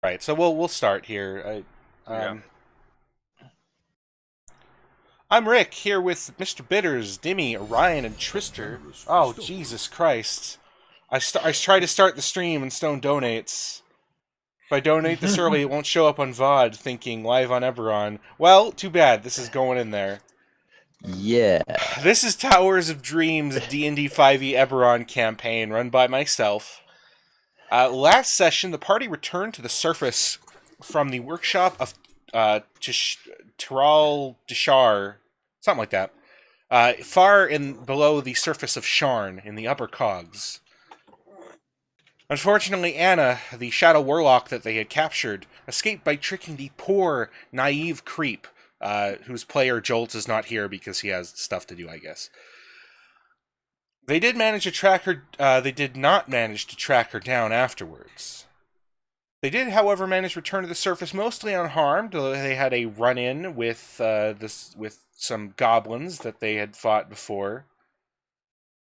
Right, so we'll start here. Yeah. I'm Rick here with Mr. Bitters, Dimmy, Orion, and Trister. Oh Jesus Christ! I try to start the stream and Stone donates. If I donate this early, it won't show up on VOD. Thinking live on Eberron. Well, too bad. This is going in there. Yeah. This is Towers of Dreams D&D 5e Eberron campaign run by myself. Last session, the party returned to the surface from the workshop of Tiral Deshar, something like that, far in below the surface of Sharn in the upper cogs. Unfortunately, Anna, the shadow warlock that they had captured, escaped by tricking the poor, naive creep, whose player Jolt is not here because he has stuff to do, I guess. They did manage to track her. They did not manage to track her down afterwards. They did, however, manage to return to the surface mostly unharmed. They had a run-in with with some goblins that they had fought before,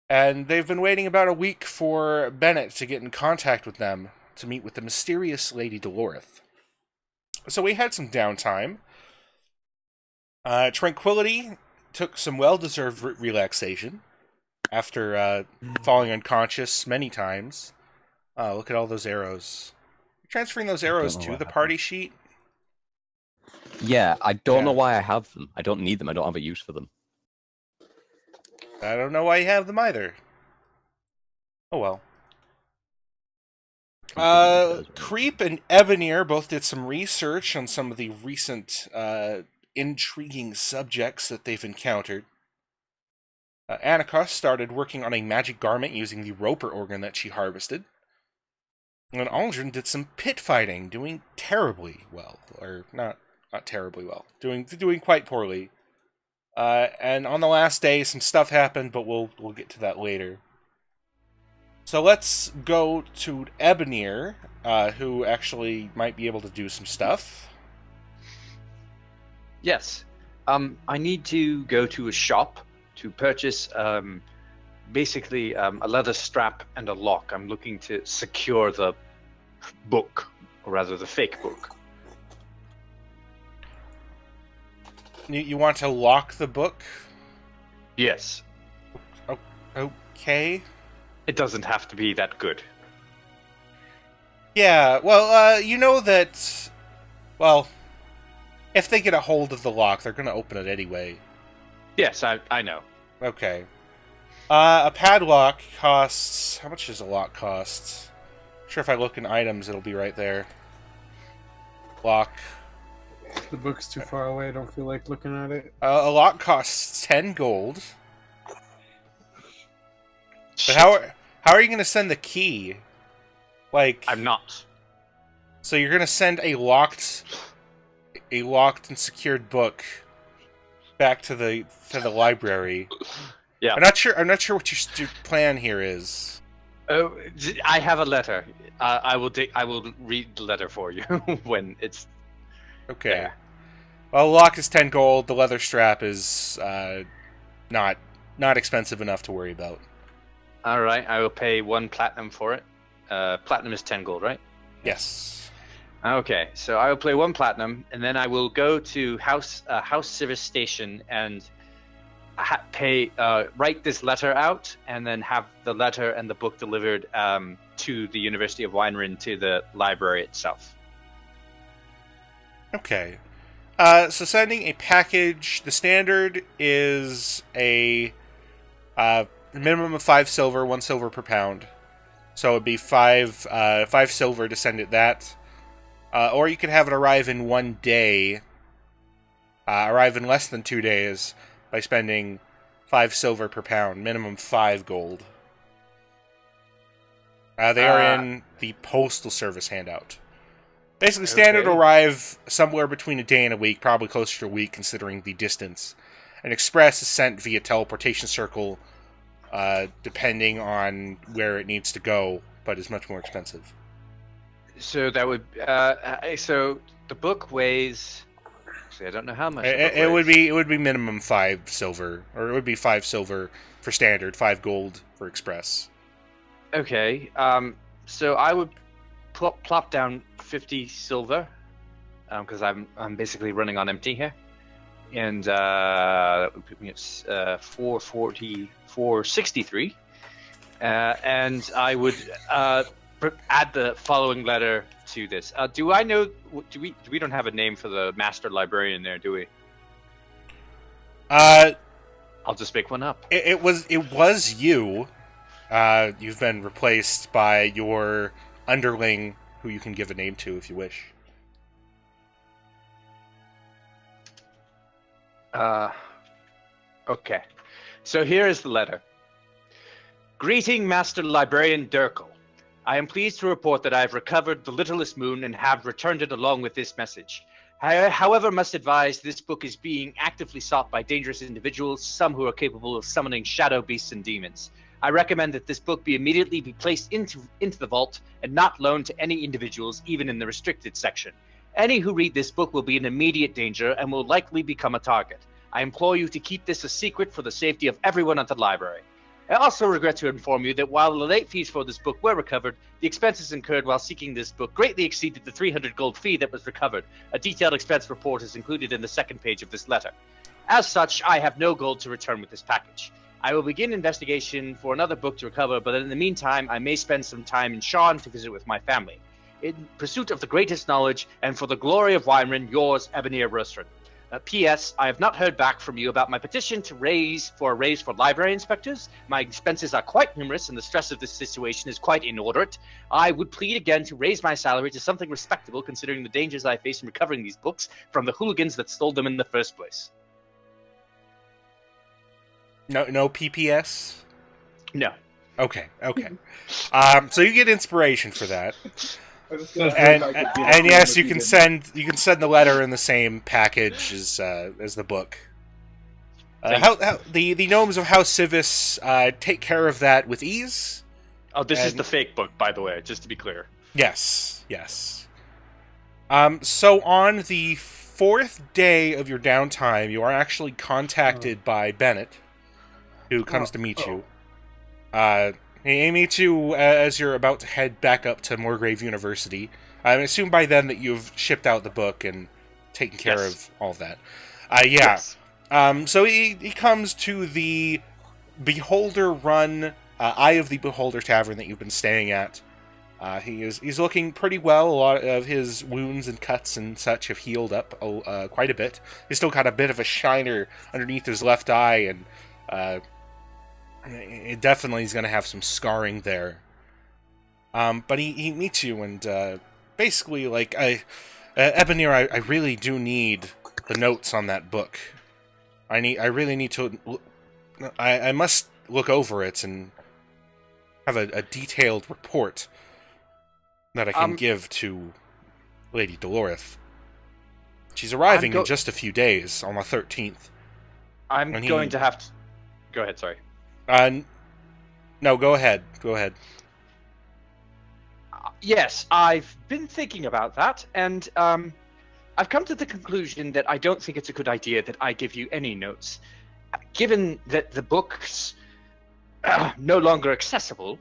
and they've been waiting about a week for Bennett to get in contact with them to meet with the mysterious Lady Dolorith. So we had some downtime. Tranquility took some well-deserved relaxation after falling unconscious many times. Look at all those arrows. Transferring those arrows to the party sheet. Yeah, I don't know why I have them. I don't need them. I don't have a use for them. I don't know why you have them either. Oh well. Creep and Ebonir both did some research on some of the recent intriguing subjects that they've encountered. Annika started working on a magic garment using the roper organ that she harvested. And Aldrin did some pit fighting, doing terribly well. Or not terribly well. Doing quite poorly. And on the last day, some stuff happened, but we'll get to that later. So let's go to Ebonir, who actually might be able to do some stuff. Yes. I need to go to a shop to purchase basically a leather strap and a lock. I'm looking to secure the book, or rather the fake book. You want to lock the book? Yes. Okay. It doesn't have to be that good. Yeah, well, you know that... Well, if they get a hold of the lock, they're going to open it anyway. Yes, I know. Okay. A padlock costs... How much does a lock cost? I'm sure if I look in items, it'll be right there. Lock. The book's too far away. I don't feel like looking at it. A lock costs 10 gold. Shit. But how are you going to send the key? Like... I'm not. So you're going to send a locked and secured book back to the library. Yeah. I'm not sure what your plan here is. Oh, I have a letter. I will read the letter for you when it's Okay. there. Well, the lock is 10 gold. The leather strap is not expensive enough to worry about. All right, I will pay 1 platinum for it. Platinum is 10 gold, right? Yes. Okay, so I will pay 1 platinum, and then I will go to House Service Station and write this letter out, and then have the letter and the book delivered to the University of Weinrin, to the library itself. Okay. So sending a package, the standard is a minimum of 5 silver, 1 silver per pound. So it'd be 5 silver to send it that. Or you could have it arrive in 1 day, arrive in less than 2 days by spending 5 silver per pound, minimum 5 gold. They are in the Postal Service handout. Basically, standard will arrive somewhere between a day and a week, probably closer to a week considering the distance. An express is sent via teleportation circle, depending on where it needs to go, but is much more expensive. So that would so the book weighs. Actually, I don't know how much. It would be minimum 5 silver, or it would be 5 silver for standard, 5 gold for express. Okay. So I would plop down 50 silver, because I'm basically running on empty here, and that would put me at 463, and I would add the following letter to this. Do I know? We don't have a name for the master librarian there, do we? I'll just make one up. It was you. You've been replaced by your underling, who you can give a name to if you wish. Okay. So here is the letter. Greeting, Master Librarian Durkle. I am pleased to report that I have recovered the Littlest Moon and have returned it along with this message. However, must advise this book is being actively sought by dangerous individuals, some who are capable of summoning shadow beasts and demons. I recommend that this book be immediately placed into the vault and not loaned to any individuals, even in the restricted section. Any who read this book will be in immediate danger and will likely become a target. I implore you to keep this a secret for the safety of everyone at the library. I also regret to inform you that while the late fees for this book were recovered, the expenses incurred while seeking this book greatly exceeded the 300 gold fee that was recovered. A detailed expense report is included in the second page of this letter. As such, I have no gold to return with this package. I will begin investigation for another book to recover, but in the meantime, I may spend some time in Sean to visit with my family. In pursuit of the greatest knowledge, and for the glory of Wyron, yours, Ebenezer Rostron. P.S. I have not heard back from you about my petition to raise for library inspectors. My expenses are quite numerous, and the stress of this situation is quite inordinate. I would plead again to raise my salary to something respectable, considering the dangers I face in recovering these books from the hooligans that stole them in the first place. No PPS? No. Okay. So you get inspiration for that. And yes, you can send the letter in the same package as the book. The gnomes of House Civis take care of that with ease. Oh, this is the fake book, by the way, just to be clear. Yes. So on the fourth day of your downtime, you are actually contacted by Bennett, who comes to meet you. He meets you as you're about to head back up to Moorgrave University. I assume by then that you've shipped out the book and taken care of all that. Yes. So he comes to the Beholder-run Eye of the Beholder Tavern that you've been staying at. He's looking pretty well. A lot of his wounds and cuts and such have healed up quite a bit. He's still got a bit of a shiner underneath his left eye, and it definitely is going to have some scarring there. But he meets you and basically, like, Ebenezer, I really do need the notes on that book. I really need to. I must look over it and have a detailed report that I can give to Lady Doloreth. She's arriving in just a few days, on the 13th. I'm going to have to... Go ahead, sorry. No, go ahead. Yes, I've been thinking about that, and I've come to the conclusion that I don't think it's a good idea that I give you any notes. Given that the book's no longer accessible,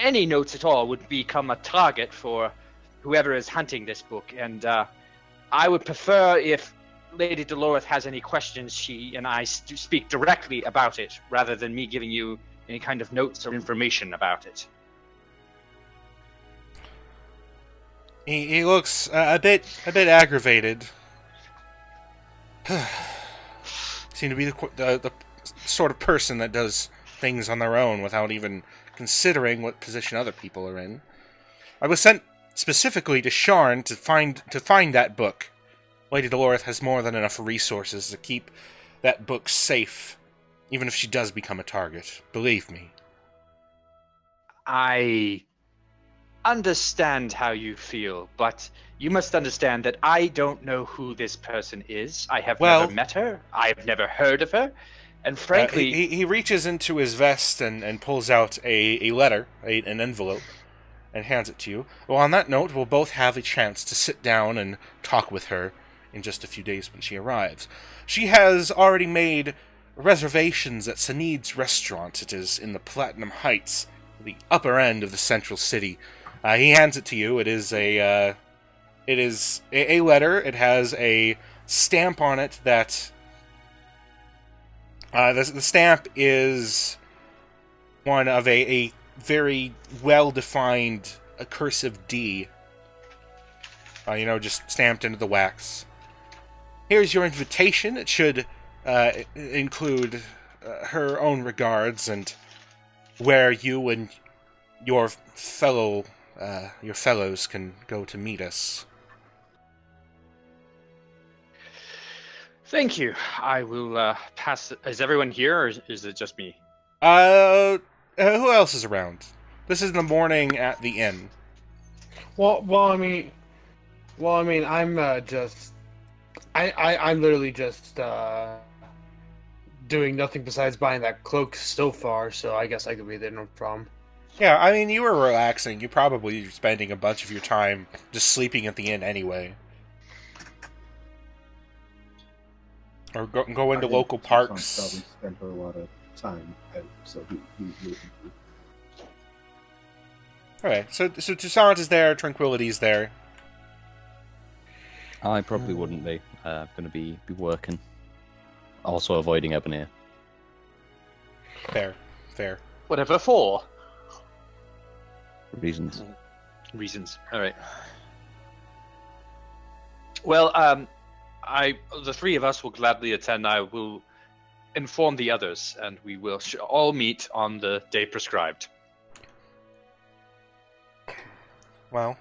any notes at all would become a target for whoever is hunting this book, and I would prefer if Lady Doloreth has any questions, she and I speak directly about it, rather than me giving you any kind of notes or information about it. He looks a bit aggravated. Seem to be the sort of person that does things on their own without even considering what position other people are in. I was sent specifically to Sharn to find that book. Lady Doloreth has more than enough resources to keep that book safe, even if she does become a target. Believe me. I understand how you feel, but you must understand that I don't know who this person is. I have never met her. I've never heard of her. And frankly... he reaches into his vest and pulls out a letter, an envelope, and hands it to you. Well, on that note, we'll both have a chance to sit down and talk with her in just a few days when she arrives. She has already made reservations at Sanid's restaurant. It is in the Platinum Heights, the upper end of the central city. He hands it to you. It is a letter. It has a stamp on it that the stamp is one of a very well-defined cursive D. Just stamped into the wax. Here's your invitation. It should include her own regards and where you and your fellows can go to meet us. Thank you. I will pass. Is everyone here, or is it just me? Who else is around? This is the morning at the inn. Well, I mean, I'm I'm literally just doing nothing besides buying that cloak so far. So I guess I could be there, no problem. Yeah, I mean, you were relaxing. You probably spending a bunch of your time just sleeping at the inn anyway. Or go into local parks. Probably spent a lot of time out, so he Alright, so Toussaint is there, Tranquility is there. I probably wouldn't be. I'm going to be working. Also avoiding Ebony. Fair. Whatever for. Reasons. All right. Well, the three of us will gladly attend. I will inform the others, and we will all meet on the day prescribed. Well,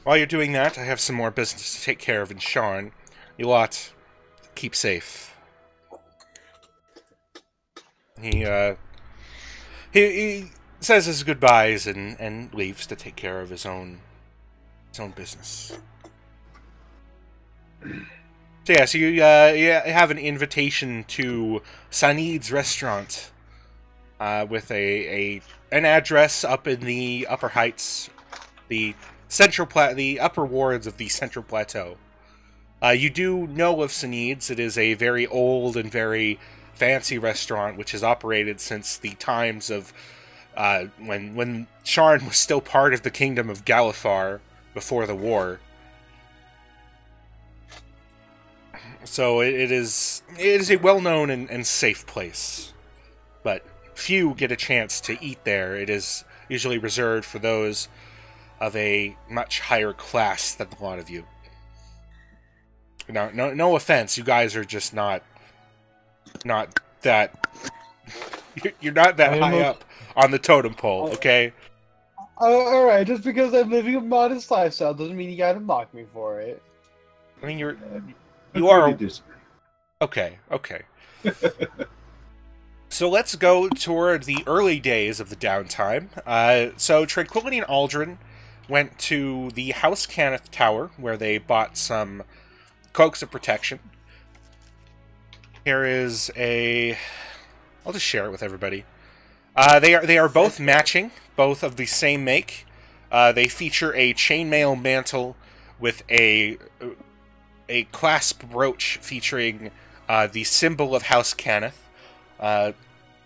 while you're doing that, I have some more business to take care of in Sharn. You lot keep safe. He says his goodbyes and leaves to take care of his own business. So you have an invitation to Sanid's restaurant with an address up in the upper heights, the upper wards of the Central Plateau. You do know of Sanid's. It is a very old and very fancy restaurant which has operated since the times of when Sharn was still part of the kingdom of Galifar before the war. So it is a well-known and safe place, but few get a chance to eat there. It is usually reserved for those of a much higher class than a lot of you. Now, no offense, you guys are just not that. You're not that high up on the totem pole, okay? All right, just because I'm living a modest lifestyle doesn't mean you gotta mock me for it. I mean, you are disagree. okay. So let's go toward the early days of the downtime. So Tranquility and Aldrin went to the House Cannith Tower, where they bought some cloaks of protection. Here is I'll just share it with everybody. They are both matching, both of the same make. They feature a chainmail mantle with a clasp brooch featuring the symbol of House Cannith,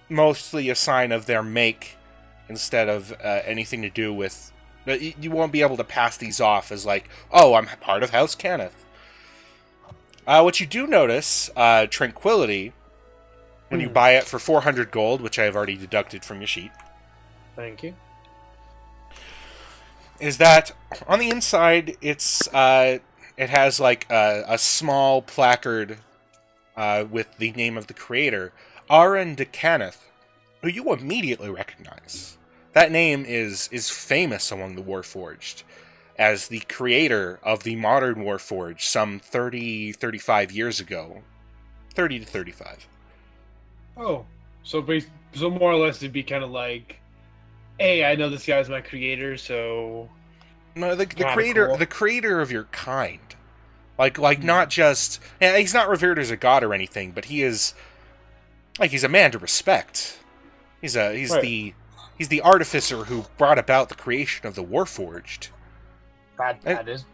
mostly a sign of their make instead of anything to do with... You won't be able to pass these off as like, oh, I'm part of House Cannith. What you do notice, Tranquility, when you buy it for 400 gold, which I have already deducted from your sheet, Thank you. is that on the inside, it has like a small placard with the name of the creator, Aaron de Cannith, who you immediately recognize. That name is famous among the Warforged as the creator of the modern Warforged some 35 years ago. 30 to 35. Oh, so more or less it'd be kind of like, hey, I know this guy's my creator, so No, the Kinda creator, cool. the creator of your kind, like not just. He's not revered as a god or anything, but he is, like, he's a man to respect. He's Right. the artificer who brought about the creation of the Warforged. that is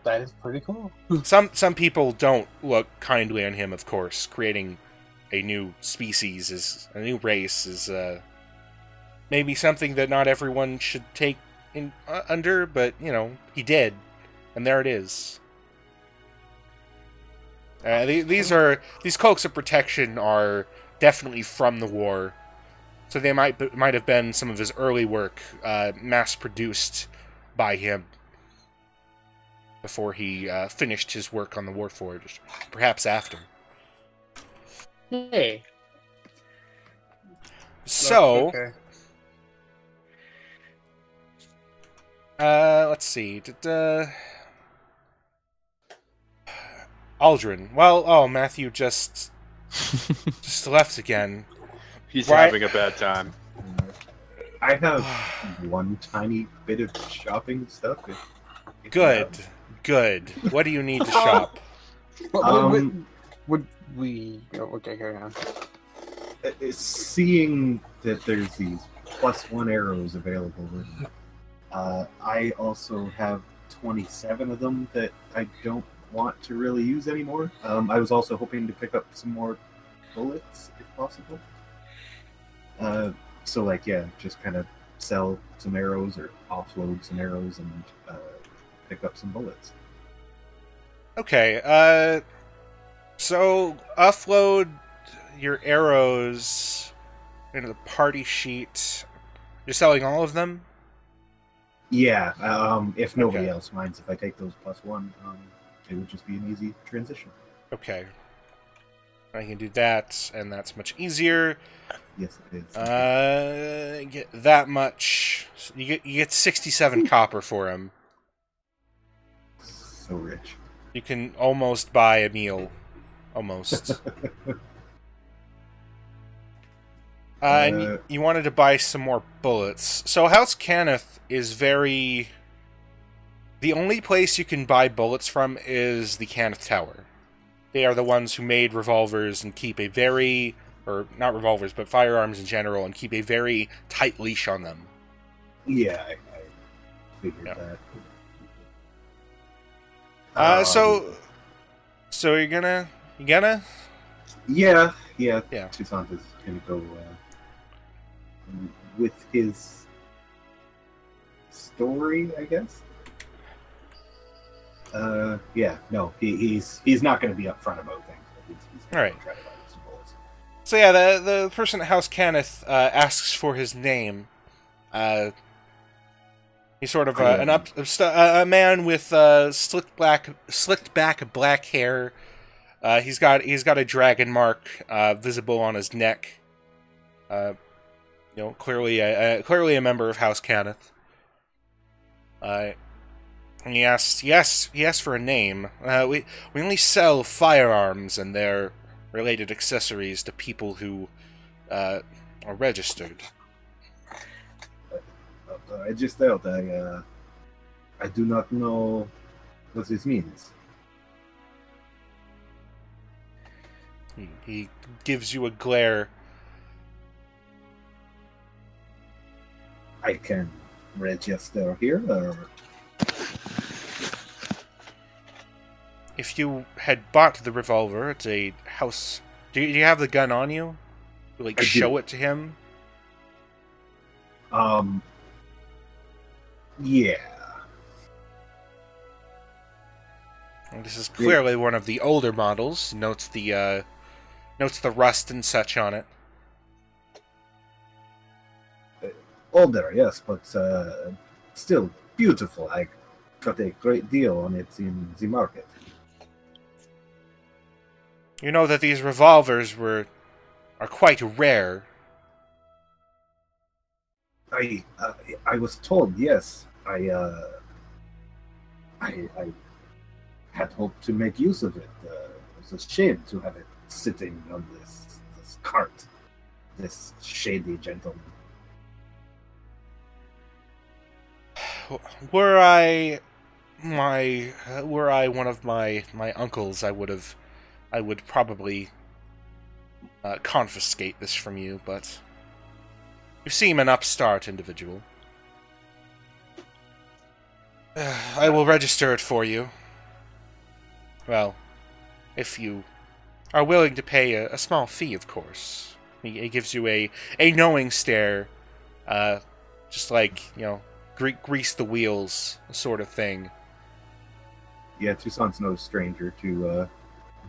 pretty cool. Some people don't look kindly on him, of course. Creating a new species, a new race is maybe something that not everyone should take under, but he did, and there it is. These cloaks of protection are definitely from the war, so they might have been some of his early work, mass produced by him before he finished his work on the Warforged, perhaps after. Hey. So, Okay. Let's see. Aldrin. Well, Matthew just left again. He's Right. having a bad time. I have one tiny bit of shopping stuff. If you Good. have. Good. What do you need to shop? Would we? Oh, okay, carry on. Seeing that there's these +1 arrows available, I also have 27 of them that I don't want to really use anymore. I was also hoping to pick up some more bullets if possible. So just kind of sell some arrows or offload some arrows and pick up some bullets. Okay, so offload your arrows into the party sheet. You're selling all of them? Yeah, if nobody Okay. else minds if I take those +1, it would just be an easy transition. Okay. I can do that, and that's much easier. Yes, it is. Get that much. You get 67 copper for him. So rich. You can almost buy a meal. Almost. And you wanted to buy some more bullets. So House Cannith is very... The only place you can buy bullets from is the Cannith Tower. They are the ones who made revolvers and keep a very... Or, not revolvers, but firearms in general, and keep a very tight leash on them. Yeah, I figured Yeah. that. So you're gonna... Yeah. Yeah. Toussaint is gonna go with his story, I guess. Yeah. No, he's not gonna be upfront about things. He's gonna All right. try to buy some bullets. So yeah, the person at House Cannith asks for his name. He's sort of a man with slicked back black hair. He's got a dragon mark visible on his neck. Clearly a member of House Cannith. And he asks for a name. We only sell firearms and their related accessories to people who are registered. I just thought I do not know what this means. He gives you a glare. I can register here, or If you had bought the revolver at a house... Do you have the gun on you? I do. Show it to him? yeah. And this is clearly one of the older models. Notes the rust and such on it. Older, yes, but still beautiful. I got a great deal on it in the market. You know that these revolvers are quite rare. I was told, yes. I had hoped to make use of it. It was a shame to have it sitting on this cart. This shady gentleman. Were I one of my uncles, I would probably confiscate this from you, but you seem an upstart individual. I will register it for you. Well, if you are willing to pay a small fee, of course. He gives you a knowing stare, just like, grease the wheels sort of thing. Yeah, Toussaint's no stranger to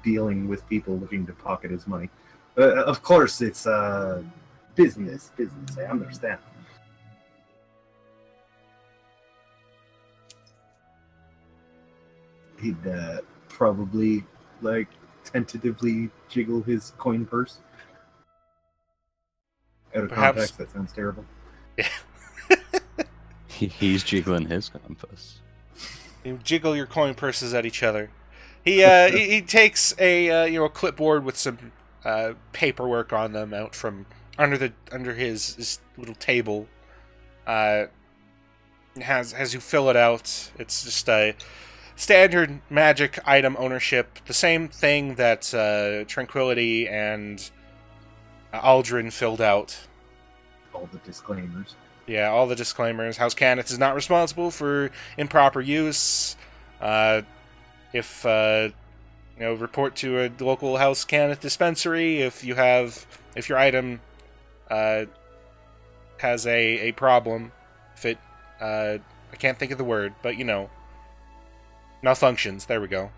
dealing with people looking to pocket his money. Of course, it's business. I understand. He'd probably like tentatively jiggle his coin purse. Out of Perhaps. context, that sounds terrible. He's jiggling his compass. You jiggle your coin purses at each other. He takes a clipboard with some paperwork on them out from under his little table. Has you fill it out. It's just a standard magic item ownership, the same thing that Tranquility and Aldrin filled out. All the disclaimers. Yeah, all the disclaimers. House Cannith is not responsible for improper use. If report to a local House Cannith dispensary if your item has a problem. If it I can't think of the word, but malfunctions. There we go.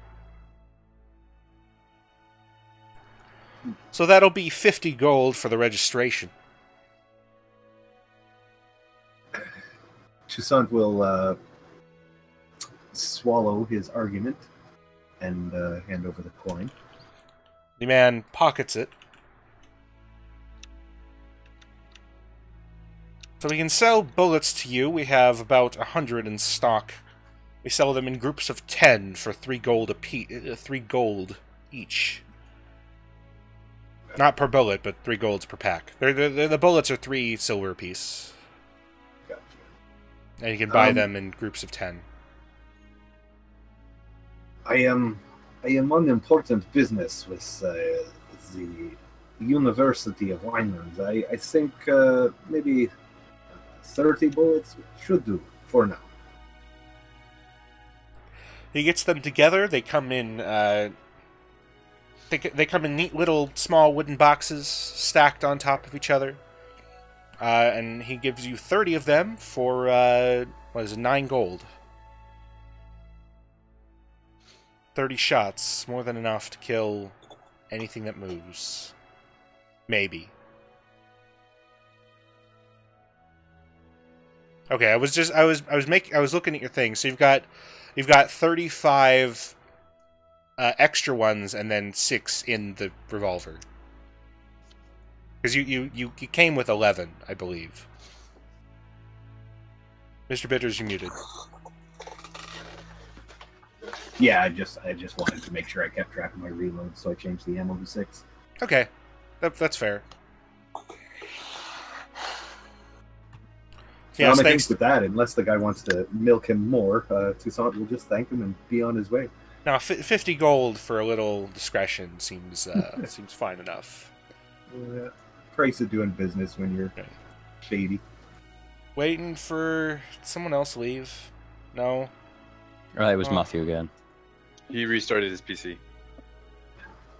So that'll be 50 gold for the registration. Toussaint will swallow his argument and hand over the coin. The man pockets it. So we can sell bullets to you. We have about 100 in stock. We sell them in groups of 10 for 3 gold apiece, 3 gold each. Not per bullet, but 3 golds per pack. The bullets are 3 silver apiece. Gotcha. And you can buy them in groups of 10. I am on important business with the University of Winelands. I think maybe 30 bullets should do for now. He gets them together. They come in. They come in neat little small wooden boxes stacked on top of each other. And he gives you 30 of them for 9 gold. 30 shots, more than enough to kill anything that moves. Maybe. Okay, I was looking at your thing. So you've got 35 extra ones and then 6 in the revolver. Because you came with 11, I believe. Mr. Bitters, you're muted. Yeah, I just wanted to make sure I kept track of my reloads, so I changed the ammo to 6. Okay, that's fair. Yes, Yes, I thanks. think with that, unless the guy wants to milk him more, Toussaint will just thank him and be on his way. Now, 50 gold for a little discretion seems fine enough. Price of doing business when you're Okay. shady. Waiting for someone else to leave? No? Right, it was Oh. Matthew again. He restarted his PC.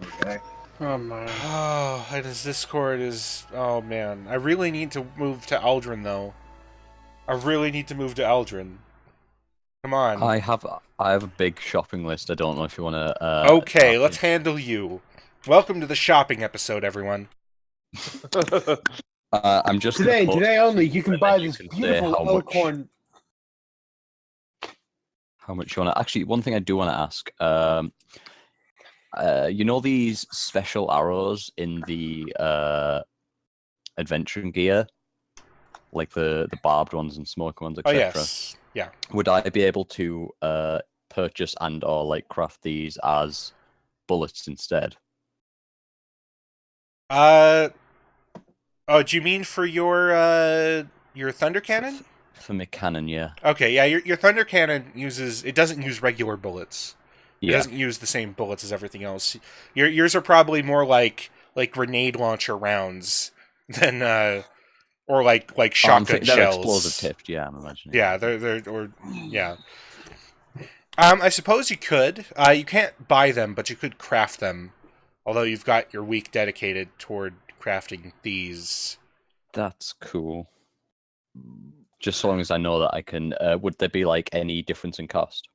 Okay. Oh man. Oh, and his Discord is... Oh, man. I really need to move to Aldrin, though. I really need to move to Aldrin. Come on. I have a big shopping list. I don't know if you want to. Okay, let's handle you. Welcome to the shopping episode, everyone. I'm just gonna Today, put- today only, you can and buy then you this can say beautiful how much- Elkhorn. How much you want to? Actually, one thing I do want to ask. You know these special arrows in the adventuring gear, like the barbed ones and smoke ones, Oh, etc. yes. Yeah. Would I be able to purchase and or like craft these as bullets instead? Oh, do you mean for your thunder cannon? For my cannon, yeah. Okay, yeah, your thunder cannon doesn't use regular bullets. It Yeah. doesn't use the same bullets as everything else. Yours are probably more like grenade launcher rounds than or like shotgun They're shells. explosive tipped, yeah, I'm imagining. Yeah, yeah. I suppose you could. You can't buy them, but you could craft them. Although you've got your week dedicated toward crafting these. That's cool. Just so long as I know that I can. Would there be like any difference in cost?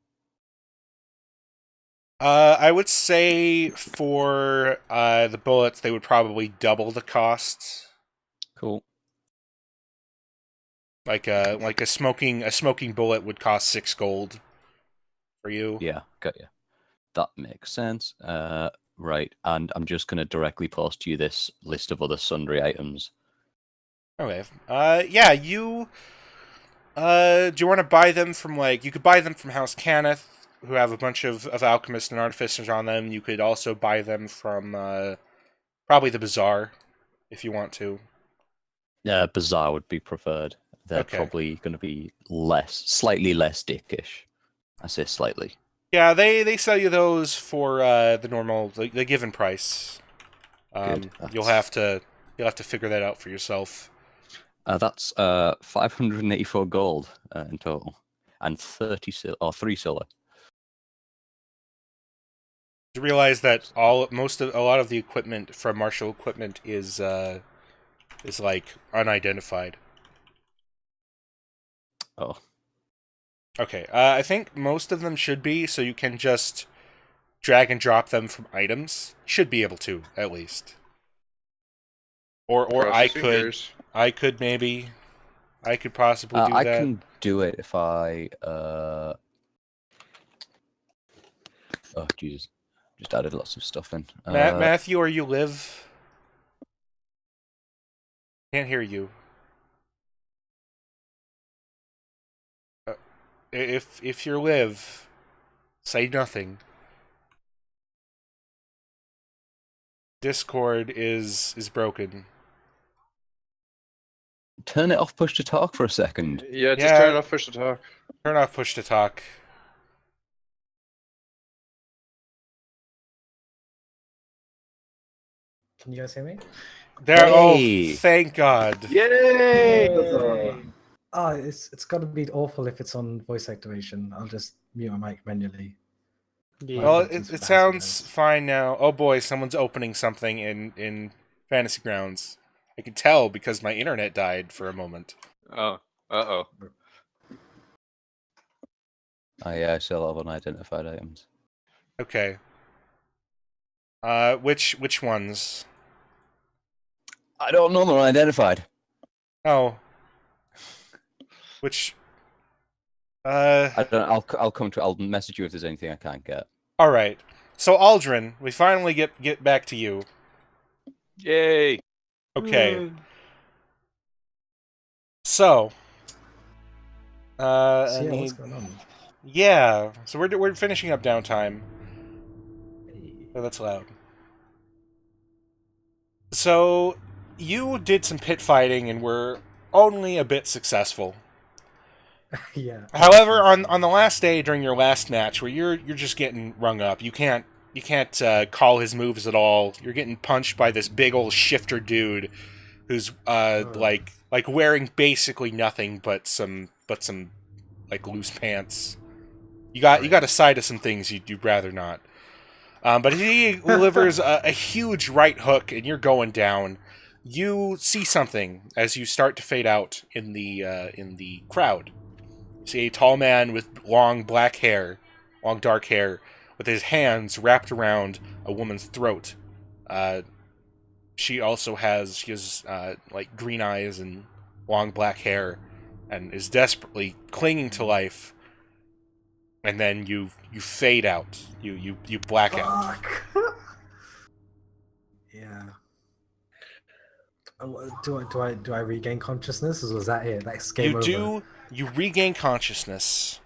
I would say for the bullets, they would probably double the cost. Cool. Like a smoking bullet would cost 6 gold for you. Yeah, got you. That makes sense. Right, and I'm just gonna directly post you this list of other sundry items. Okay. Yeah, you. Do you want to buy them from you could buy them from House Cannith, who have a bunch of alchemists and artificers on them. You could also buy them from probably the Bazaar, if you want to. Yeah, Bazaar would be preferred. They're Okay. probably going to be slightly less dickish. I say slightly. Yeah, they sell you those for the normal, the given price. Good. You'll have to figure that out for yourself. That's 584 gold in total, and 3 silver. You realize that a lot of the equipment from Martial Equipment is like unidentified. Oh, Okay, I think most of them should be, so you can just drag and drop them from items. Should be able to, at least. Or Cross your fingers. I could possibly do I that. can do it if I. Oh Jesus! Just added lots of stuff in. Matthew, or you live? Can't hear you. If you live, say nothing. Discord is broken. Turn it off. Push to talk for a second. Yeah, just Yeah. turn it off push to talk. Turn off push to talk. Can you guys hear me? There. Hey. Oh, thank God. Yay! Oh, it's got to be awful if it's on voice activation. I'll just mute my mic manually. Yeah. Well, Apologies for it the sounds hassle, guys. fine now. Oh boy, someone's opening something in Fantasy Grounds. I can tell because my internet died for a moment. Oh, uh-oh. Yeah, I see a lot of unidentified items. Okay. Which ones? I don't know. They're unidentified. Oh. Which? I don't. I'll come to. I'll message you if there's anything I can't get. All right. So Aldrin, we finally get back to you. Yay! Okay. So. So I yeah, need- what's going on? yeah. So we're finishing up downtime. Hey. Oh, that's loud. So you did some pit fighting and were only a bit successful. Yeah. However, on the last day during your last match, where you're just getting rung up, you can't call his moves at all. You're getting punched by this big old shifter dude, who's like wearing basically nothing but some like loose pants. You got a side of some things you'd rather not. But he delivers a huge right hook, and you're going down. You see something as you start to fade out in the crowd. You see a tall man with long dark hair, with his hands wrapped around a woman's throat. She has like green eyes and long black hair, and is desperately clinging to life. And then you fade out. You black out. Fuck. Yeah. Do I regain consciousness, or was that it? That's game over. You regain consciousness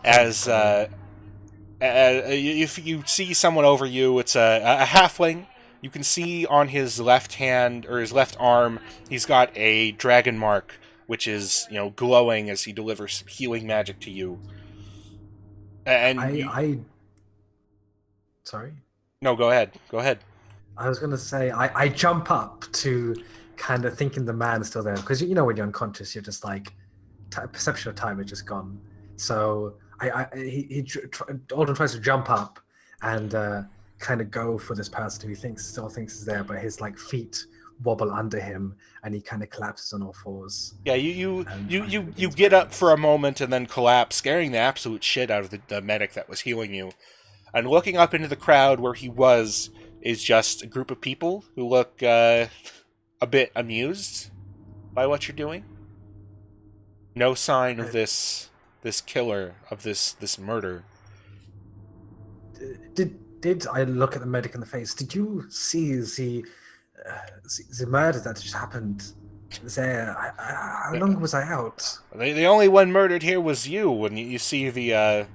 as if you see someone over you. It's a halfling. You can see on his left hand or his left arm, he's got a dragon mark, which is glowing as he delivers healing magic to you. And Sorry. No, go ahead. I was gonna say I jump up to kind of thinking the man's still there, because when you're unconscious, you're just like perception of time is just gone. So Alden tries to jump up and kind of go for this person who he still thinks is there, but his like feet wobble under him, and he kind of collapses on all fours. Yeah, you And you begins get up breathing. for a moment and then collapse, scaring the absolute shit out of the medic that was healing you. And looking up into the crowd where he was is just a group of people who look a bit amused by what you're doing. No sign of this killer, of this murder. Did I look at the medic in the face? Did you see the murder that just happened there? How long was I out? The only one murdered here was you. When you see the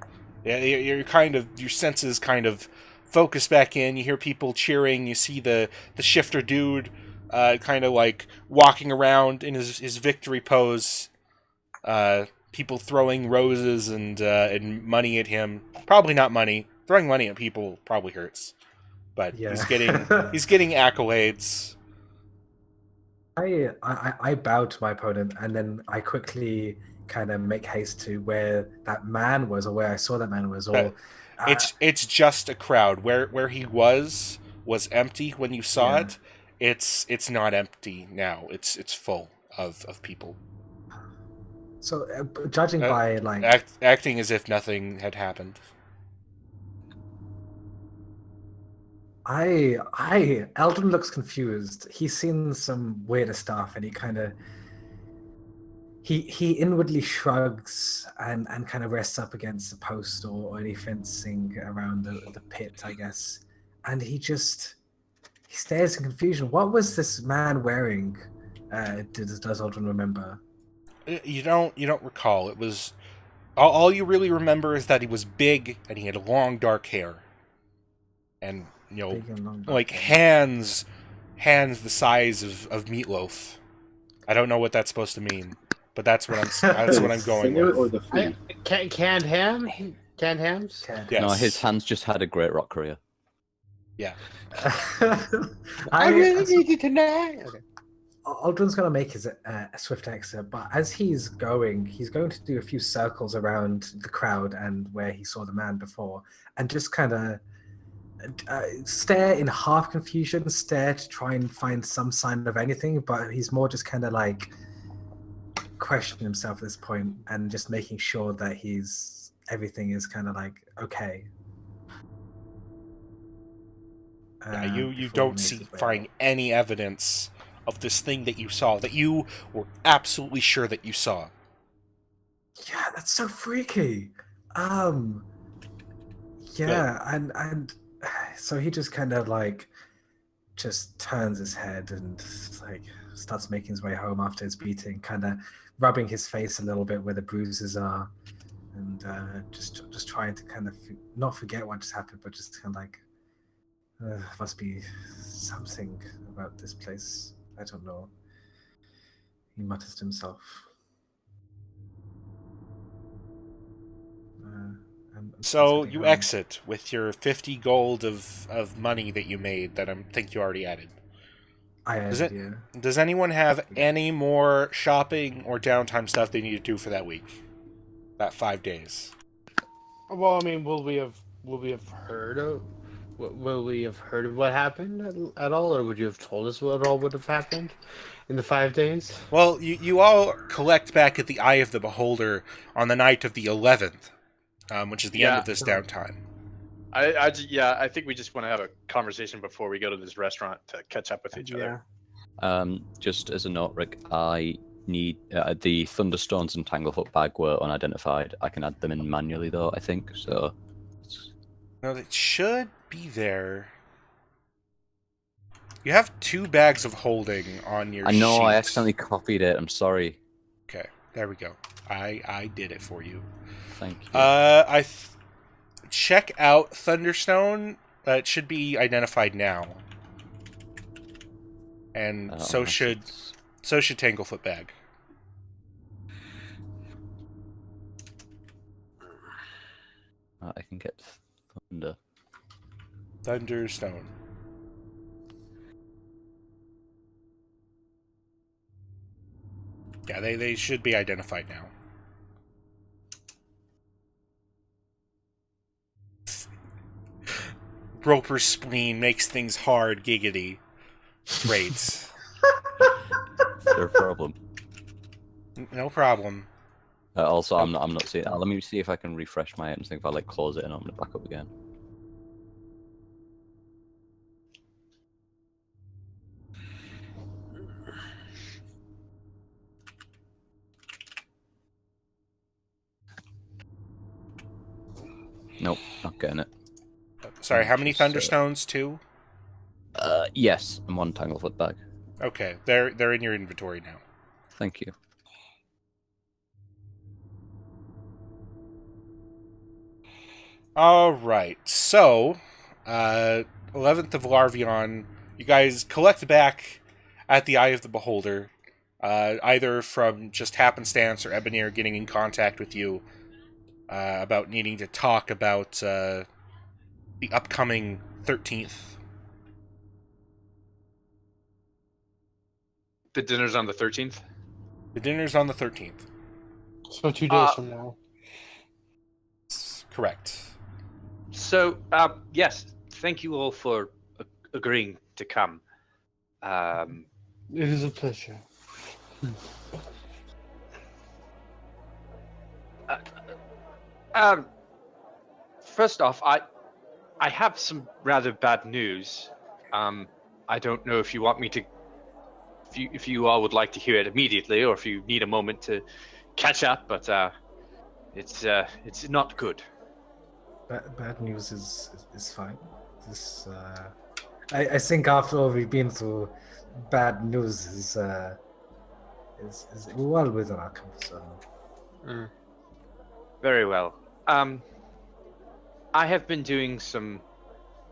your senses kind of focus back in. You hear people cheering. You see the shifter dude kind of like walking around in his victory pose. People throwing roses and money at him. Probably not money. Throwing money at people probably hurts. But Yeah. he's getting accolades. I bowed to my opponent, and then I quickly kind of make haste to where that man was, or where I saw that man was. Or It's just a crowd. Where he was empty when you saw Yeah. it. It's not empty now. It's full of people so judging by like acting as if nothing had happened. Eldon looks confused. He's seen some weirder stuff, and he kind of he inwardly shrugs and kind of rests up against the post or any fencing around the pit, I guess. And he stares in confusion. What was this man wearing? Does Eldon remember? You don't recall. It was all you really remember is that he was big and he had long dark hair, and Big and long dark like hair. hands the size of meatloaf. I don't know what that's supposed to mean, but that's what I'm going Singer with. or the food? Canned ham? Canned hams? Yes. No, his hands just had a great rock career. Yeah. I really needed to know. Okay. Aldrin's going to make his swift exit, but as he's going to do a few circles around the crowd and where he saw the man before, and just kind of stare in half confusion, stare to try and find some sign of anything, but he's more just kind of like questioning himself at this point and just making sure that everything is kind of like okay. Yeah, you before he don't makes his way find out. any evidence of this thing that you saw, that you were absolutely sure that you saw. Yeah, that's so freaky. Yeah, and so he just kind of like just turns his head and like starts making his way home after his beating, kind of rubbing his face a little bit where the bruises are, and just trying to kind of not forget what just happened, but just kind of like must be something about this place. I don't know. He mutters to himself. And So heading you home. exit with your 50 gold of money that you made that I think you already added. Does it- Does anyone have any more shopping or downtime stuff they need to do for that week? That 5 days. Well, I mean, will we have heard of what happened at all, or would you have told us what all would have happened in the 5 days? Well, you all collect back at the Eye of the Beholder on the night of the 11th, which is the end Yeah. of this downtime. I think we just want to have a conversation before we go to this restaurant to catch up with each other. Just as a note, Rick, I need the Thunderstones and Tanglefoot bag were unidentified. I can add them in manually though, I think. So No, it should be there. You have 2 bags of holding on your I know sheet. I accidentally copied it. I'm sorry. Okay, there we go. I did it for you. Thank you. Check out Thunderstone. It should be identified now. And so should Tanglefoot bag. I can get Thunder. Thunderstone. Yeah, they should be identified now. Roper's spleen makes things hard, giggity. Great. there a problem? No problem. Also, I'm not seeing. Let me see if I can refresh my items. If I like close it and open it back up again. Nope, not getting it. Sorry, how many Just, Thunderstones? 2? Yes, and 1 Tanglefoot bag. Okay, they're in your inventory now. Thank you. All right, so 11th of Larvion, you guys collect back at the Eye of the Beholder, either from just happenstance or Ebonir getting in contact with you about needing to talk about the upcoming 13th. The dinner's on the 13th. The dinner's on the 13th. So 2 days from now. Correct. So, yes, thank you all for agreeing to come. It is a pleasure. First off, I have some rather bad news. I don't know if you want me to, if you all would like to hear it immediately, or if you need a moment to catch up. But it's not good. Bad news is fine. This I think after all we've been through, bad news is well within our comfort zone. Very well. I have been doing some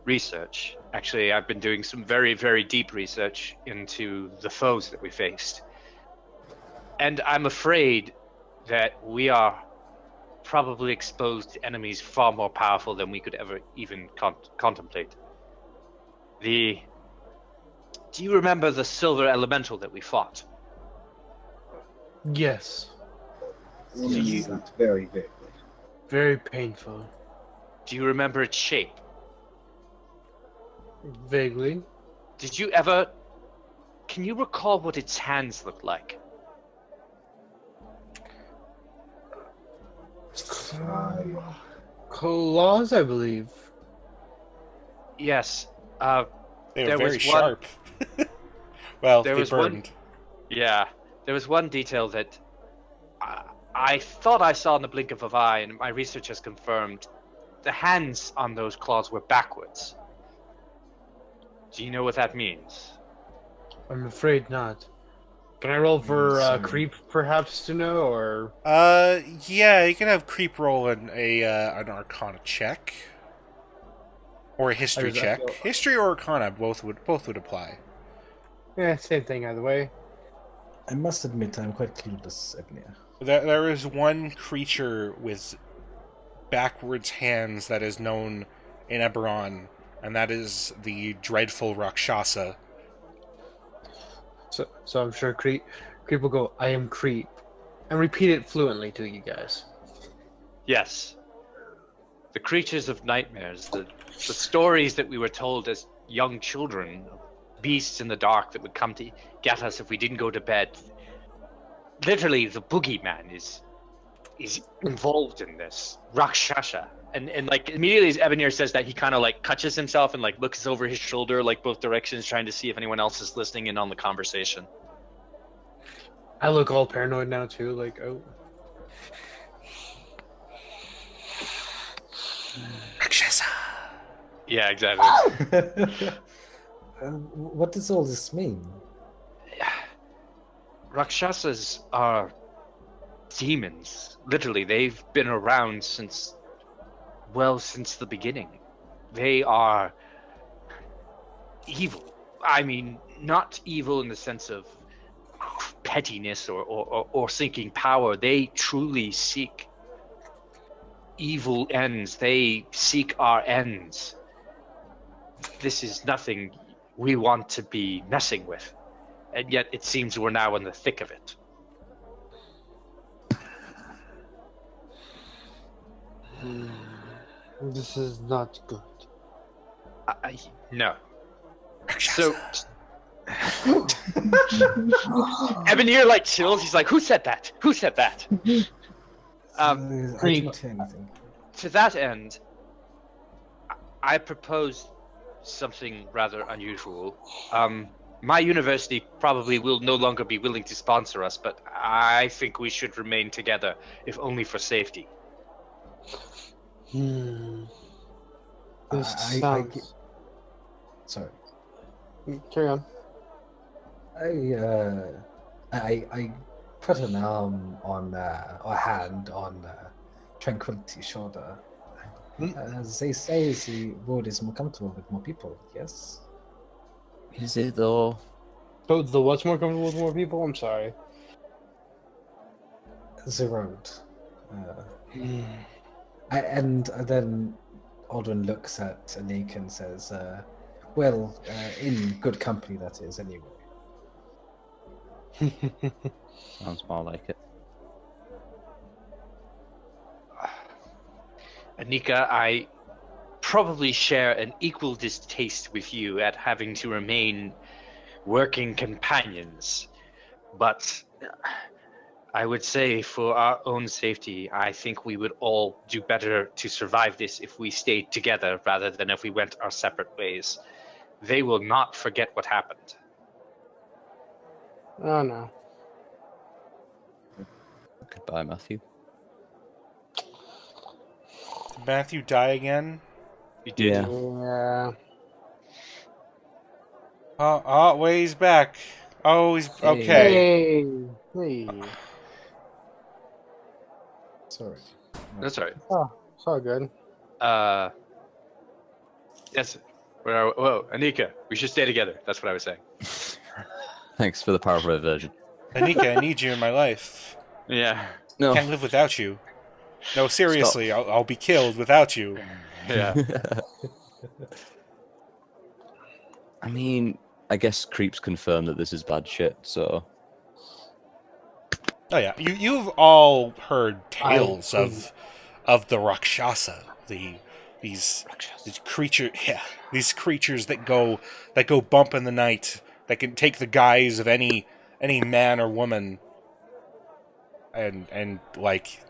research. Actually, I've been doing some very, very deep research into the foes that we faced. And I'm afraid that we are probably exposed to enemies far more powerful than we could ever even contemplate. Do you remember the silver elemental that we fought? Yes. Yes, very vaguely. Very painful. Do you remember its shape? Vaguely. Did you ever... Can you recall what its hands looked like? Claws, I believe. Yes. They were There was very one- sharp. Well, There they was one- burned. Yeah. There was one detail that I thought I saw in the blink of an eye, and my research has confirmed. The hands on those claws were backwards. Do you know what that means? I'm afraid not. Can I roll for Sorry. creep, perhaps, to know, or... Yeah, you can have creep roll an Arcana check, or a history I check. feel- History or Arcana, both would apply. Yeah, same thing either way. I must admit I'm quite clueless, Ebnia. There is one creature with backwards hands that is known in Eberron, and that is the dreadful Rakshasa. So I'm sure creep will go, I am creep. And repeat it fluently to you guys. Yes. The creatures of nightmares, the stories that we were told as young children, beasts in the dark that would come to get us if we didn't go to bed. Literally, the boogeyman is involved in this. Rakshasa. And like immediately as Ebonir says that, he kind of like catches himself and like looks over his shoulder like both directions, trying to see if anyone else is listening in on the conversation. I look all paranoid now too, like, oh. Rakshasa! Yeah, exactly. What does all this mean? Rakshasas are demons. Literally, they've been around since the beginning. They are evil. I mean, not evil in the sense of pettiness or seeking power. They truly seek evil ends. They seek our ends. This is nothing we want to be messing with. And yet it seems we're now in the thick of it. This is not good. No. Rakshasa! Ebonir like chills. He's like, "Who said that? Who said that?" I didn't say anything. To that end, I propose something rather unusual. My university probably will no longer be willing to sponsor us, but I think we should remain together, if only for safety. This I sounds... Sorry. Carry on. I put an arm on or hand on Tranquility's shoulder. As they say, the world is more comfortable with more people. Yes. Is it though? So the what's more comfortable with more people? I'm sorry. The road. And then Aldrin looks at Anik and says, well, in good company, that is, anyway. Sounds more like it. Anika, I probably share an equal distaste with you at having to remain working companions, but I would say for our own safety, I think we would all do better to survive this if we stayed together rather than if we went our separate ways. They will not forget what happened. Oh no. Goodbye, Matthew. Did Matthew die again? You did. Yeah. Yeah. Oh, wait, he's back. Oh, he's okay. Hey. Sorry. That's all right. Oh, it's all good. Yes. Whoa, Anika, we should stay together. That's what I was saying. Thanks for the powerful version. Anika, I need you in my life. Yeah. No. Can't live without you. No, seriously, I'll be killed without you. Yeah. I mean, I guess creeps confirm that this is bad shit, so... Oh yeah, you've all heard tales of the Rakshasa, these creatures that go bump in the night, that can take the guise of any man or woman, and like,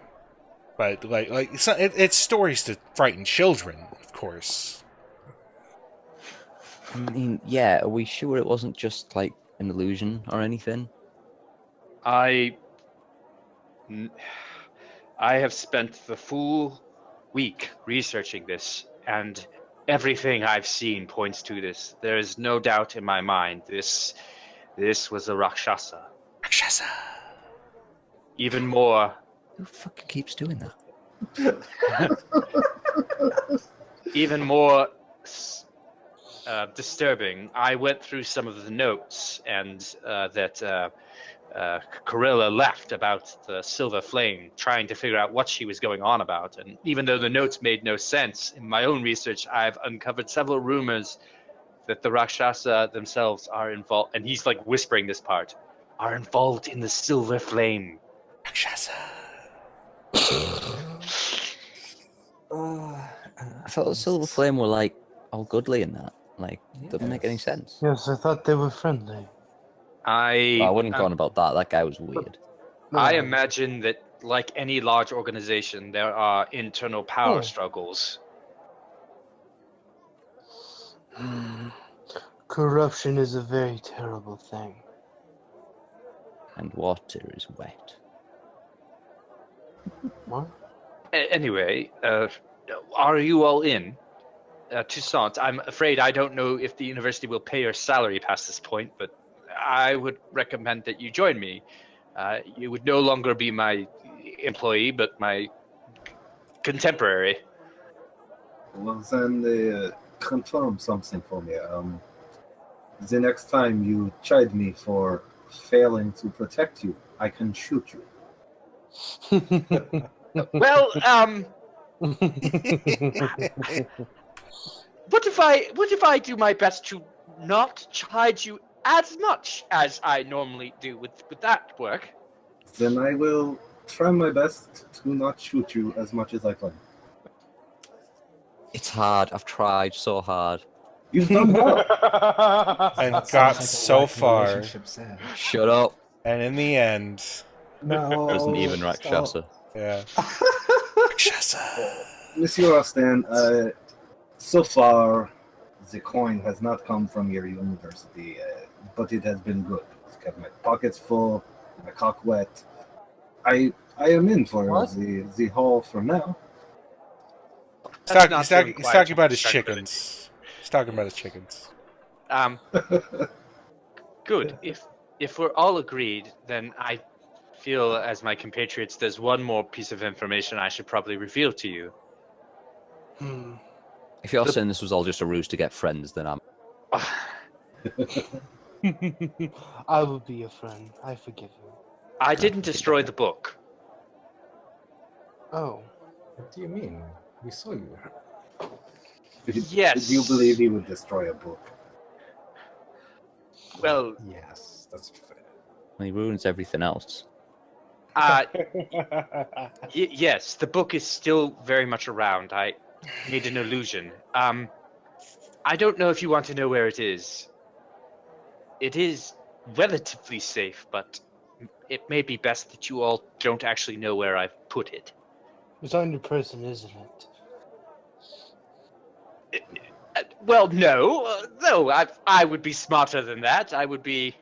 but it's stories to frighten children, of course. I mean, yeah, are we sure it wasn't just, like, an illusion or anything? I have spent the full week researching this, and everything I've seen points to this. There is no doubt in my mind this was a Rakshasa. Rakshasa. Even more... Who fucking keeps doing that? Even more disturbing, I went through some of the notes and that Corilla left about the Silver Flame, trying to figure out what she was going on about. And even though the notes made no sense, in my own research, I've uncovered several rumors that the Rakshasa themselves are involved, and he's like whispering this part, are involved in the Silver Flame. Rakshasa. I thought the Silver Flame were, like, all goodly in that. Like, doesn't make any sense. Yes, I thought they were friendly. I wouldn't go on about that. That guy was weird. I imagine that, like any large organization, there are internal power struggles. Corruption is a very terrible thing. And water is wet. What? Anyway, are you all in? Toussaint, I'm afraid I don't know if the university will pay your salary past this point, but I would recommend that you join me. You would no longer be my employee, but my contemporary. Well, then confirm something for me. The next time you chide me for failing to protect you, I can shoot you. Well, what if I do my best to not chide you as much as I normally do with that work? Then I will try my best to not shoot you as much as I can. It's hard. I've tried so hard. You've done well. And That sounds got like a so working far. relationship, Sam. Shut up. And in the end, No. Doesn't even stop. Rakshasa. yeah. Rakshasa. Monsieur Austin, so far, the coin has not come from your university, but it has been good. It's kept my pockets full, my cock wet. I am in for What? the haul for now. That's not to He's imply talking too about much his credibility. chickens. He's talking about his chickens. Good. If we're all agreed, then I feel, as my compatriots, there's one more piece of information I should probably reveal to you. If you're The- saying this was all just a ruse to get friends, then I'm. I will be your friend. I forgive you. I didn't destroy the book. Oh. What do you mean? We saw you. Yes. Do you believe he would destroy a book? Well, Yes, that's fair. He ruins everything else. yes, the book is still very much around. I made an illusion. I don't know if you want to know where it is. It is relatively safe, but it may be best that you all don't actually know where I've put it. It's on your person, isn't it? Well, no, I would be smarter than that. I would be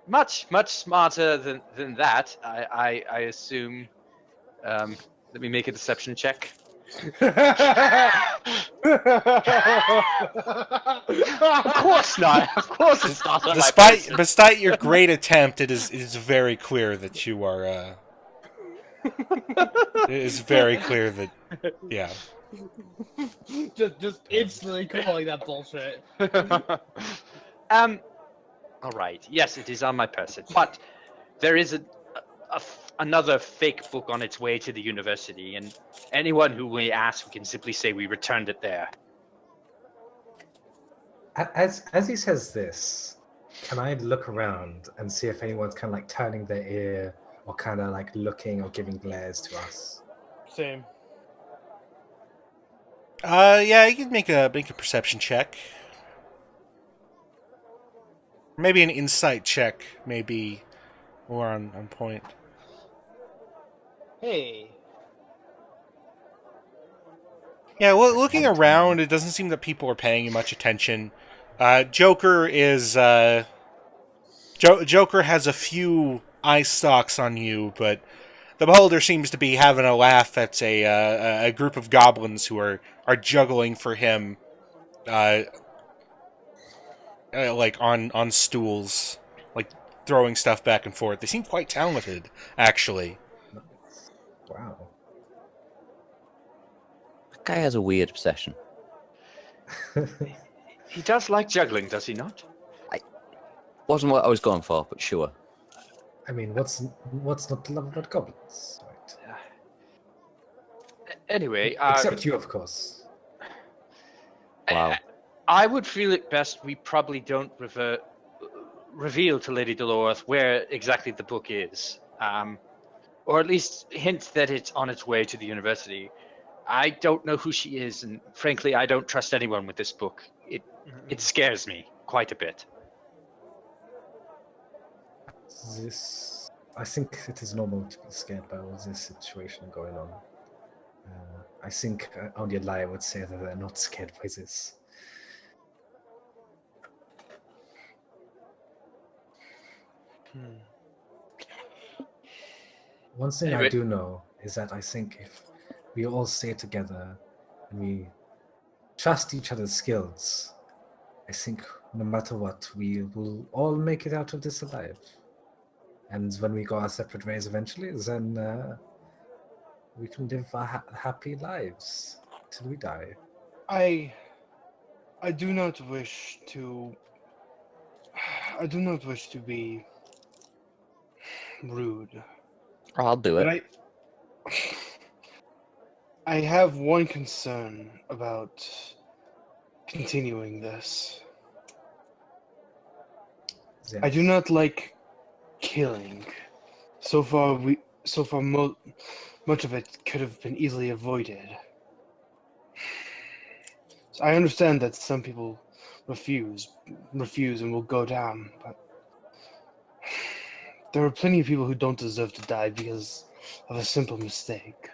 much smarter than that. I assume. Let me make a deception check. Of course not. Of course it's not on my person. Despite your great attempt, it is very clear that you are. It is very clear that, yeah. just instantly calling that bullshit. All right. Yes, it is on my person, but there is another fake book on its way to the university, and anyone who we ask, we can simply say we returned it there. As he says this, can I look around and see if anyone's kind of like turning their ear or kind of like looking or giving glares to us? Same. Yeah, you can make a perception check. Maybe an insight check, maybe more on point. Hey. Yeah, well, looking around, it doesn't seem that people are paying you much attention. Joker is Joker has a few eye stalks on you, but the Beholder seems to be having a laugh at a group of goblins who are juggling for him, like on stools, like throwing stuff back and forth. They seem quite talented, actually. Wow. That guy has a weird obsession. He does like juggling, does he not? Wasn't what I was going for, but sure. I mean, what's not to love about goblins, right? Anyway, Except you, of course. Wow. I would feel it best we probably don't reveal to Lady Dolores where exactly the book is, or at least hint that it's on its way to the university. I don't know who she is, and frankly, I don't trust anyone with this book. It scares me quite a bit. I think it is normal to be scared by all this situation going on. I think only a liar would say that they're not scared by this. One thing I Anyway. do know is that I think if we all stay together and we trust each other's skills, I think no matter what, we will all make it out of this alive. And when we go our separate ways eventually, then we can live our happy lives till we die. I do not wish to be rude. I'll do it. But I have one concern about continuing this. I do not like killing. So far, much of it could have been easily avoided. So I understand that some people refuse, and will go down. But there are plenty of people who don't deserve to die because of a simple mistake.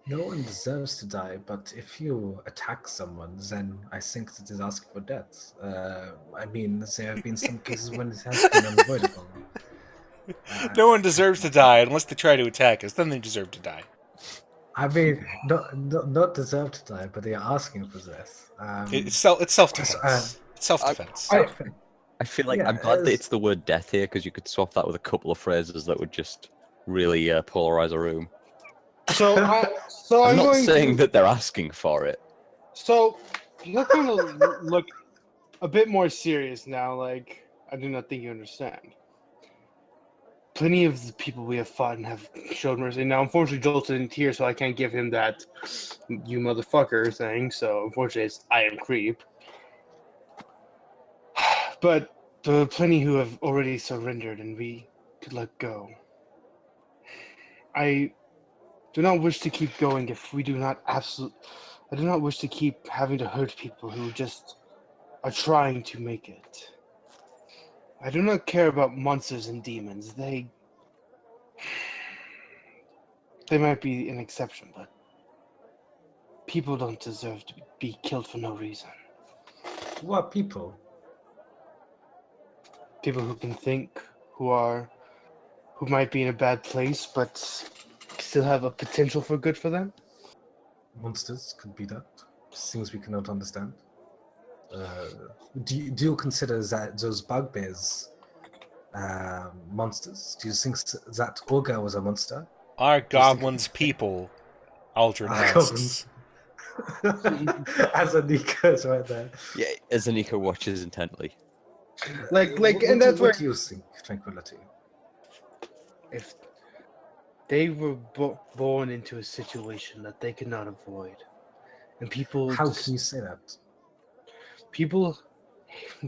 No one deserves to die, but if you attack someone, then I think that is asking for death. I mean, there have been some cases when it has been unavoidable. No one deserves to die unless they try to attack us. Then they deserve to die. I mean, not deserve to die, but they are asking for this. It's self-defense. It's self-defense. I feel like Yeah, I'm glad that it's- it's the word death here because you could swap that with a couple of phrases that would just really polarize a room. So, I'm I'm not going saying to, that they're asking for it. So, let's kind of look a bit more serious now. Like, I do not think you understand. Plenty of the people we have fought and have showed mercy. Now, unfortunately, Jolt isn't here, so I can't give him that "you motherfucker" thing. So, unfortunately, it's I am creep. But there are plenty who have already surrendered, and we could let go. I do not wish to keep going if we do not I do not wish to keep having to hurt people who just are trying to make it. I do not care about monsters and demons. They might be an exception, but people don't deserve to be killed for no reason. Who are people? People who can think, who might be in a bad place, but still have a potential for good for them. Monsters could be that. Things we cannot understand. Do you consider that those bugbears monsters? Do you think that Olga was a monster? Are goblins people? Aldrin Are asks. As Anika's right there. Yeah, as Anika watches intently. And that's where What do you think, Tranquility? if they were born into a situation that they could not avoid, and people How can you say that? people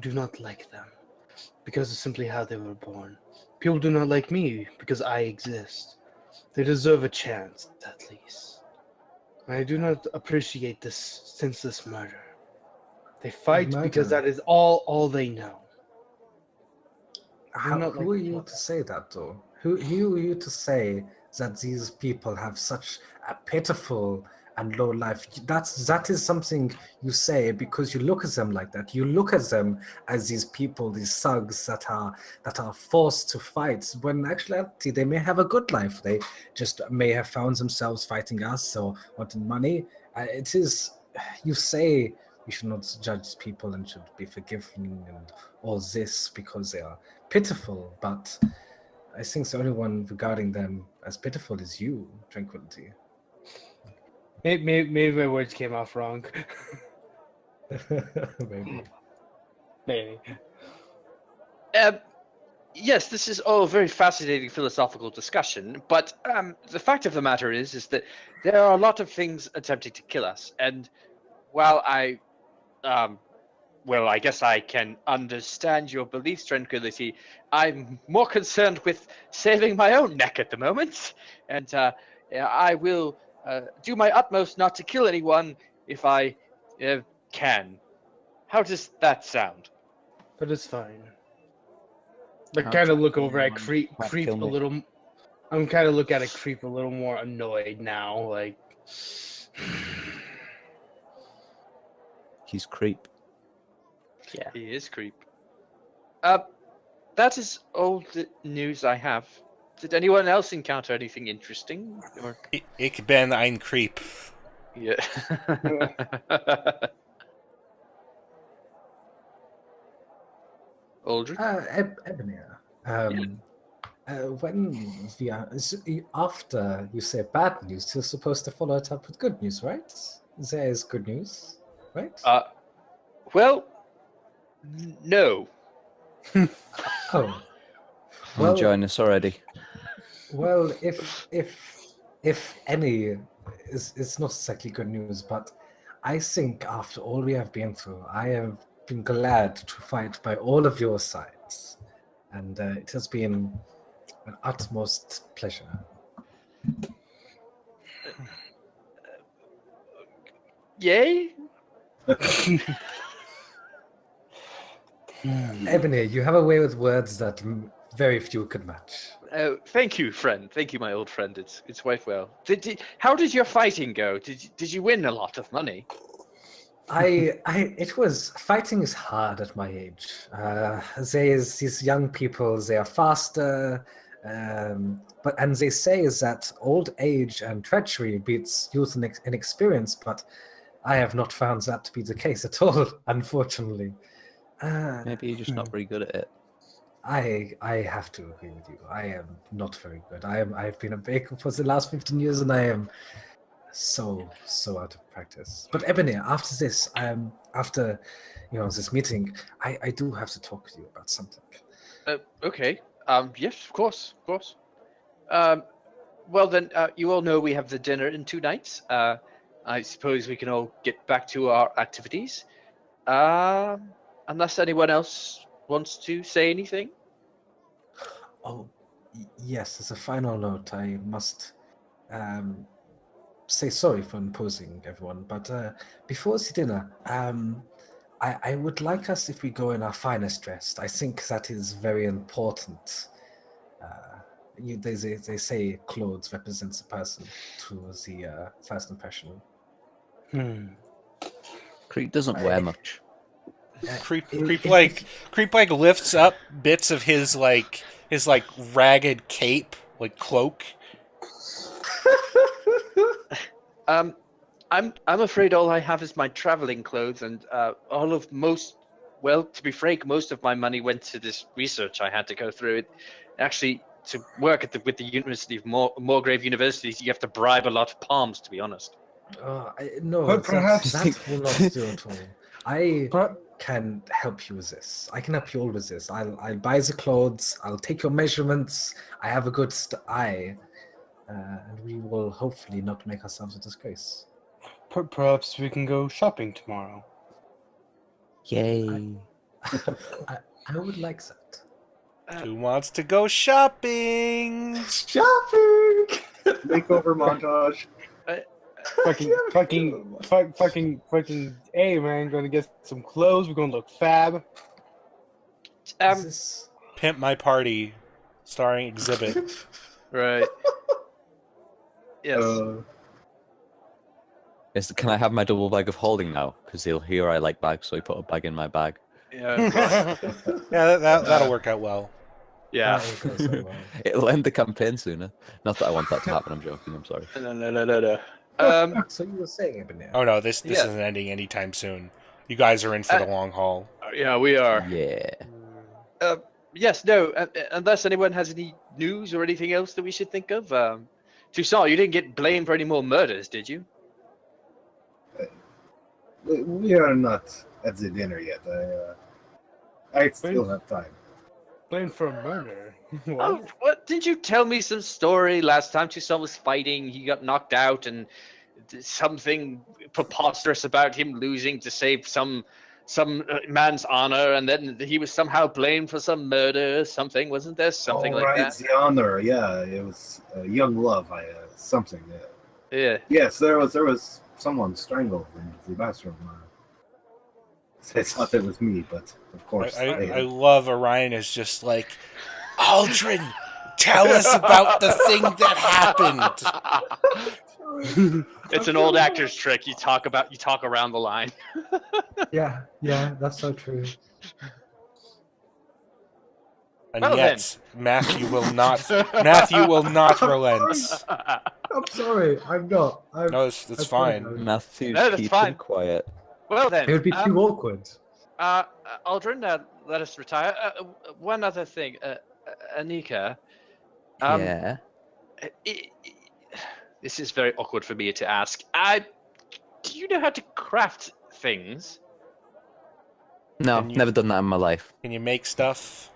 do not like them because of simply how they were born. People do not like me because I exist. They deserve a chance, at least. I do not appreciate this senseless murder. They fight because Murder? that is all they know. How, not who are like you blood. to say that, though? Who are you to say that these people have such a pitiful and low life? That is something you say because you look at them like that. You look at them as these people, these thugs that are forced to fight. When in actuality they may have a good life. They just may have found themselves fighting us or wanting money. It is you say we should not judge people and should be forgiving and all this because they are pitiful, but I think the only one regarding them as pitiful is you, Tranquility. Maybe my words came off wrong. Maybe. Maybe. Yes, this is all a very fascinating philosophical discussion, but the fact of the matter is that there are a lot of things attempting to kill us, and while I guess I can understand your beliefs, Tranquility. I'm more concerned with saving my own neck at the moment, and I will do my utmost not to kill anyone if I can. How does that sound? But it's fine. I Can't kind of try look to over at kill Creep anyone. a Kill me. little. I'm kind of look at a Creep a little more annoyed now. Like, He's creep. yeah. He is creep. That is all the news I have. Did anyone else encounter anything interesting? Or Ich bin ein Creep. yeah. Aldrich? Ebonir, when we are after you say bad news, you're supposed to follow it up with good news, right? There is good news, right? Well, no. Oh, Well, well, join us already. well, if any, it's not exactly good news, but I think after all we have been through, I have been glad to fight by all of your sides, and it has been an utmost pleasure. Yay? Ebony, you have a way with words that very few could match. Oh, thank you, friend. Thank you, my old friend. It's quite well. How did your fighting go? Did you win a lot of money? It was fighting is hard at my age. These young people, they are faster, and they say is that old age and treachery beats youth and inexperience, but I have not found that to be the case at all, unfortunately. Maybe you're just not very good at it. I have to agree with you. I am not very good. I've been a baker for the last 15 years, and I am so out of practice. But Ebony, after this, after this meeting, I do have to talk with you about something. Okay. Yes, of course. Well then, you all know we have the dinner in 2 nights. I suppose we can all get back to our activities. Unless anyone else wants to say anything. Oh, yes. As a final note, I must say sorry for imposing everyone. But before the dinner, I would like us if we go in our finest dressed. I think that is very important. They say clothes represents a person to the first impression. Creep doesn't wear much. Creep lifts up bits of his ragged cape, like cloak. I'm afraid all I have is my traveling clothes, and to be frank, most of my money went to this research I had to go through. It actually, to work with the University of Morgrave University, you have to bribe a lot of palms, to be honest. No, But perhaps- that will not do at all. I can help you with this. I can help you all with this. I'll buy the clothes. I'll take your measurements. I have a good eye, and we will hopefully not make ourselves a disgrace. Perhaps we can go shopping tomorrow. Yay. I would like that. Who wants to go shopping? Shopping. Makeover montage. fucking. Hey man, gonna get some clothes. We're gonna look fab. Is this... Pimp My Party, starring Exhibit. Right. Yes. Yes, can I have my double bag of holding now? Because he'll hear I like bags, so he put a bag in my bag. Yeah. Yeah, that'll work out well. Yeah. That will go so well. It'll end the campaign sooner. Not that I want that to happen, I'm joking, I'm sorry. No. So you were saying, Ebony? Oh no, this Yeah. isn't ending anytime soon. You guys are in for the long haul. Yeah, we are. Yeah. Yes, no, unless anyone has any news or anything else that we should think of. Toussaint, you didn't get blamed for any more murders, did you? We are not at the dinner yet. I still have time. Blamed for murder. Oh, what? Didn't you tell me some story last time Toussaint was fighting? He got knocked out and something preposterous about him losing to save some man's honor, and then he was somehow blamed for some murder or something. Wasn't there something All like right, that? the honor. Yeah, it was young love. Something. Yeah. Yes, there was someone strangled in the bathroom. I thought that was me, but of course. I love Orion is just like, Aldrin, tell us about the thing that happened. It's an old actor's trick. You talk around the line. Yeah, that's so true. And Well, yet, Matthew will not relent. I'm sorry, I'm not. No, it's fine. Matthews, No, that's keep fine. him quiet. Well then, It would be too awkward. Aldrin, let us retire. One other thing, Anika. Yeah. This is very awkward for me to ask. Do you know how to craft things? No, Can you- never done that in my life. Can you make stuff?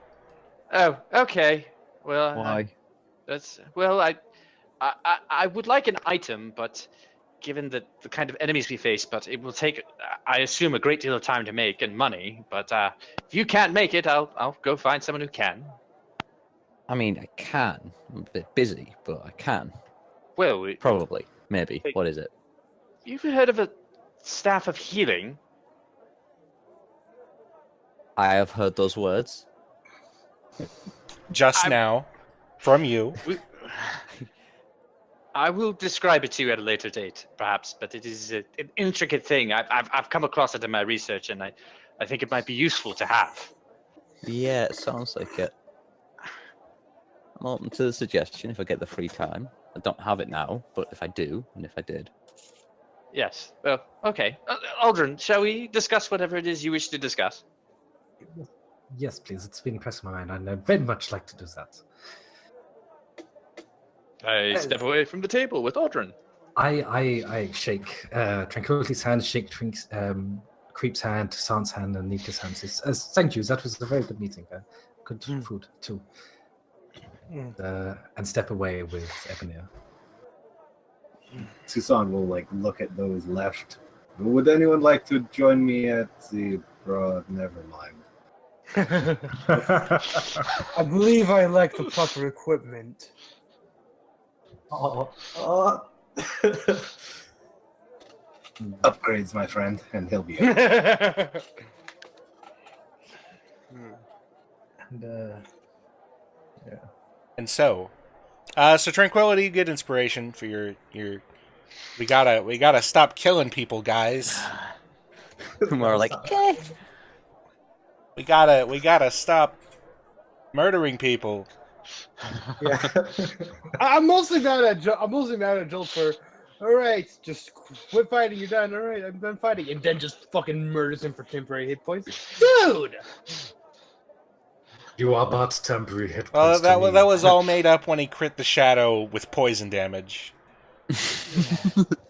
Oh, okay. Well, Why? I would like an item, but given the kind of enemies we face, but it will take, I assume, a great deal of time to make and money. But if you can't make it, I'll go find someone who can. I mean, I can. I'm a bit busy, but I can. Well, Probably. Maybe. Hey. What is it? you've heard of a staff of healing? I have heard those words. Just now, from you. I will describe it to you at a later date, perhaps, but it is an intricate thing. I've come across it in my research, and I think it might be useful to have. Yeah, it sounds like it. I'm open to the suggestion if I get the free time. I don't have it now, but if I do, and if I did. Yes. Well, okay. Aldrin, shall we discuss whatever it is you wish to discuss? Yes, please. It's been pressing my mind, and I'd very much like to do that. I step away from the table with Aldrin. I shake Tranquility's hand, shake Creep's hand, Toussaint's hand, and Nika's hand. Thank you. That was a very good meeting. Good food too. And step away with Ebenezer. Toussaint will like look at those left. Would anyone like to join me at the never mind. I believe I lack the proper equipment. Upgrades, my friend, and he'll be. And so Tranquility, good inspiration for your. We gotta stop killing people, guys. More like, We gotta stop murdering people. Yeah. I'm mostly mad at Joel for, all right, just quit fighting. You're done. All right, I'm done fighting, and then just fucking murders him for temporary hit points, dude. You are but temporary hit Well, points. that to me. that was all made up when he crit the shadow with poison damage.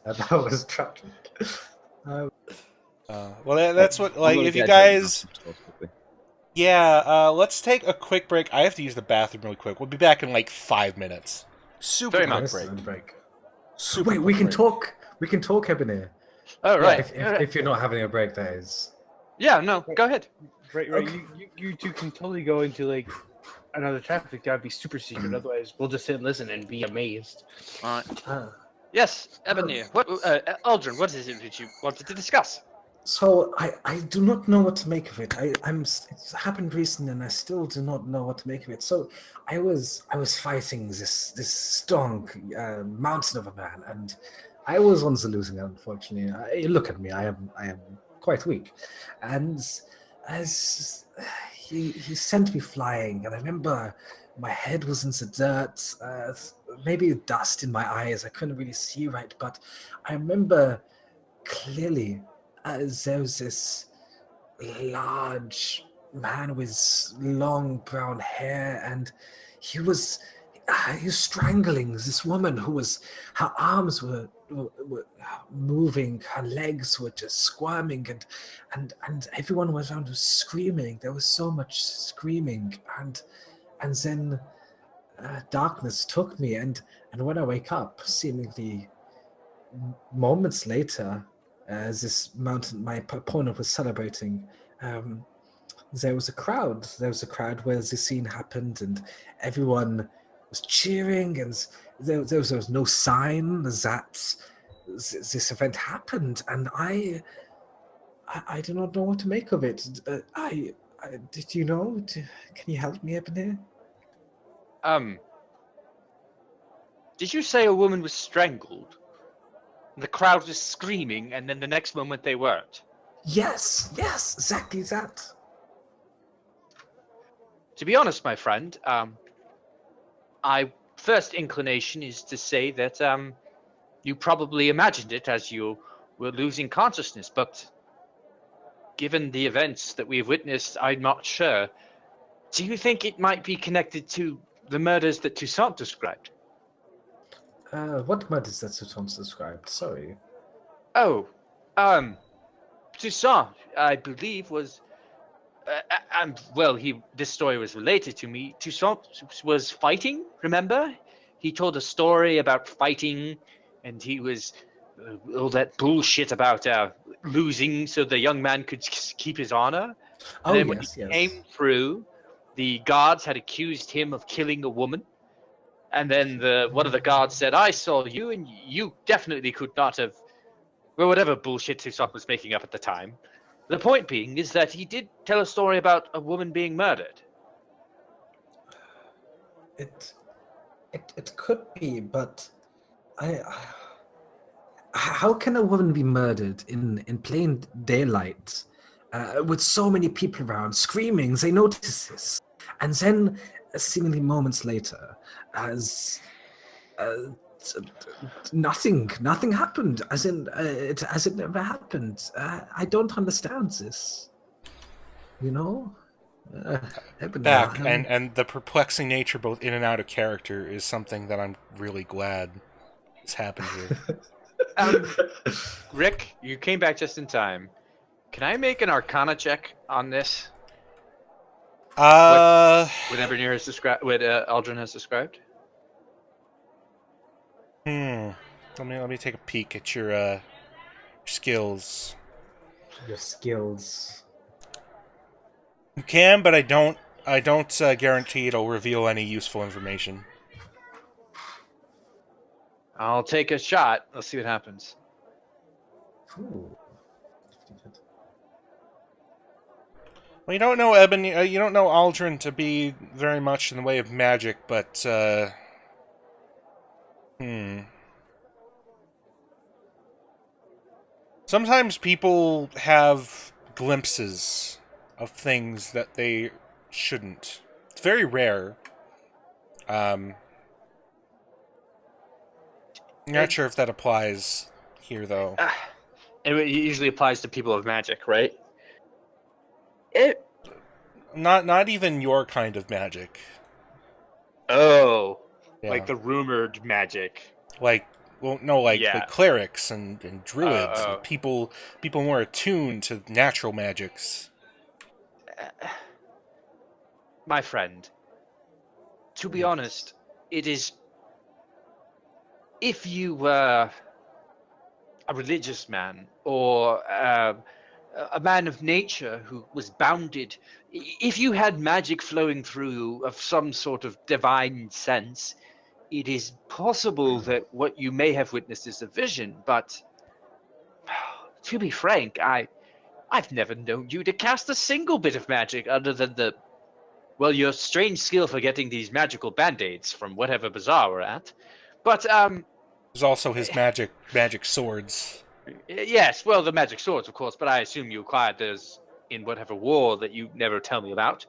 That was tragic. Well, that's what. I'm Like, gonna if you get a drink guys, now, quickly. yeah, let's take a quick break. I have to use the bathroom really quick. We'll be back in like 5 minutes. Super Very quick much. break. Break. Super Wait, we quick can break. talk. We can talk, Ebenezer. Oh, right. If you're not having a break, that is. Yeah, no, go ahead. Right. Okay. You two can totally go into like another traffic. That'd be super secret. Otherwise, we'll just sit and listen and be amazed. All right. Yes, Ebenezer. What, Aldrin, what is it that you wanted to discuss? So I do not know what to make of it. It's happened recently, and I still do not know what to make of it. So I was fighting this strong mountain of a man, and I was on the losing end, unfortunately. Look at me, I am quite weak, and as he sent me flying, and I remember my head was in the dirt, maybe dust in my eyes. I couldn't really see right, but I remember clearly. There was this large man with long brown hair, and he was strangling this woman who was, her arms were moving, her legs were just squirming, and everyone around was screaming. There was so much screaming, and then darkness took me, and when I wake up, seemingly moments later, as this mountain, my opponent was celebrating, there was a crowd. There was a crowd where the scene happened, and everyone was cheering, and there was no sign that this event happened, and I do not know what to make of it. Did you know? Can you help me, Ebenezer? Did you say a woman was strangled? The crowd was screaming, and then the next moment they weren't. Yes, exactly that. To be honest, my friend, my first inclination is to say that you probably imagined it as you were losing consciousness, but given the events that we've witnessed, I'm not sure. Do you think it might be connected to the murders that Toussaint described? What murders that Toussaint described? Sorry. Oh, Toussaint, I believe, was, this story was related to me. Toussaint was fighting, remember? He told a story about fighting, and he was all that bullshit about losing so the young man could keep his honor. Oh, And then when yes, he yes. came through, the guards had accused him of killing a woman. And then one of the guards said, I saw you, and you definitely could not have, well, whatever bullshit Toussaint was making up at the time. The point being is that he did tell a story about a woman being murdered. It could be, but how can a woman be murdered in plain daylight, with so many people around screaming? They notice this, and then seemingly moments later, as nothing happened, as it never happened. I don't understand this. You know. Back and the perplexing nature both in and out of character is something that I'm really glad has happened here. Rick, you came back just in time. Can I make an Arcana check on this? What Ebonir has described, what Aldrin has described. Let me take a peek at your skills. Your skills. You can, but I don't guarantee it'll reveal any useful information. I'll take a shot. Let's see what happens. Ooh. Well, you don't know you don't know Aldrin to be very much in the way of magic, but sometimes people have glimpses of things that they shouldn't. It's very rare. I'm not sure if that applies here, though. It usually applies to people of magic, right? Not even your kind of magic. Oh, Yeah. like the rumored magic. Like clerics and druids, Oh. and people more attuned to natural magics. My friend, to be honest, it is... If you were a religious man, or a man of nature who was bounded, if you had magic flowing through you of some sort of divine sense, it is possible that what you may have witnessed is a vision, but to be frank, I've never known you to cast a single bit of magic other than your strange skill for getting these magical band-aids from whatever bazaar we're at. But, There's also his magic swords. yes, well, the magic swords, of course, but I assume you acquired those in whatever war that you never tell me about.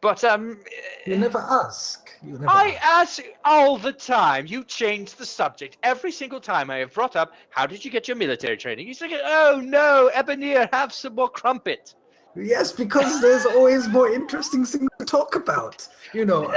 But, You never ask. I ask all the time. You change the subject. Every single time I have brought up, how did you get your military training? You say, oh no, Ebonir, have some more crumpet. Yes, because there's always more interesting things to talk about. You know,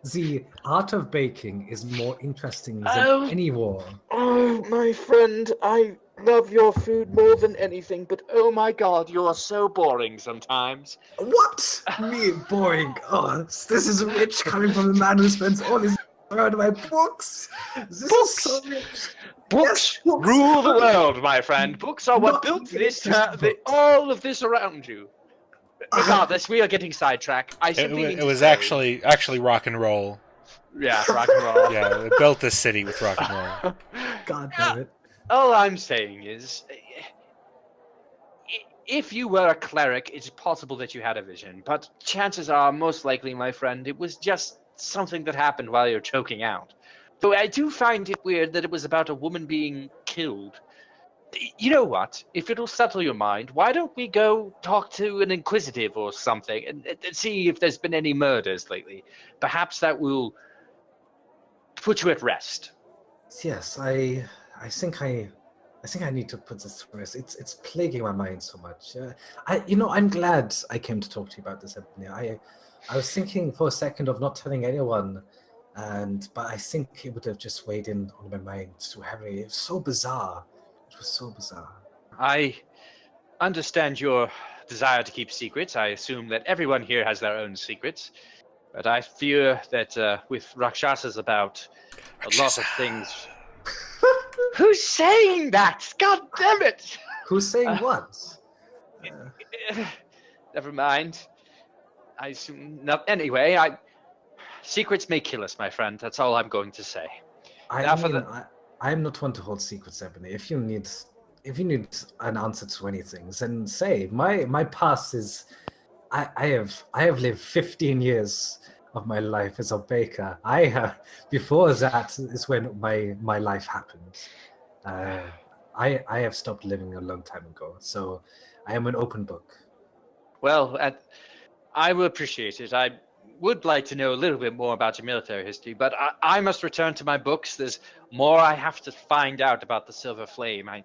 the art of baking is more interesting than any war. Oh, my friend, I love your food more than anything, but oh my god, you are so boring sometimes. What? Me boring? Oh, this is rich coming from a man who spends all his around my books. This is so rich. Books Yes, books. rule the world, my friend. Books are what Not built really this, just books. all of this around you. Regardless, we are getting sidetracked. I simply mean It to was say- actually rock and roll. Yeah, rock and roll. Yeah, it built this city with rock and roll. God damn it. All I'm saying is, if you were a cleric, it's possible that you had a vision, but chances are, most likely, my friend, it was just something that happened while you're choking out. Though I do find it weird that it was about a woman being killed. You know what? If it'll settle your mind, why don't we go talk to an inquisitive or something and see if there's been any murders lately? Perhaps that will put you at rest. Yes, I think I need to put this to rest. It's plaguing my mind so much. I'm glad I came to talk to you about this, Ebony. I was thinking for a second of not telling anyone, but I think it would have just weighed in on my mind too heavily. It was so bizarre. It was so bizarre. I understand your desire to keep secrets. I assume that everyone here has their own secrets. But I fear that with Rakshasas about, a lot of things... Who's saying that? God damn it! Who's saying what? Never mind. I assume... No, anyway, secrets may kill us, my friend. That's all I'm going to say. Now for I'm not one to hold secrets, Ebony. If you need if you need an answer to anything, then say my past is. I have lived 15 years of my life as a baker. I have before that is when my life happened. I have stopped living a long time ago, so I am an open book. Well, I will appreciate it. I would like to know a little bit more about your military history, but I must return to my books. There's more I have to find out about the Silver Flame. I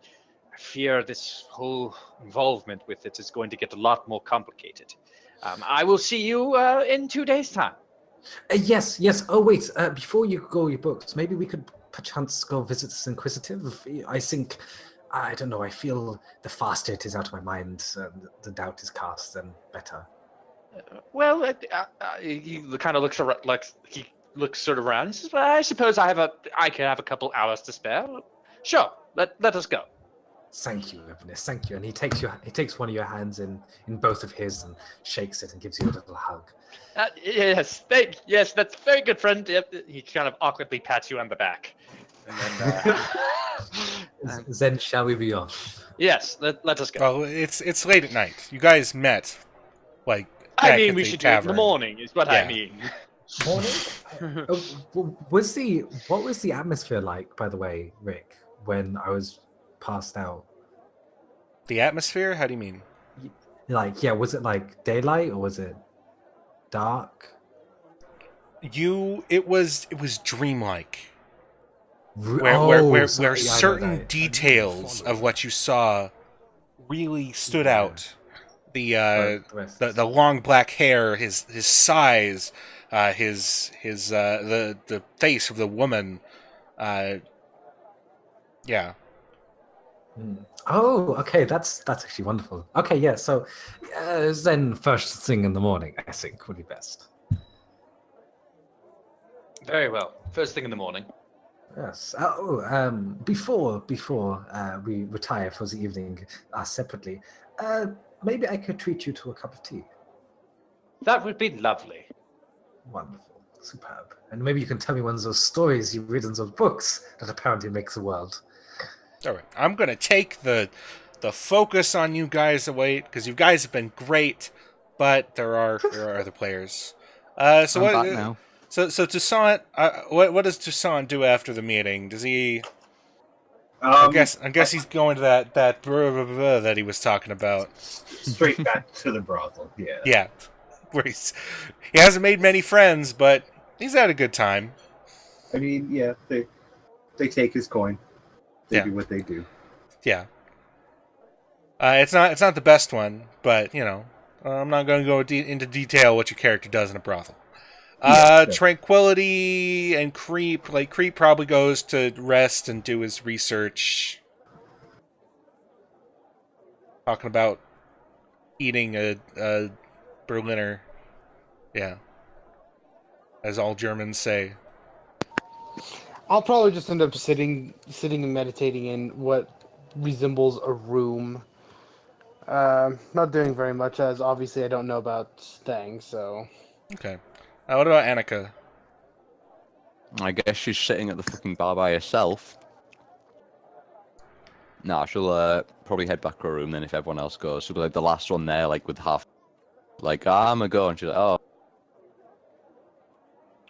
fear this whole involvement with it is going to get a lot more complicated. I will see you in 2 days' time. Yes. Oh wait, before you go your books, maybe we could perchance go visit this Inquisitive. I think, I don't know. I feel the faster it is out of my mind, the doubt is cast, then better. Well, he kind of looks around, like he looks sort of around. He says, "Well, I suppose I could have a couple hours to spare. Sure, let us go." Thank you, Evanus. Thank you. And he takes one of your hands in both of his and shakes it and gives you a little hug. Yes, that's very good, friend. He kind of awkwardly pats you on the back. And then, Then shall we be off? yes, let us go. Well, it's late at night. You guys met, like. I back mean, at we the should do it in the tavern. morning, is what Yeah. I mean. Morning. What was the atmosphere like, by the way, Rick, when I was passed out? The atmosphere? How do you mean? Like, yeah, was it like daylight or was it dark? It was dreamlike. Oh, Where sorry, I know certain that. details of what you saw really stood Yeah. out. The rest. the long black hair, his size, the face of the woman, yeah. Oh, okay, that's actually wonderful. Okay, yeah, so then first thing in the morning, I think, would be best. Very well. First thing in the morning. Yes. Before we retire for the evening separately, maybe I could treat you to a cup of tea. That would be lovely. Wonderful, superb, and maybe you can tell me one of those stories you read in those books that apparently make the world. All right, I'm gonna take the focus on you guys away because you guys have been great, but there are other players. So I'm what? back now. So Toussaint, what does Toussaint do after the meeting? Does he? I guess he's going to that blah, blah, blah, that he was talking about. Straight back to the brothel. Yeah. Yeah, where he hasn't made many friends, but he's had a good time. I mean, yeah, they take his coin. They Yeah. do what they do. Yeah. It's not the best one, but you know, I'm not going to go into detail what your character does in a brothel. Yeah. Tranquility and Creep. Like Creep probably goes to rest and do his research. Talking about eating a Berliner. Yeah. As all Germans say. I'll probably just end up sitting and meditating in what resembles a room. Not doing very much, as obviously I don't know about Stang, so... Okay. What about Annika? I guess she's sitting at the fucking bar by herself. Nah, she'll probably head back to her room then if everyone else goes. She'll be like the last one there, like with half. Like, I'm gonna go, and she's like, oh.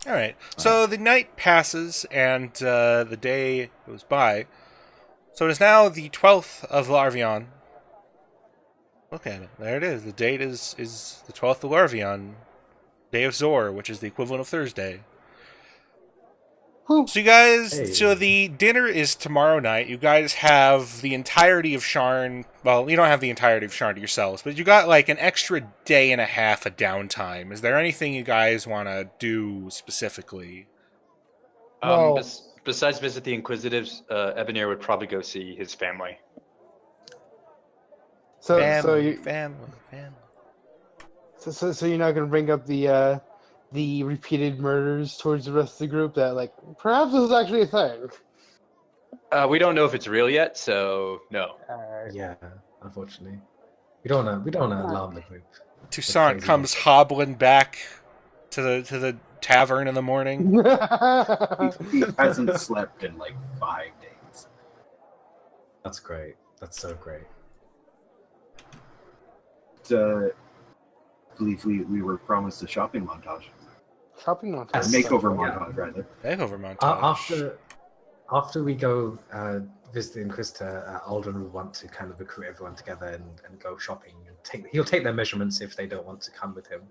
All right. So the night passes and the day goes by. So it is now the 12th of Larvion. Look at it. There it is. The date is the 12th of Larvion. Day of Zor, which is the equivalent of Thursday. Whew. So you guys, Hey. so the dinner is tomorrow night. You guys have the entirety of Sharn. Well, you don't have the entirety of Sharn to yourselves, but you got like an extra day and a half of downtime. Is there anything you guys want to do specifically? Well- Besides visit the Inquisitives, Ebenezer would probably go see his family. So Family. So you're not going to bring up the repeated murders towards the rest of the group that, like, perhaps this is actually a thing. We don't know if it's real yet, so no. Yeah, unfortunately, we don't wanna alarm the group. Toussaint crazy. comes hobbling back to the tavern in the morning. He hasn't slept in like 5 days. That's great. That's so great. I believe we were promised a shopping montage. Shopping montage. A makeover Yeah. montage, rather. Makeover montage. After we go visit the Inquisitor, Alden will want to kind of recruit everyone together and go shopping. And he'll take their measurements if they don't want to come with him.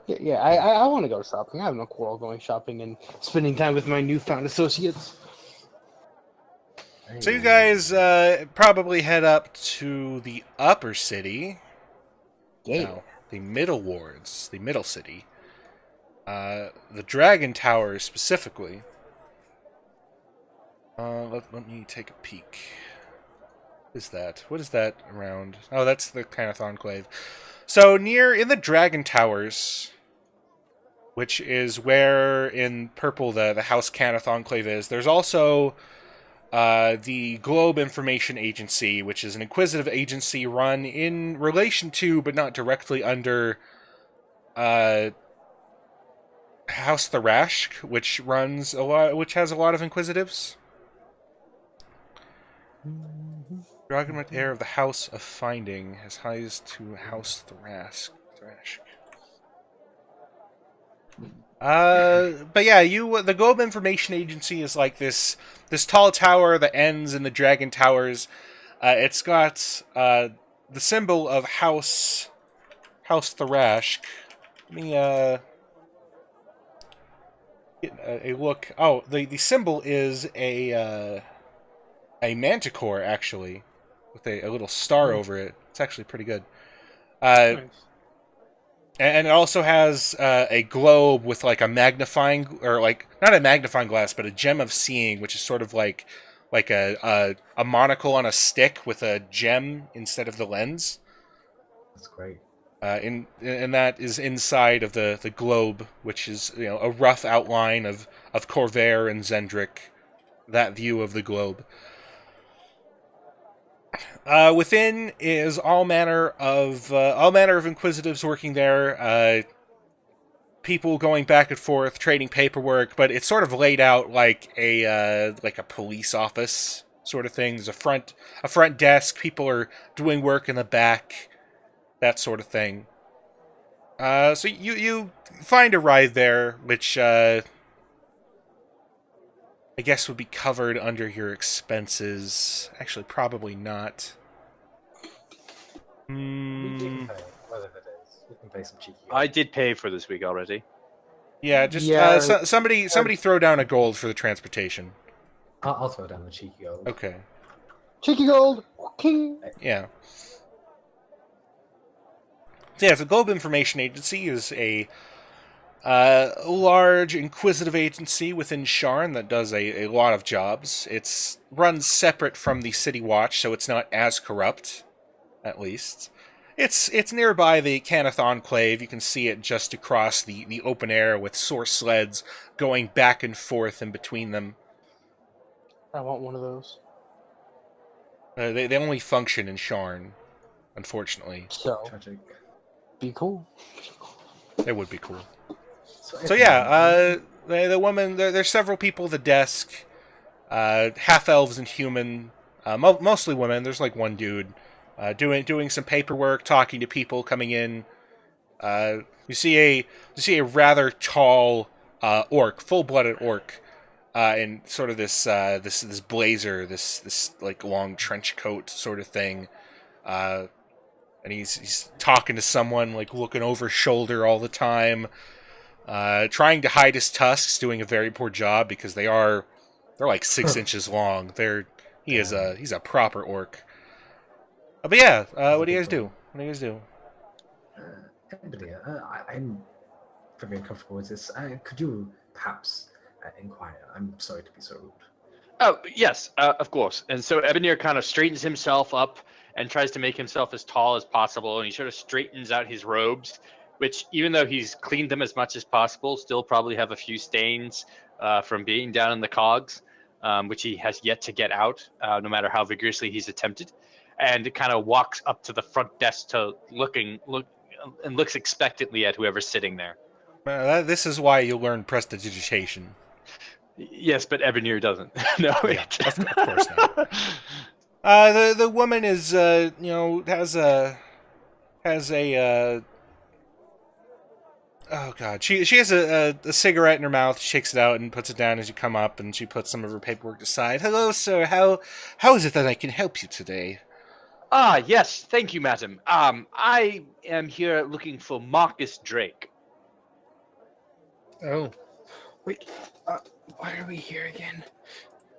Yeah, I want to go shopping. I have no quarrel going shopping and spending time with my newfound associates. So you guys probably head up to the upper city. Yeah. No, the middle wards, the middle city. The Dragon Tower specifically. Let me take a peek. What is that? What is that around? Oh, that's the Canath Enclave. So in the Dragon Towers, which is where in purple the House Canath Enclave is, there's also the Globe Information Agency, which is an inquisitive agency run in relation to, but not directly under, House Tharashk, which has a lot of inquisitives. Dragonmount heir of the House of Finding has ties to House Tharashk. But yeah, the Globe Information Agency is like this tall tower that ends in the Dragon Towers. It's got the symbol of House Tharashk. Let me get a look. Oh, the symbol is a manticore, actually, with a little star over it. It's actually pretty good. Nice. And it also has a globe with like a magnifying, or like not a magnifying glass, but a gem of seeing, which is sort of like a monocle on a stick with a gem instead of the lens. That's great. And that is inside of the globe, which is a rough outline of Corvair and Zendrick, that view of the globe. Within is all manner of inquisitives working there. People going back and forth, trading paperwork, but it's sort of laid out like a police office sort of thing. There's a front desk. People are doing work in the back, that sort of thing. So you find a ride there, which I guess would be covered under your expenses. Actually, probably not. We can pay, whatever it is. We can pay some cheeky. I did pay for this week already. Yeah, just Yeah. somebody throw down a gold for the transportation. I'll throw down the cheeky gold. Okay. Cheeky gold, king. Yeah. So yeah, the Globe Information Agency is a large inquisitive agency within Sharn that does a lot of jobs. It's runs separate from the City Watch, so it's not as corrupt, at least. It's nearby the Canath Enclave. You can see it just across the open air with source sleds going back and forth in between them. I want one of those. They only function in Sharn, unfortunately. So, Tragic. be cool. It would be cool. So yeah, the woman. There's several people at the desk, half elves and human, mostly women. There's like one dude, doing some paperwork, talking to people coming in. You see a rather tall orc, full-blooded orc, in sort of this blazer, this like long trench coat sort of thing, and he's talking to someone, like looking over his shoulder all the time. Trying to hide his tusks, doing a very poor job because they're like 6 inches long. He's a proper orc. But yeah, what do you guys do? Emily, I'm very uncomfortable with this. Could you perhaps inquire? I'm sorry to be so rude. Oh, yes, of course. And so Ebenir kind of straightens himself up and tries to make himself as tall as possible, and he sort of straightens out his robes, which, even though he's cleaned them as much as possible, still probably have a few stains from being down in the cogs, which he has yet to get out, no matter how vigorously he's attempted. And it kind of walks up to the front desk to looks expectantly at whoever's sitting there. This is why you learn prestidigitation. Yes, but Ebonir doesn't. No, Yeah, it- of course not. The woman is has a oh god, she has a cigarette in her mouth. She shakes it out and puts it down as you come up, and she puts some of her paperwork aside. Hello, sir. How is it that I can help you today? Ah, yes, thank you, madam. I am here looking for Marcus Drake. Oh, wait. Why are we here again?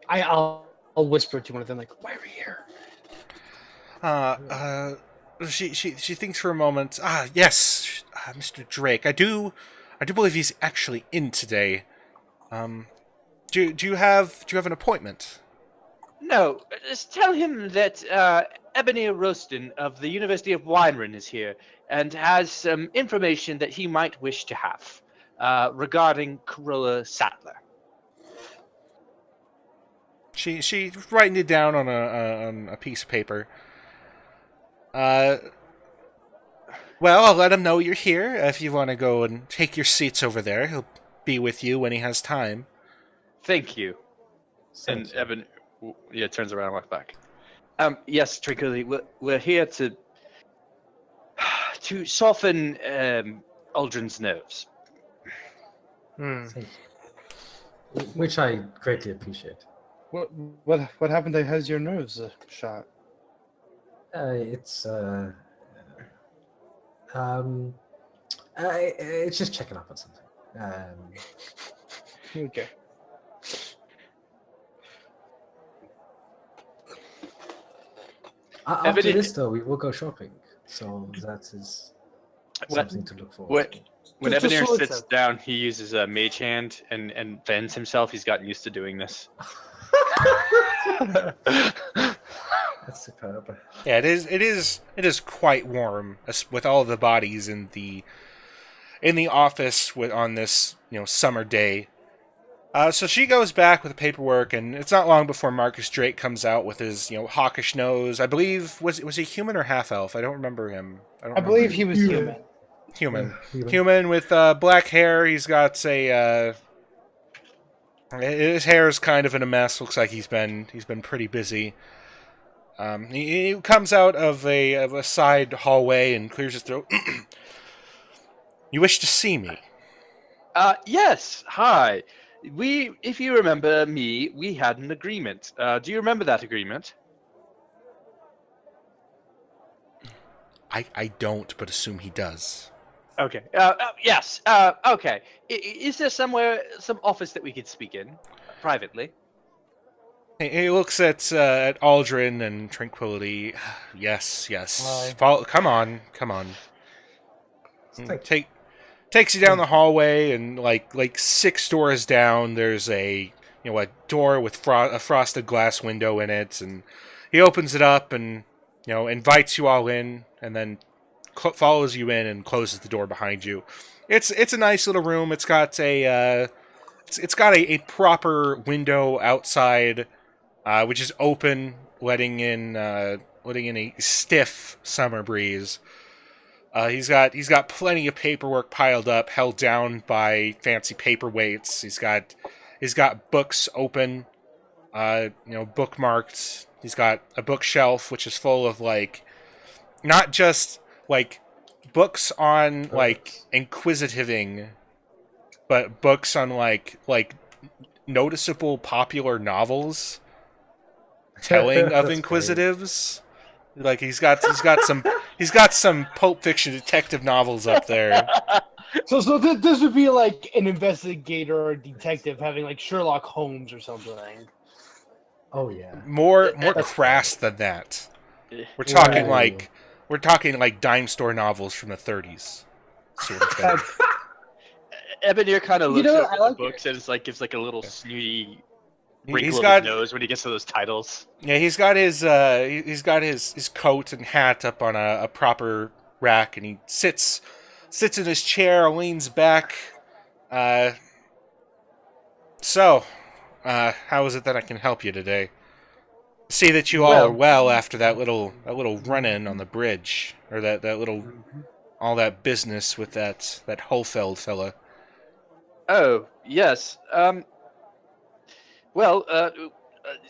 I'll whisper to one of them like, "Why are we here?" She thinks for a moment. Ah, yes, Mr. Drake. I do believe he's actually in today. Do you have an appointment? No, just tell him that Ebony Roston of the University of Weinrin is here and has some information that he might wish to have regarding Corolla Sattler. She's writing it down on a piece of paper. Well, I'll let him know you're here. If you want to go and take your seats over there, he'll be with you when he has time. Thank you. And Evan, turns around and walks back. Yes, Tranquility, we're here to soften Aldrin's nerves. Thank you. Which I greatly appreciate. What happened that has your nerves shot? It's just checking up on something. Okay. After this, though, we will go shopping. So that is something to look forward to. When Just Ebonir so sits it's down, he uses a mage hand and vends himself. He's gotten used to doing this. That's superb. Yeah, it is quite warm with all the bodies in the office on this summer day. So she goes back with the paperwork, and it's not long before Marcus Drake comes out with his hawkish nose. I believe was he human or half elf? I don't remember him. I believe he was human. Human with black hair. He's got his hair is kind of in a mess. Looks like he's been pretty busy. He comes out of a side hallway and clears his throat. You wish to see me? Yes. Hi. If you remember me, we had an agreement. Do you remember that agreement? I don't, but assume he does. Okay. Yes. Okay. Is there some office that we could speak in privately? He looks at Aldrin and Tranquility. Yes. Hi. Come on. Takes you down the hallway, and like 6 doors down, there's a door with a frosted glass window in it, and he opens it up and invites you all in, and then follows you in and closes the door behind you. It's a nice little room. It's got a proper window outside, which is open, letting in a stiff summer breeze. He's got plenty of paperwork piled up, held down by fancy paperweights. He's got books open, bookmarked. He's got a bookshelf which is full of not just books on inquisitiving, but books on like noticeable popular novels telling of inquisitives. He's got some Pulp Fiction detective novels up there. So this would be like an investigator or detective having Sherlock Holmes or something. Oh yeah. More crass than that. We're talking dime store novels from the 30s. Sort of thing. Ebonir kind of looks at like the books and gives a little snooty He's wrinkle got of his nose when he gets to those titles. Yeah, he's got his coat and hat up on a proper rack, and he sits in his chair, leans back. So, how is it that I can help you today? See that you all are well after that little run-in on the bridge, or that little all that business with that Holfeld fella. Oh yes. Well,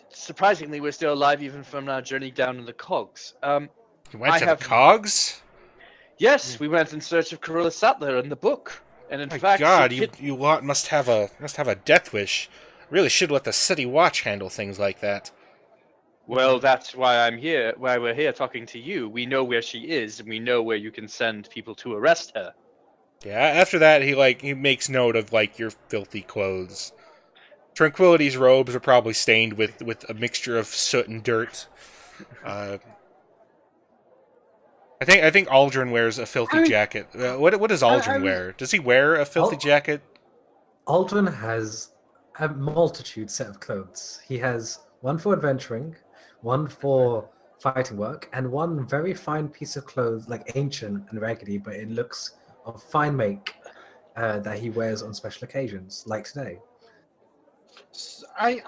surprisingly, we're still alive even from our journey down in the cogs. You went I to have- the cogs? Yes, we went in search of Corolla Sattler in the book, and in My fact, God, she you lot must have a death wish. Really should let the city watch handle things like that. Well, that's why I'm here. Why we're here talking to you. We know where she is, and we know where you can send people to arrest her. Yeah. After that, he makes note of like your filthy clothes. Tranquility's robes are probably stained with a mixture of soot and dirt. I think Aldrin wears a filthy jacket. What does Aldrin wear? Does he wear a filthy jacket? Aldrin has a multitude set of clothes. He has one for adventuring, one for fighting work, and one very fine piece of clothes, like ancient and raggedy, but it looks of fine make, that he wears on special occasions, like today.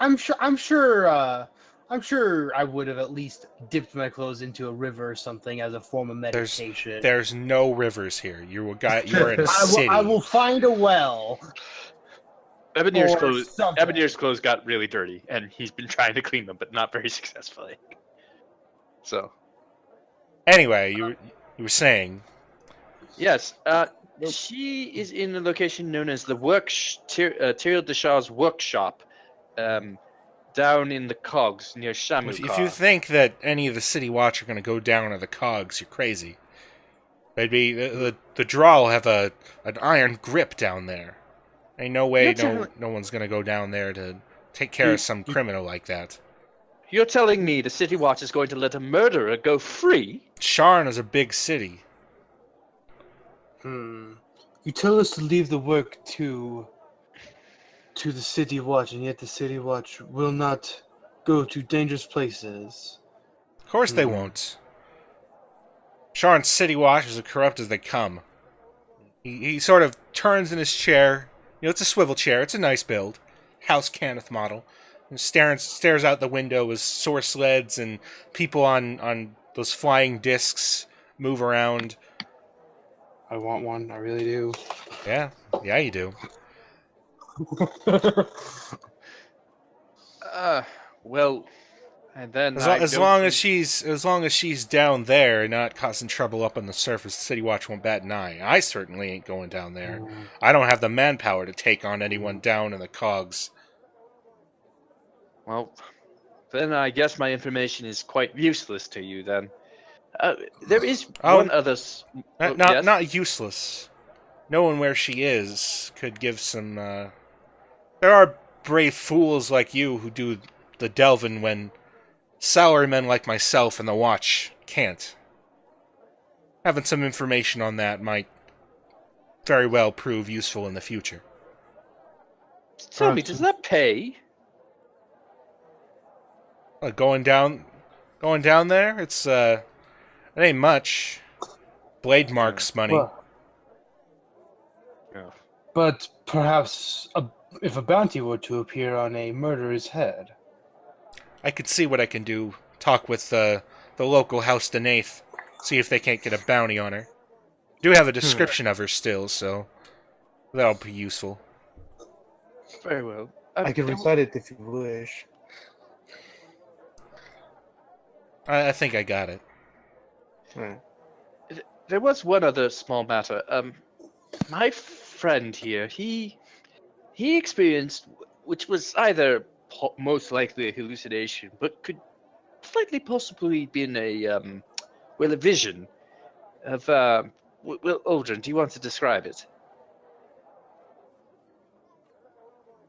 I'm sure I would have at least dipped my clothes into a river or something as a form of meditation. There's no rivers here. You're in a city. I will find a well. Ebonier's Or clothes. something. Ebonier's clothes got really dirty, and he's been trying to clean them, but not very successfully. So, Anyway, you were saying. yes, she is in a location known as the Tyrell de Shaw's workshop, down in the cogs near Shamukar. If you think that any of the city watch are going to go down to the cogs, you're crazy. They'd be the draw will have an iron grip down there. Ain't no way no one's going to go down there to take care of some criminal like that. You're telling me the City Watch is going to let a murderer go free? Sharn is a big city. You tell us to leave the work to the City Watch, and yet the City Watch will not go to dangerous places. Of course they won't. Sharn's city watch is as corrupt as they come. He sort of turns in his chair. You know, it's a swivel chair. It's a nice build. House Cannith model. And stares out the window as source sleds and people on those flying discs move around. I want one. I really do. Yeah, you do. Well, and then As long as she's down there and not causing trouble up on the surface, the City Watch won't bat an eye. I certainly ain't going down there. I don't have the manpower to take on anyone down in the cogs. Well, then I guess my information is quite useless to you. Then there is one other. Yes? Not useless. Knowing where she is could give some. There are brave fools like you who do the delving when salarymen like myself and the Watch can't. Having some information on that might very well prove useful in the future. Tell me, does that pay? Going down there, it ain't much. Blade marks money. Well, but perhaps if a bounty were to appear on a murderer's head. I could see what I can do. Talk with the local House Denaith. See if they can't get a bounty on her. Do have a description of her still, so that'll be useful. Very well. I can recite it if you wish. I think I got it. There was one other small matter. My friend here, he experienced, which was either most likely a hallucination, but could slightly possibly been a vision of. Well, Aldrin, do you want to describe it?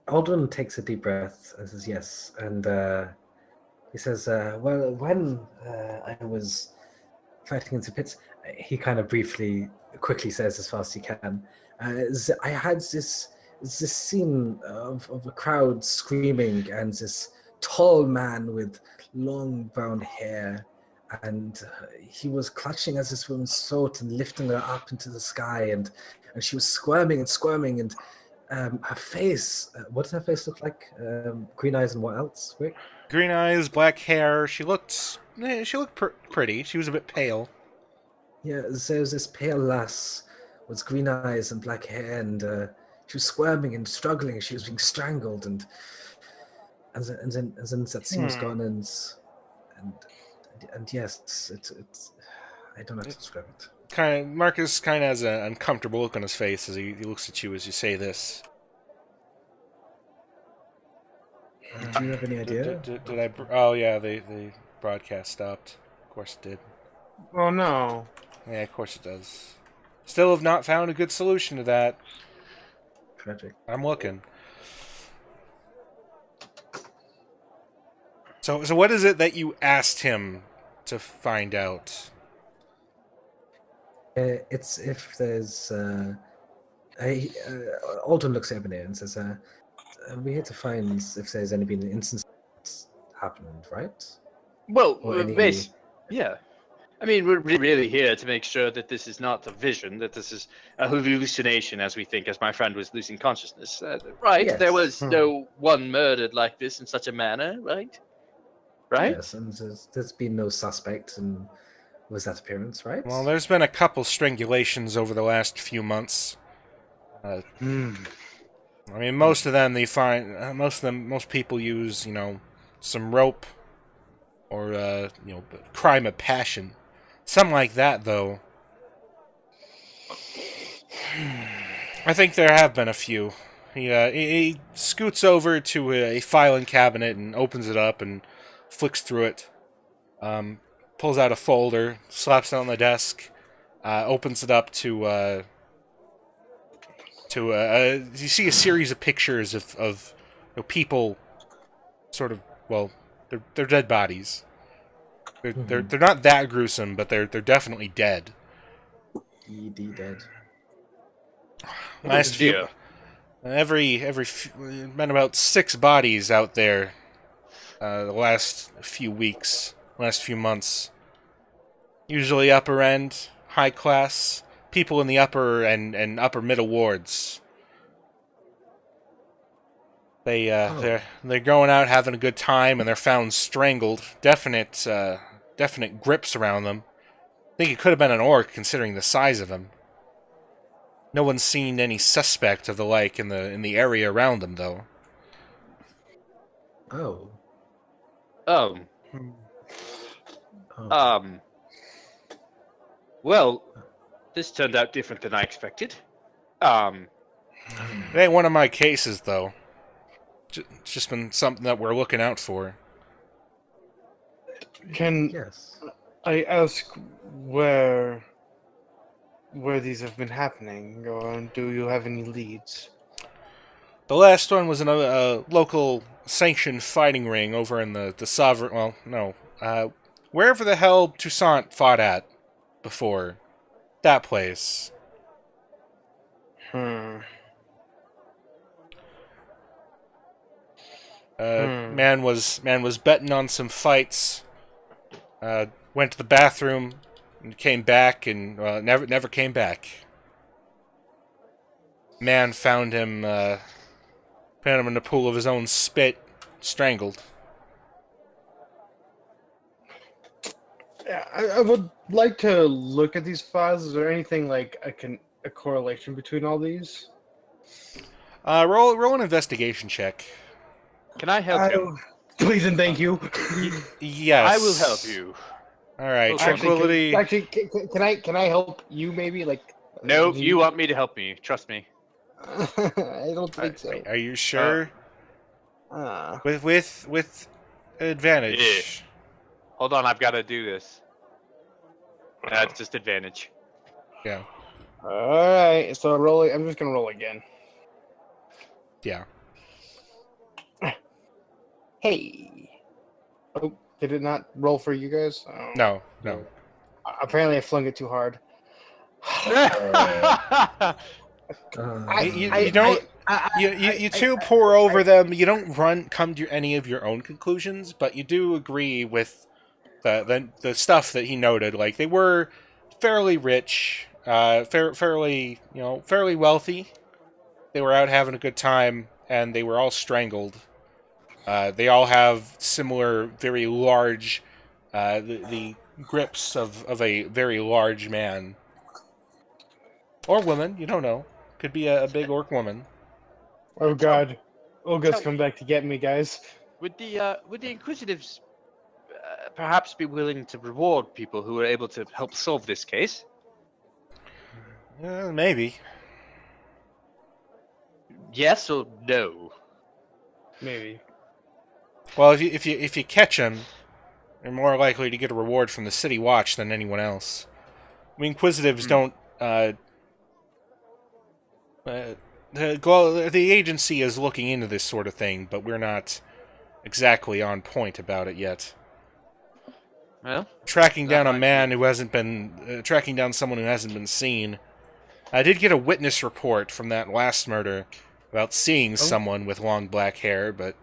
Aldrin takes a deep breath and says yes, and he says, well, when I was fighting into pits, he kind of quickly says as fast as he can, I had this scene of a crowd screaming and this tall man with long brown hair, and he was clutching at this woman's throat and lifting her up into the sky, and she was squirming, and her face, what does her face look like? Green eyes and what else, Rick? Green eyes, black hair. She looked pretty. She was a bit pale. Yeah, there was this pale lass with green eyes and black hair, and she was squirming and struggling. She was being strangled, and then that seems gone, and yes, it's I don't know how to describe it. Marcus kind of has an uncomfortable look on his face as he looks at you as you say this. Do you have any idea? Did I? Oh yeah, the broadcast stopped. Of course it did. Oh no. Yeah, of course it does. Still have not found a good solution to that. Tragic. I'm looking. So what is it that you asked him to find out? It's if there's Alton looks at Ebony and says, "We're here to find if there's any been an instance that's happened, right?" Well, Or any- yeah. I mean, we're really here to make sure that this is not a vision, that this is a hallucination, as we think, as my friend was losing consciousness. Right? Yes. There was no one murdered like this in such a manner, right? Right? Yes, and there's been no suspect and was that appearance, right? Well, there's been a couple strangulations over the last few months. I mean, most of them most people use, some rope or crime of passion, something like that. Though, I think there have been a few. He scoots over to a filing cabinet and opens it up and flicks through it. Pulls out a folder, slaps it on the desk, opens it up to you see a series of pictures of people, sort of, well, they're dead bodies. They're not that gruesome, but they're definitely dead. ED dead. Last few, been about 6 bodies out there. The last few weeks, last few months. Usually upper end, high class, people in the upper and upper middle wards. They're going out having a good time and they're found strangled. Definite grips around them. I think it could have been an orc considering the size of him. No one's seen any suspect of the like in the area around them though. Oh. Well, this turned out different than I expected. It ain't one of my cases though. It's just been something that we're looking out for. Can Yes. I ask where these have been happening, or do you have any leads? The last one was in a local sanctioned fighting ring over in the Sovereign... Well, no. Wherever the hell Toussaint fought at before. That place. Man was betting on some fights. Went to the bathroom and came back and never came back. Man found him in a pool of his own spit, strangled. Yeah, I would like to look at these files. Is there anything like a correlation between all these? Roll an investigation check. Can I help you? Please and thank you. Yes. I will help you. All right, Okay. tranquility. Can I help you? Maybe like. No, you want me to help me. Trust me. I don't think so. Are you sure? With advantage. Yeah. Hold on, I've got to do this. That's just advantage. Yeah. All right, so rolling. I'm just gonna roll again. Yeah. Hey. Oh, did it not roll for you guys? Oh. No. Apparently, I flung it too hard. You two pour over them. You don't come to any of your own conclusions, but you do agree with the stuff that he noted. Like they were fairly rich, fairly wealthy. They were out having a good time, and they were all strangled. They all have similar, very large, the grips of a very large man. Or woman, you don't know. Could be a big orc woman. Oh god. Olga's come back to get me, guys. would the Inquisitives perhaps be willing to reward people who are able to help solve this case? Maybe. Yes or no? Maybe. Well, if you catch him, you're more likely to get a reward from the City Watch than anyone else. We Inquisitives don't. The agency is looking into this sort of thing, but we're not exactly on point about it yet. Well, Tracking that down a might man who hasn't been, tracking down someone who hasn't been seen. I did get a witness report from that last murder about seeing someone with long black hair, but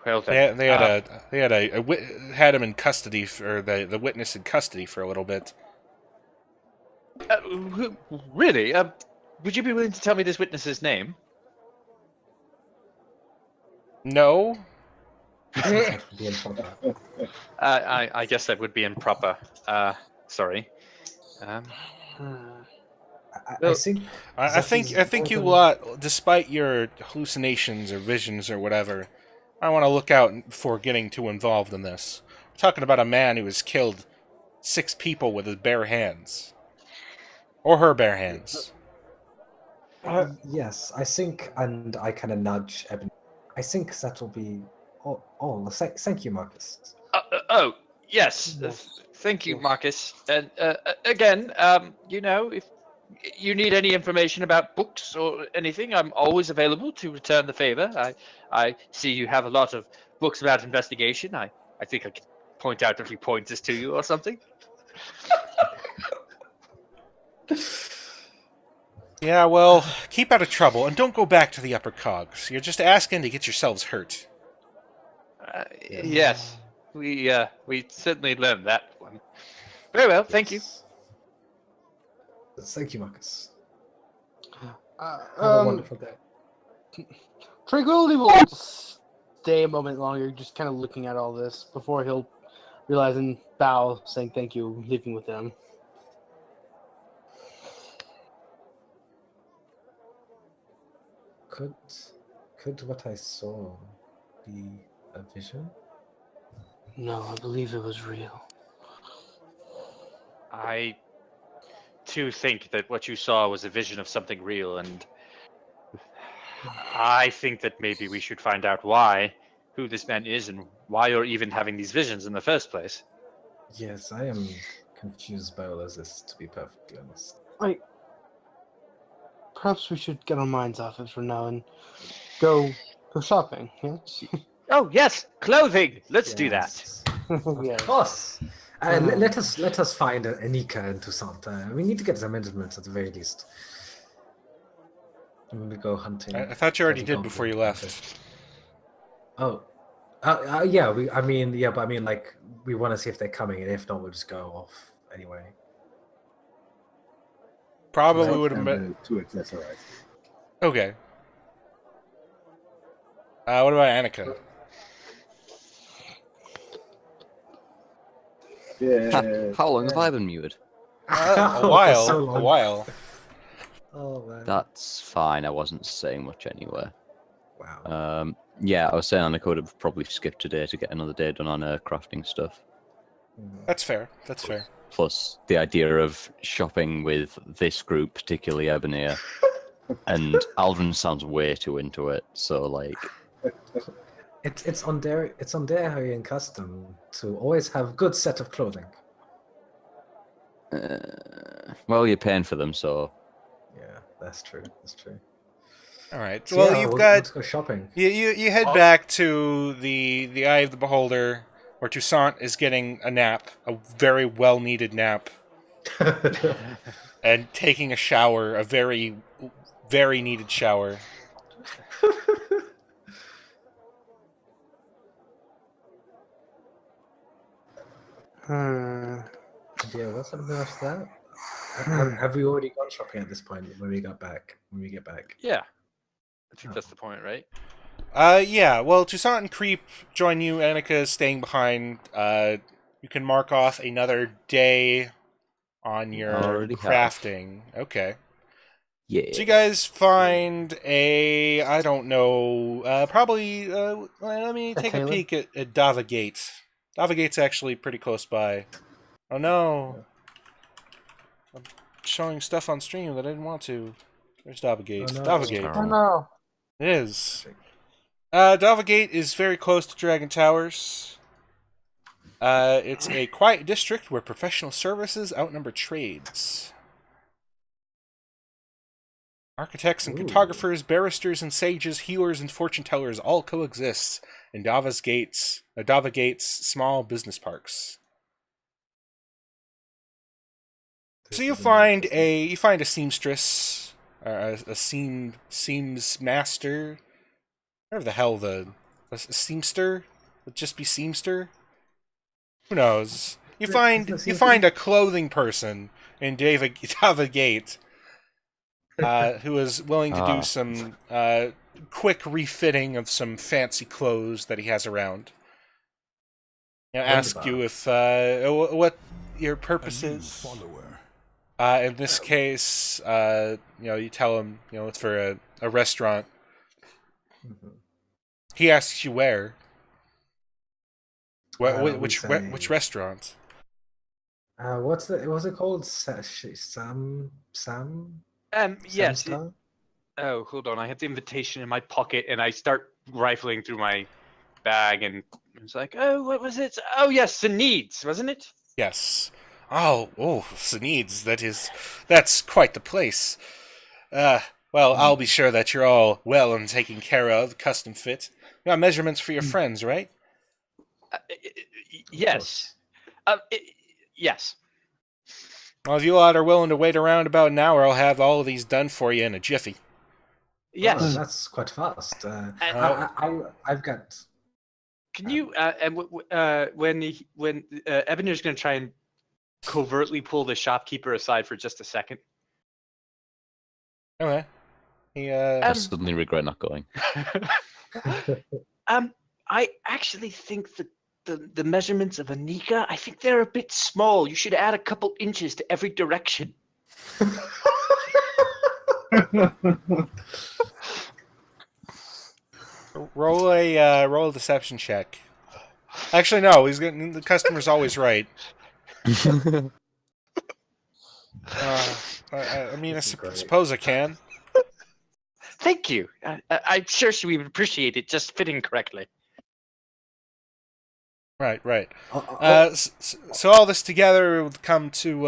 well then. they had him in custody for the witness in custody for a little bit. Really? Would you be willing to tell me this witness's name? No. That would be improper. I guess that would be improper. Sorry. I Well, think. I think you lot, despite your hallucinations or visions or whatever, I want to look out for getting too involved in this. We're talking about a man who has killed 6 people with his bare hands. Or her bare hands. Yes, I think, and I kind of nudge Ebony. I think that will be all. Thank you, Marcus. Oh, yes. Thank you, Marcus. And again, if you need any information about books or anything, I'm always available to return the favor. I see you have a lot of books about investigation. I think I could point out a few pointers to you or something. Yeah, well, keep out of trouble and don't go back to the upper cogs. You're just asking to get yourselves hurt. Yes, we certainly learned that one. Very well, thank you. Thank you, Marcus. Have a Um, wonderful day. Tranquility will stay a moment longer, just kind of looking at all this before he'll realize and bow, saying thank you, leaving with them. Could what I saw be a vision? No, I believe it was real. I too think that what you saw was a vision of something real, and I think that maybe we should find out who this man is, and why you're even having these visions in the first place. Yes, I am confused by all of this, to be perfectly honest. Perhaps we should get our minds off it for now and go shopping. Yes. Oh yes, clothing. Let's do that. Yes. Yes. Of course. Let us find Anika and Toussaint. We need to get some instruments at the very least. When we go hunting. I thought you already Bloody did before you goblin. left. Oh. Yeah. Like we want to see if they're coming, and if not, we'll just go off anyway. Probably would have been... to accessorize. Okay. What about Annika? Yeah. How long have I been muted? A while. So A long. while. Oh man. That's fine. I wasn't saying much anyway. Wow. Yeah, I was saying I could have probably skipped a day to get another day done on crafting stuff. That's fair. That's fair. Plus, the idea of shopping with this group, particularly Ebony, and Alvin sounds way too into it. So, like, It's on their Hurrian custom to always have good set of clothing. well, you're paying for them, so Yeah, that's true. That's true. All right. So Well, yeah, you've let's got... go shopping. You head back to the Eye of the Beholder, where Toussaint is getting a nap, a very well-needed nap, and taking a shower, a very, very needed shower. Yeah, what's something after that? Have we already gone shopping at this point when we get back? Yeah, I think that's the point, right? Yeah, well, Toussaint and Creep join you. Annika is staying behind. You can mark off another day on your Already have. crafting. Okay. Yeah. So you guys find a, I don't know, probably, let me take a tailor? peek at Dava Gate. Dava Gate's actually pretty close by. Oh no. I'm showing stuff on stream that I didn't want to. There's Dava Gate. Oh, no. Dava Gate. Oh no. It is. Dava Gate is very close to Dragon Towers. It's a quiet district where professional services outnumber trades. Architects and Ooh. cartographers, barristers and sages, healers and fortune tellers all coexist in Dava Gate's small business parks. So you find a seamstress, a seams master, whatever the hell a seamster would just be seamster. Who knows? You find a clothing person in Dava Gate. Who is willing to do some quick refitting of some fancy clothes that he has around. Ask you if what your purpose is. In this case, you tell him, it's for a restaurant. Mhm. He asks you where. Which say- which restaurant? What's it called? Sam. Yes. Samstar? Oh, hold on. I have the invitation in my pocket, and I start rifling through my bag, and it's like, oh, what was it? Oh, yes, Needs, wasn't it? Yes. Oh, Sneeds. That's quite the place. Well, I'll be sure that you're all well and taken care of, custom fit. You got measurements for your friends, right? Yes. Yes. Well, if you lot are willing to wait around about an hour, I'll have all of these done for you in a jiffy. Yes. Oh, that's quite fast. I've got. Can you when Ebener's going to try and covertly pull the shopkeeper aside for just a second? Okay. He I suddenly regret not going. I actually think that the measurements of Anika, I think they're a bit small. You should add a couple inches to every direction. roll a deception check. Actually, no. The customer's always right. I mean, I suppose I can. Thank you. I'm sure she would appreciate it just fitting correctly. Right. Oh, So all this together would come to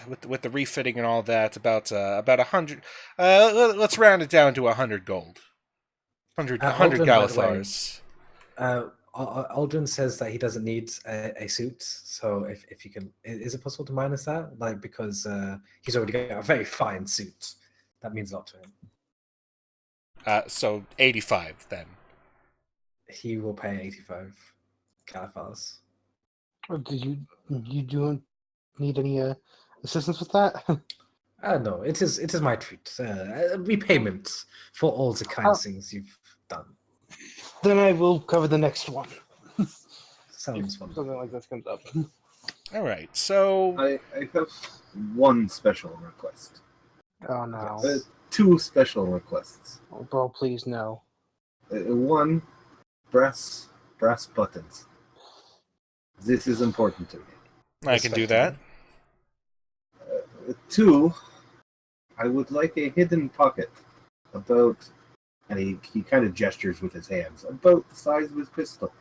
with the refitting and all that about 100. Let's round it down to 100 gold. 100 Aldrin, by the way, Galifars. Aldrin says that he doesn't need a suit, so if you can, is it possible to minus that? Like, because he's already got a very fine suit. That means a lot to him. So 85 then. He will pay 85 Califars. Do you do need any assistance with that? No, it is my treat. Repayment for all the kind things you've done. Then I will cover the next one. Sounds wonderful. Something like this comes up. All right. So I have one special request. Oh no. Two special requests. Oh, bro, please no. One, brass buttons. This is important to me. I can do that. Two, I would like a hidden pocket about, and he kind of gestures with his hands, about the size of his pistol.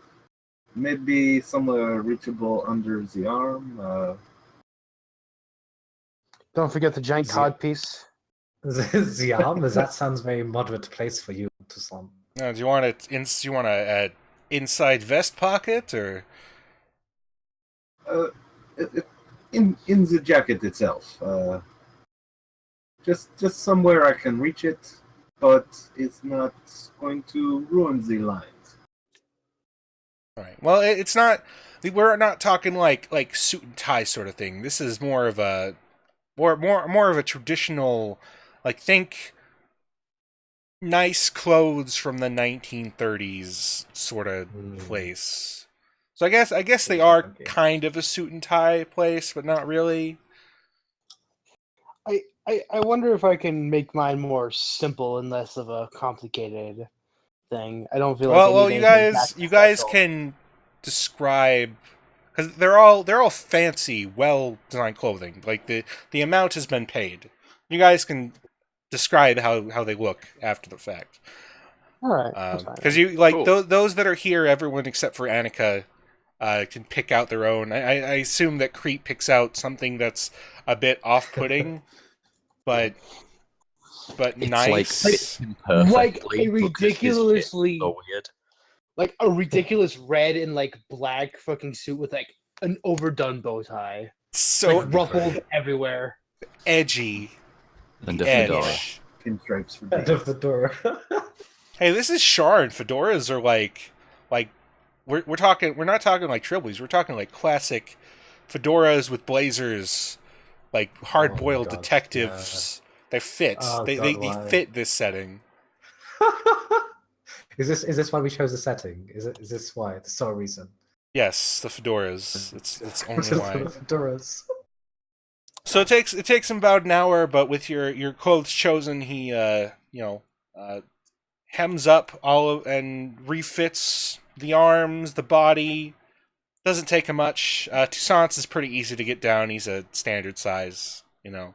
Maybe somewhere reachable under the arm. Don't forget the giant cod piece. The arm, that sounds very moderate place for you to slump. Do you want it? Do you want a inside vest pocket or? In the jacket itself. Just somewhere I can reach it, but it's not going to ruin the lines. All right. Well, it's not. We're not talking like suit and tie sort of thing. This is more of a more of a traditional, like, think nice clothes from the 1930s sort of place. So I guess they are kind of a suit and tie place, but not really. I wonder if I can make mine more simple and less of a complicated thing. I don't feel like I Well, need you anything guys special. can describe because they're all fancy, well designed clothing. Like the amount has been paid. You guys can describe how they look after the fact. All right, that's fine. Because you like Cool. those that are here, everyone except for Annika can pick out their own. I assume that Creep picks out something that's a bit off-putting, but It's nice. like fits him perfectly. Like a because his shit ridiculously, is so weird. like a ridiculous red and like black fucking suit with like an overdone bow tie, So like ruffled everywhere. edgy. And The a fedora. edge. Pinstripes for End days. of the door. Hey, this is Shar, and fedoras are like we're talking. We're not talking like tribbles. We're talking like classic fedoras with blazers, like hard-boiled God, detectives. They fit. Oh, they, God, they why? fit this setting. Is this why we chose the setting? Is this why? The sole reason? Yes, the fedoras. It's only Just why. for the fedoras. So it takes him about an hour, but with your clothes chosen, he hems up all of, and refits the arms, the body. Doesn't take him much. Toussaint's is pretty easy to get down. He's a standard size, you know.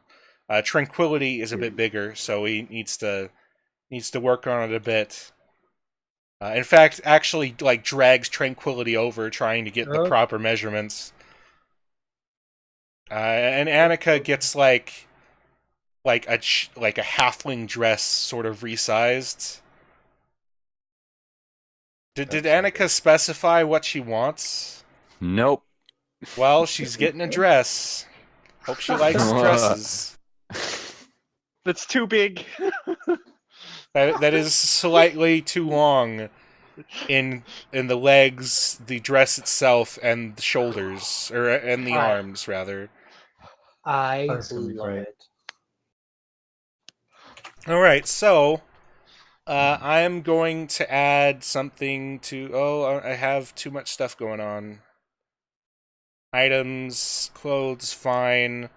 Tranquility is a bit bigger, so he needs to work on it a bit. In fact, actually, like drags Tranquility over, trying to get the Oh. proper measurements. And Annika gets like a halfling dress sort of resized. Did That's Annika specify what she wants? Nope. Well, she's getting a dress. Hope she likes dresses. That's too big. That is slightly too long in the legs, the dress itself, and the shoulders, and the Alright. arms rather. I That's gonna be love great. it. All right, so I am going to add something to. Oh, I have too much stuff going on. Items, clothes, fine.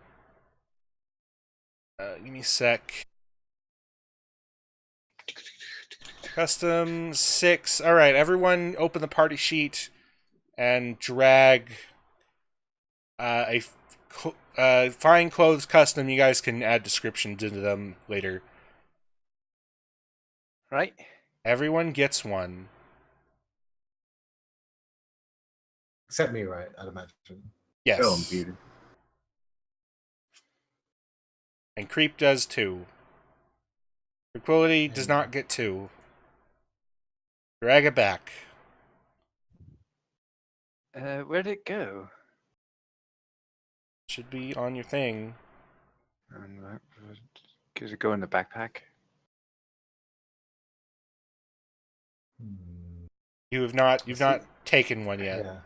Give me a sec. Custom 6. All right, everyone, open the party sheet and drag fine clothes custom. You guys can add descriptions into them later. Right? Everyone gets one. Except me, right? I'd imagine. Yes. Show 'em, Peter. And Creep does 2. Tranquility does not get 2. Drag it back. Where'd it go? Should be on your thing. Does it go in the backpack? Hmm, You've not taken one yet. Yeah.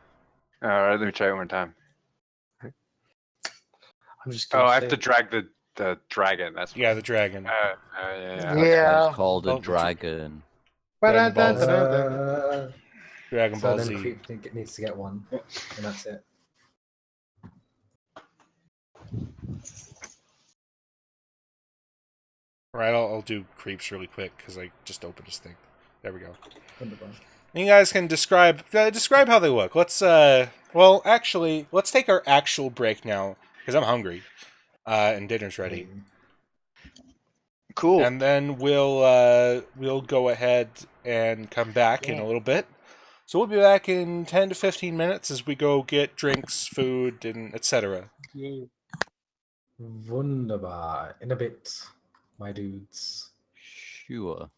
All right, let me try it one more time. I'm just Oh, gonna I have say- to drag the dragon. That's Yeah, the dragon. yeah. That's why Yeah. it's called a Oh, dragon. Dragon Ball Z. Uh, Dragon so Ball then Z. Creep needs to get one, and that's it. Right, I'll do Creeps really quick because I just opened this thing. There we go. Wonderful. You guys can describe how they look. Let's actually, let's take our actual break now because I'm hungry, and dinner's ready. Cool. And then we'll go ahead and come back in a little bit. So we'll be back in 10 to 15 minutes as we go get drinks, food, and etc. Wunderbar. In a bit, my dudes. Sure.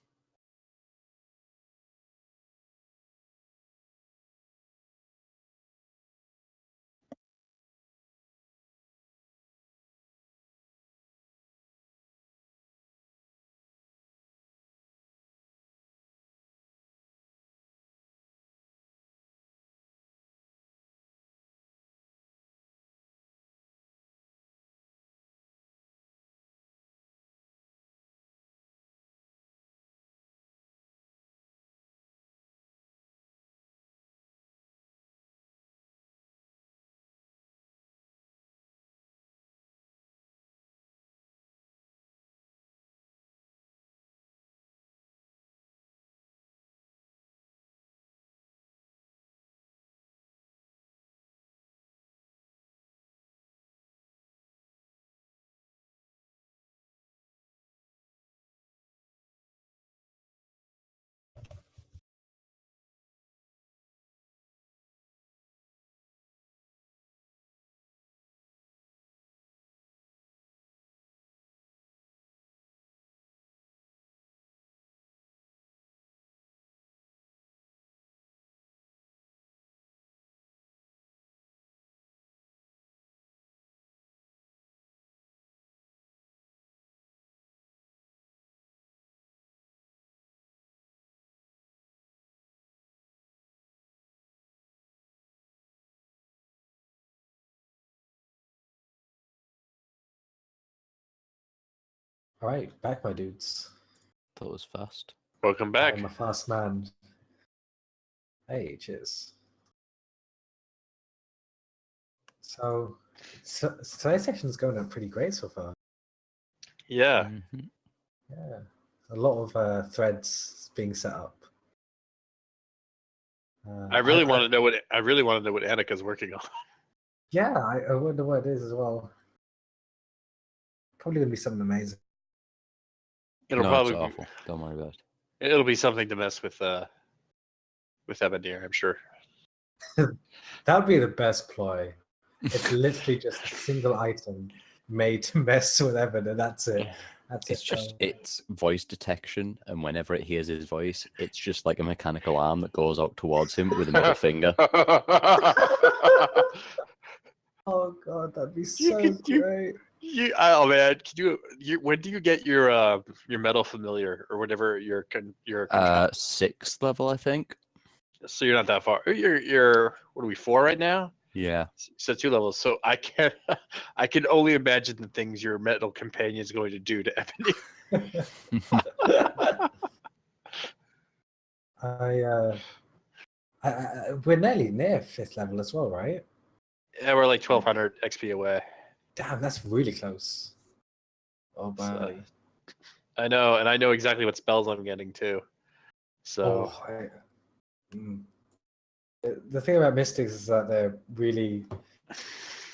All right, back, my dudes. That was fast. Welcome back. I'm a fast man. Hey, cheers. So today's section's going up pretty great so far. Yeah. Mhm. Yeah, a lot of threads being set up. I really want to know what Annika's working on. Yeah, I wonder what it is as well. Probably gonna be something amazing. It'll No, probably it's awful. Don't worry about it. it'll be something to mess with Evanir, I'm sure. That'd be the best ploy. It's literally just a single item made to mess with Evan, and that's it. That's It's it. just it's voice detection, and whenever it hears his voice, it's just like a mechanical arm that goes out towards him with a middle finger. Oh god, that'd be You so could do- great. Oh man, can you when do you get your metal familiar or whatever your 6th level, I think. so you're not that far. You're what are we 4 right now? Yeah. So 2 levels. So I can I can only imagine the things your metal companion is going to do to Ebony. We're nearly near 5th level as well, right? Yeah, we're like 1200 XP away. Damn, that's really close. Oh, So, buddy. I know, and I know exactly what spells I'm getting too. So The thing about mystics is that they're really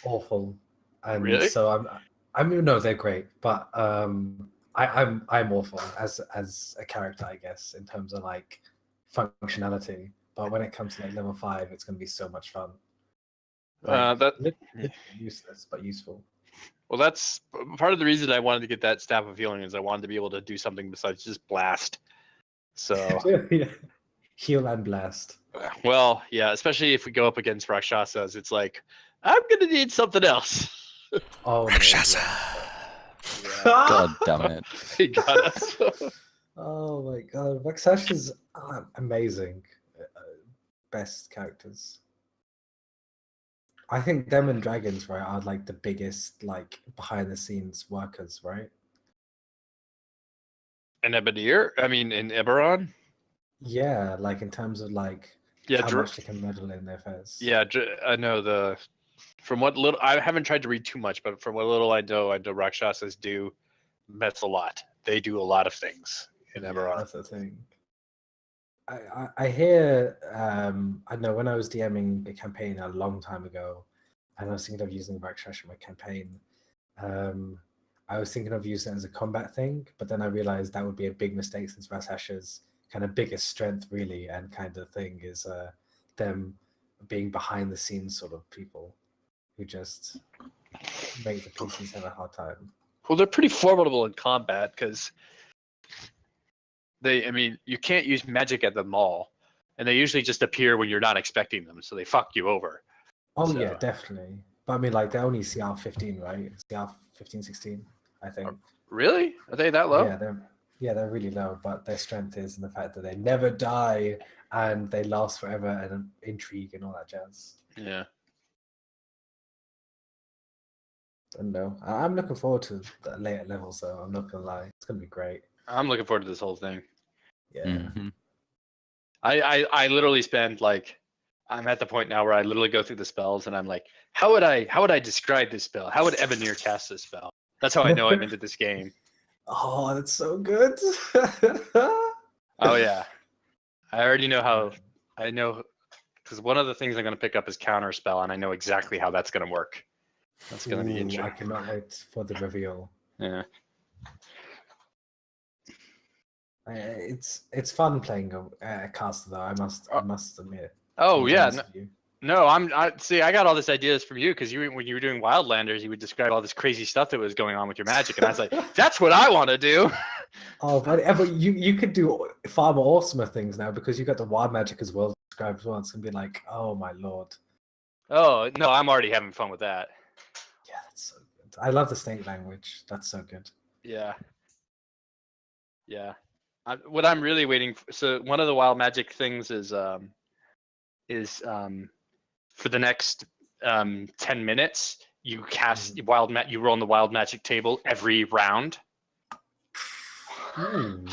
awful, and Really? so I mean, no, they're great, but I'm awful as a character, I guess, in terms of like functionality. But when it comes to like level 5, it's gonna be so much fun. Useless but useful. Well, that's part of the reason I wanted to get that Staff of Healing is I wanted to be able to do something besides just blast. So, Heal and blast. well, yeah, especially if we go up against Rakshasas, it's like, I'm going to need something else. Oh, Rakshasa. God damn it. He got us. Oh my god, Rakshas is amazing. Best characters. I think them and dragons, right, are like the biggest like behind the scenes workers, right? And Ebonir? I mean, in Eberron? Yeah, like in terms of like Yeah, how much they can meddle in their affairs. yeah, I know from what little, I haven't tried to read too much, but from what little I know Rakshasas do mess a lot. They do a lot of things in Eberron. That's the thing. I hear I know when I was DMing a campaign a long time ago, and I was thinking of using Rakshas in my campaign. I was thinking of using it as a combat thing, but then I realized that would be a big mistake since Rakshas's kind of biggest strength, really, and kind of thing is them being behind the scenes sort of people who just make the PCs have a hard time. Well, they're pretty formidable in combat because I mean, you can't use magic at them all, and they usually just appear when you're not expecting them, so they fuck you over. Oh So- yeah, definitely. But I mean, like they're only CR 15, right? CR 15, 16, I think. Really? Are they that low? They're really low, but their strength is in the fact that they never die and they last forever and intrigue and all that jazz. Yeah. And no, I'm looking forward to the later levels though. I'm not gonna lie, it's gonna be great. I'm looking forward to this whole thing. Yeah. Mhm. I literally spend like, I'm at the point now where I literally go through the spells and I'm like, how would I describe this spell? How would Ebonir cast this spell? That's how I know I'm into this game. Oh, that's so good. Oh yeah, I already know how. I know because one of the things I'm going to pick up is counter spell, and I know exactly how that's going to work. That's going to be Ooh, I interesting. cannot wait for the reveal. Yeah. It's fun playing a caster though. I must admit. Oh to be yeah. honest with you. No, I see. I got all this ideas from you because when you were doing Wildlanders, you would describe all this crazy stuff that was going on with your magic, and I was like, that's what I want to do. Oh, but you could do far more awesomer things now because you got the wild magic as well described as well. It's gonna be like, oh my lord. Oh no, I'm already having fun with that. Yeah, that's so good. I love the snake language. That's so good. Yeah. Yeah. What I'm really waiting for, so one of the wild magic things is for the next 10 minutes you cast you roll on the wild magic table every round. Ooh,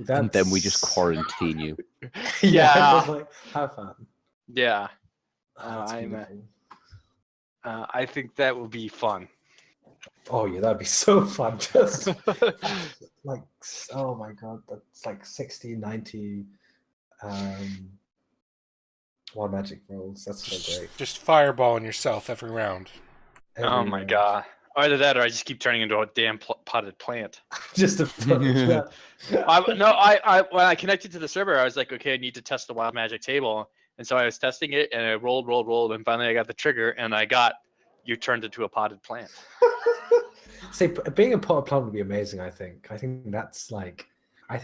And then we just that's- quarantine you. yeah, it was like, have fun. Yeah. That's I'm, beautiful. I think that would be fun. Oh yeah, that'd be so fun. Just like, oh my god, that's like 60, 90 one magic rolls. That's so great. Just fireballing yourself every round. Oh Every my round. god. Either that, or I just keep turning into a damn potted plant. Just a No, when I connected to the server, I was like, okay, I need to test the wild magic table, and so I was testing it, and I rolled, and finally I got the trigger, and you turned into a potted plant. See, being a potted plant would be amazing. I think that's like,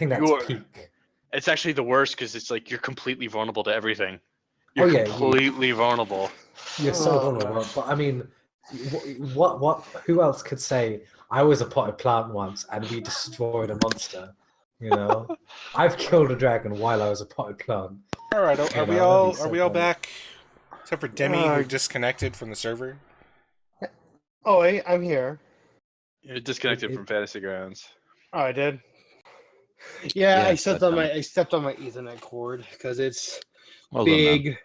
You're- peak. It's actually the worst because it's like you're completely vulnerable to everything. Oh, You're yeah, completely vulnerable. You're so vulnerable. But I mean, what? Who else could say I was a potted plant once and we destroyed a monster? You know, I've killed a dragon while I was a potted plant. All right, You are we know, all that'd be so funny. back? Except for Demi, who disconnected from the server. Oh, wait, I'm here. You're disconnected from Fantasy Grounds. Oh, I did. Yeah, I Yes, stepped I've on done my Ethernet cord because it's Well done, man. big.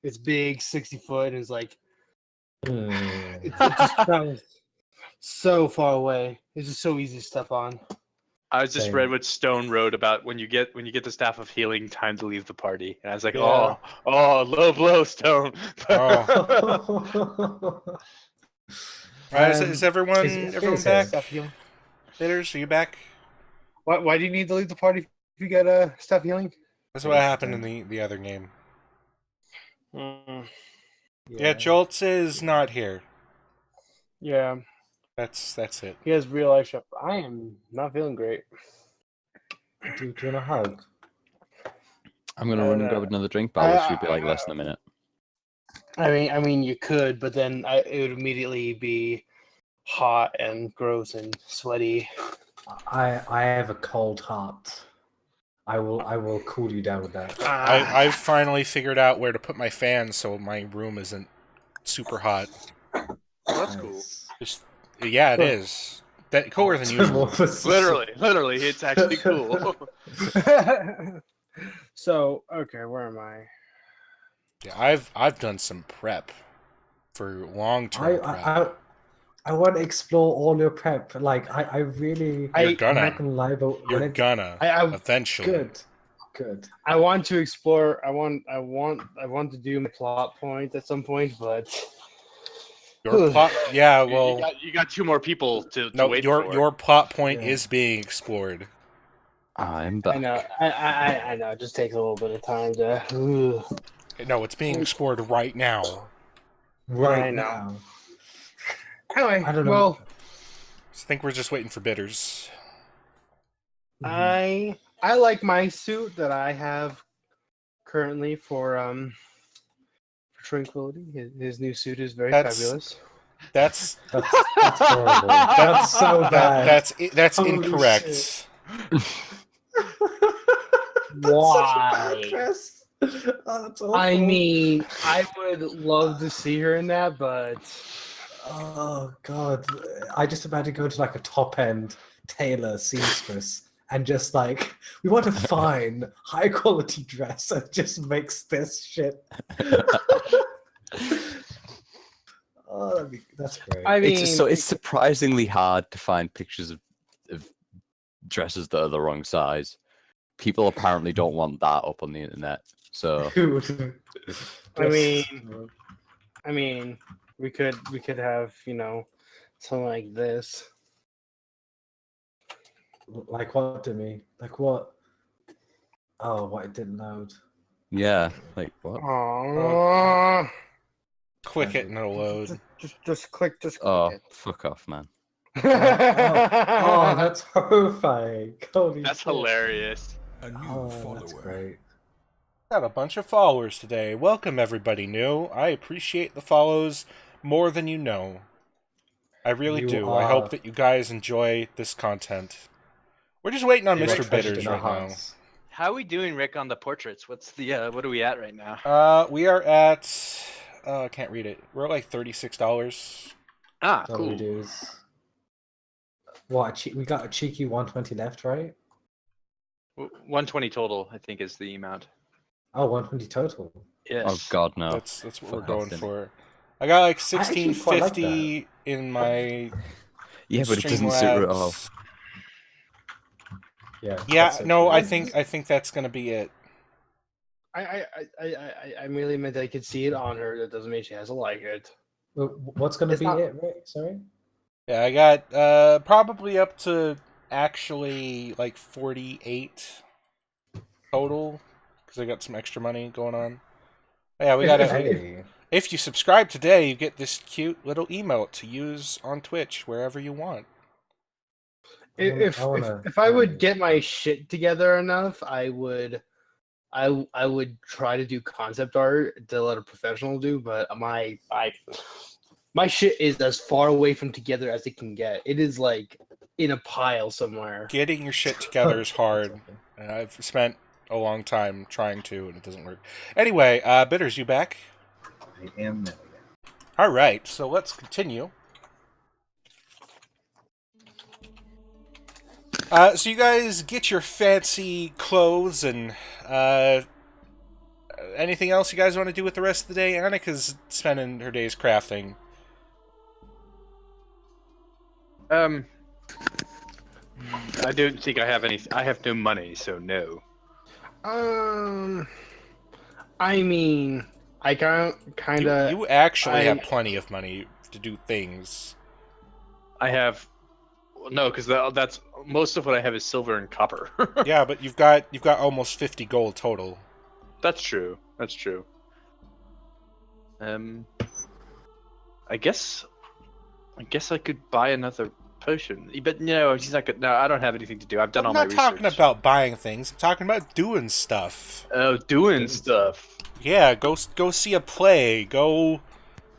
It's big, 60 foot, and it's like Hmm. it just travels so far away. It's just so easy to step on. I was just Same. read what Stone wrote about when you get the staff of healing, time to leave the party, and I was like, Yeah. oh, low blow, Stone. Oh. All right, is everyone is back? Stuff healing. Bitters, are you back? Why do you need to leave the party if you get stuff healing? That's what happened in the other game. Mm, Yeah, Jolts is not here. yeah, That's it. he has real life stuff. I am not feeling great. Do you want a hug? I'm gonna run and grab another drink, but it should be like less than a minute. I mean, you could, but then it would immediately be hot and gross and sweaty. I have a cold heart. I will cool you down with that. I've finally figured out where to put my fan so my room isn't super hot. That's cool. Nice. Just yeah, it is. That cooler than usual. Literally, it's actually cool. So, okay, where am I? Yeah, I've done some prep for long-term prep. I want to explore all your prep. Like I really. You're gonna. I'm not gonna lie, but You're gonna eventually. Good. I want to explore. I want to do my plot point at some point, but Your plot, yeah. Well, you got two more people to no, wait your for. your plot point Yeah. is being explored. I'm back. I know. I know. It just takes a little bit of time to. No, it's being explored right now. Right I know. now. Anyway, I don't know. well, I think we're just waiting for bitters. I like my suit that I have currently for Tranquility. His new suit is very fabulous. That's That's horrible. That's so bad. that's Holy incorrect. shit. Why? Oh, that's awful. I mean, I would love to see her in that, but Oh god, I just about to go to like a top end tailor seamstress and just like we want to find high quality dress that just makes this shit. Oh, that's great. I mean, It's surprisingly hard to find pictures of dresses that are the wrong size. People apparently don't want that up on the internet. So I mean, we could have something like this. like what to me? Like what? Oh, what? It didn't load. yeah, like what? Aww. Click it and it'll load. Just click Oh, it. fuck off, man. Oh, that's horrifying. Holy That's shit. hilarious. Oh, that's great. Got a bunch of followers today. Welcome everybody new. I appreciate the follows more than you know. I really You do. I are- hope that you guys enjoy this content. We're just waiting on You're Mr. treasured Bitters in our right now. hearts. How are we doing, Rick, on the portraits? What's the what are we at right now? We are at I can't read it. We're at like $36. Ah, So cool. we do is what? We got a cheeky 120 left, right? 120 total, I think, is the amount. Oh, 120 total. Yes. Oh God, no. That's what we're Fuck going off, for. I got like I actually quite like 1650 in my Yeah, but it doesn't suit her at all. Streamlabs. Yeah. Yeah, that's it. no, I think that's gonna be it. I merely meant I could see it on her. That doesn't mean she has to like it. Well, what's going to It's be not- it, Rick? Sorry? Yeah, I got probably up to actually like 48 total because I got some extra money going on. Yeah, we got it. Hey. If you subscribe today, you get this cute little emote to use on Twitch wherever you want. If I would get my shit together enough, I would try to do concept art to let a professional do, but my shit is as far away from together as it can get. It is like in a pile somewhere. Getting your shit together is hard, and I've spent a long time trying to, and it doesn't work. Anyway, Bitters, you back? I am now. Yeah. All right, so let's continue. So you guys get your fancy clothes and anything else you guys want to do with the rest of the day? Annika's spending her days crafting. I don't think I have any. I have no money, so no. I mean, I kind of. You actually have plenty of money to do things. I have no, because that's most of what I have is silver and copper. Yeah, but you've got almost 50 gold total. That's true. That's true. I guess I could buy another potion, but no, she's not good. No, I don't have anything to do. I've done all my research. I'm not talking about buying things. I'm talking about doing stuff. Oh, doing stuff. Yeah, go see a play. Go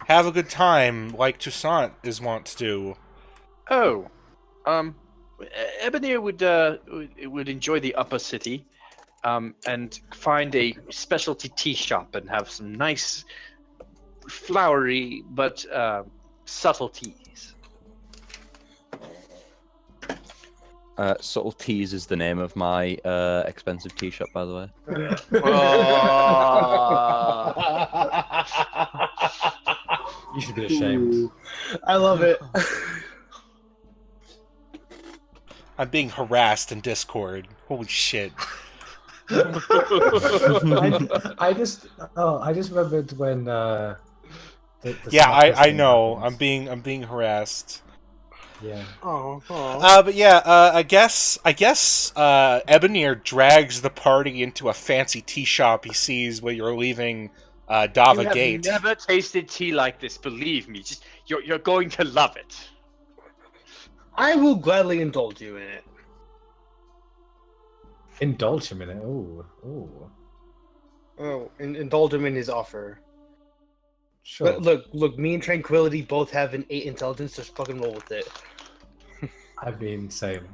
have a good time, like Toussaint is wont to do. Oh, Ebony would enjoy the upper city, and find a specialty tea shop and have some nice, flowery but subtle teas. Subtle Teas is the name of my expensive tea shop, by the way. You should be ashamed. I love it. I'm being harassed in Discord. Holy shit. I just remembered when Yeah, I know. I'm being harassed. Yeah. But yeah, I guess Ebonir drags the party into a fancy tea shop he sees while you're leaving Dava You Gate. have never tasted tea like this. Believe me. Just you're going to love it. I will gladly indulge you in it. Indulge him in it. Ooh. Oh, indulge him in his offer. Sure. But look, me and Tranquility both have an 8 intelligence, just fucking roll with it. I mean, same.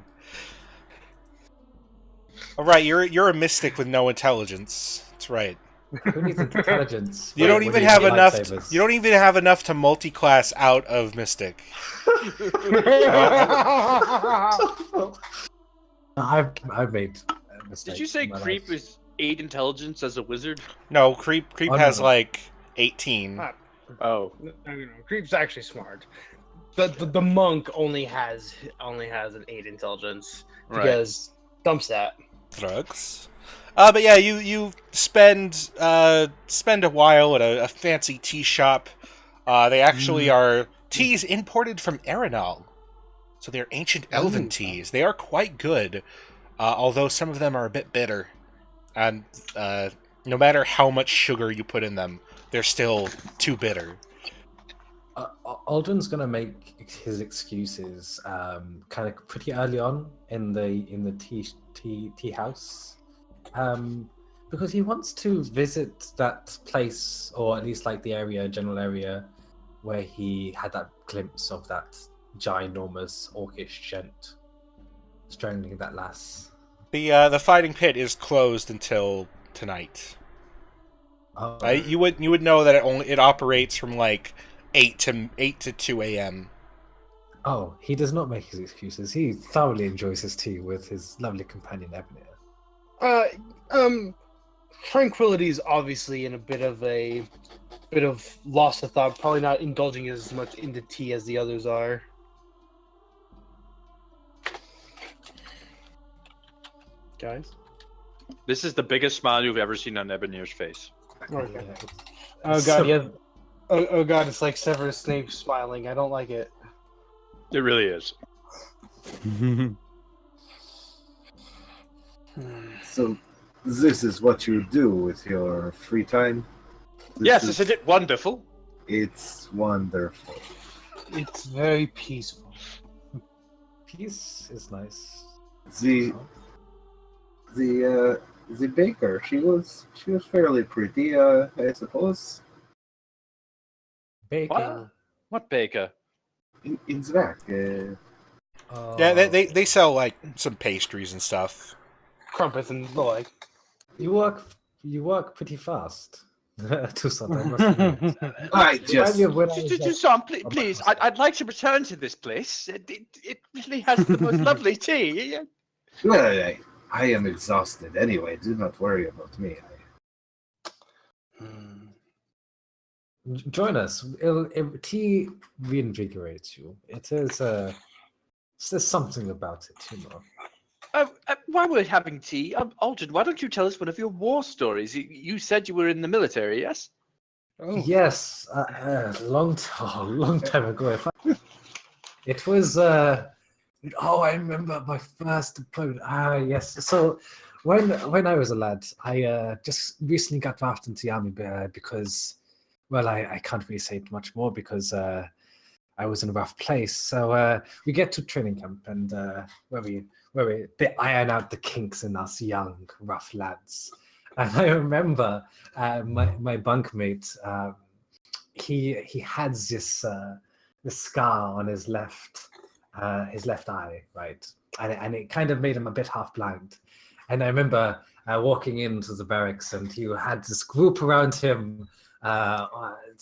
All right, you're a mystic with no intelligence. That's right. Who needs intelligence? You don't when even you have get enough. lightsabers? You don't even have enough to multi-class out of mystic. I've made a mistake. Did you say in my Creep life. is 8 intelligence as a wizard? No, creep Oh, has no. like 18. Oh. No. Creep's actually smart. The monk only has an 8 intelligence because dump stat. Drugs. But yeah, you spend a while at a fancy tea shop. They actually are teas imported from Arenal, so they're ancient elven teas. They are quite good, although some of them are a bit bitter, and no matter how much sugar you put in them, they're still too bitter. Aldrin's gonna make his excuses kind of pretty early on in the tea house, because he wants to visit that place, or at least like the general area where he had that glimpse of that ginormous orcish gent strangling that lass. The fighting pit is closed until tonight. Oh. You would know that it operates from like 8 to 2 a.m. Oh, he does not make his excuses. He thoroughly enjoys his tea with his lovely companion Ebony. Tranquility is obviously in a bit of loss of thought. Probably not indulging as much into tea as the others are. Guys. This is the biggest smile you've ever seen on Ebonier's face. Okay. Yeah. Oh god, So- yes. Oh god, it's like Severus Snape smiling. I don't like it. It really is. So, this is what you do with your free time? Yes, isn't it wonderful? It's wonderful. It's very peaceful. Peace is nice. The baker, she was fairly pretty, I suppose. Baking. What? What baker? In Zvak, Yeah, they sell like some pastries and stuff. Crumpets and the like. You work pretty fast. To something. must admit. I just Remind me of when I was at- Sam, please, I'd like to return to this place. It really has the most lovely tea. well, I am exhausted anyway. Do not worry about me. Join us. Tea reinvigorates you. It is there's something about it, you know. While we're having tea, Aldrin, why don't you tell us one of your war stories? You said you were in the military, yes? Oh. Yes, long time ago. It was. I remember my first deployment. Yes. So when I was a lad, I just recently got drafted into the army because, well, I can't really say much more because I was in a rough place. So we get to training camp and where they iron out the kinks in us young, rough lads. And I remember my bunkmate, he had this scar on his left eye, right? And it kind of made him a bit half blind. And I remember walking into the barracks and he had this group around him,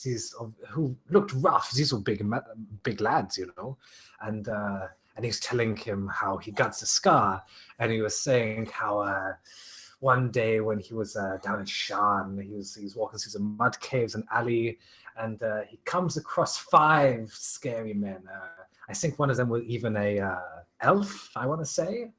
these who looked rough. These were big lads, you know, and he was telling him how he got the scar, and he was saying how one day when he was down in Shan, he was walking through some mud caves and alley, and he comes across 5 scary men. I think one of them was even a elf, I want to say.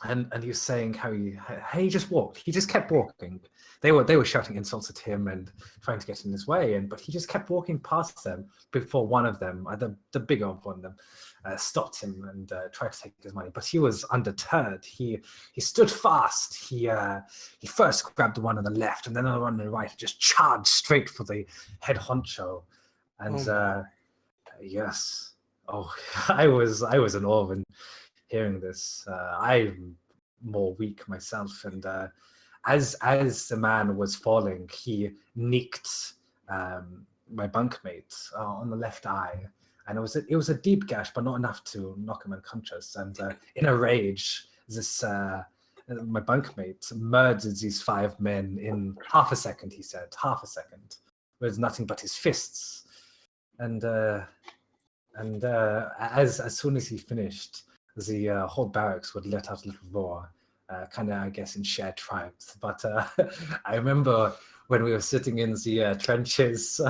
And he was saying how he just walked. He just kept walking. They were shouting insults at him and trying to get in his way, but he just kept walking past them before one of them, the bigger of one of them, stopped him and tried to take his money. But he was undeterred. He stood fast. He first grabbed the one on the left and then the one on the right, just charged straight for the head honcho. And yes, I was in awe when hearing this. I'm more weak myself, and as the man was falling, he nicked my bunkmate on the left eye, and it was a deep gash, but not enough to knock him unconscious. And in a rage, this my bunkmate murdered these 5 men in half a second. He said half a second, with nothing but his fists. And as soon as he finished, the whole barracks would let out a little roar, kind of, I guess, in shared triumph. But I remember when we were sitting in the trenches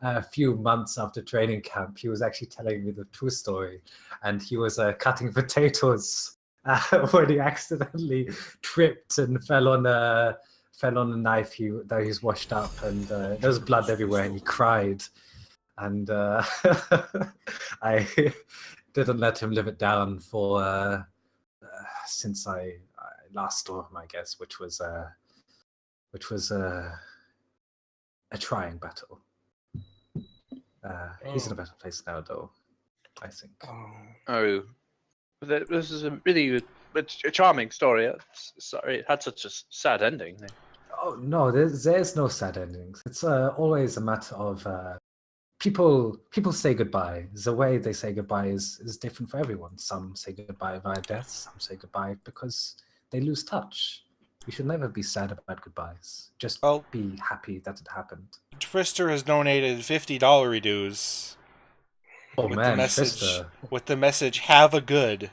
a few months after training camp, he was actually telling me the true story. And he was cutting potatoes when he accidentally tripped and fell on a knife that he was washed up, and there was blood everywhere, and he cried. And I didn't let him live it down for since I last saw him, I guess, which was a trying battle. He's in a better place now, though, I think. Oh, this is a really a charming story. Sorry, it had such a sad ending. Oh no, there's no sad endings. It's always a matter of people say goodbye. The way they say goodbye is different for everyone. Some say goodbye via death. Some say goodbye because they lose touch. You should never be sad about goodbyes. Just be happy that it happened. Twister has donated $50 dues. Oh with man, the message Trista. with the message "Have a good."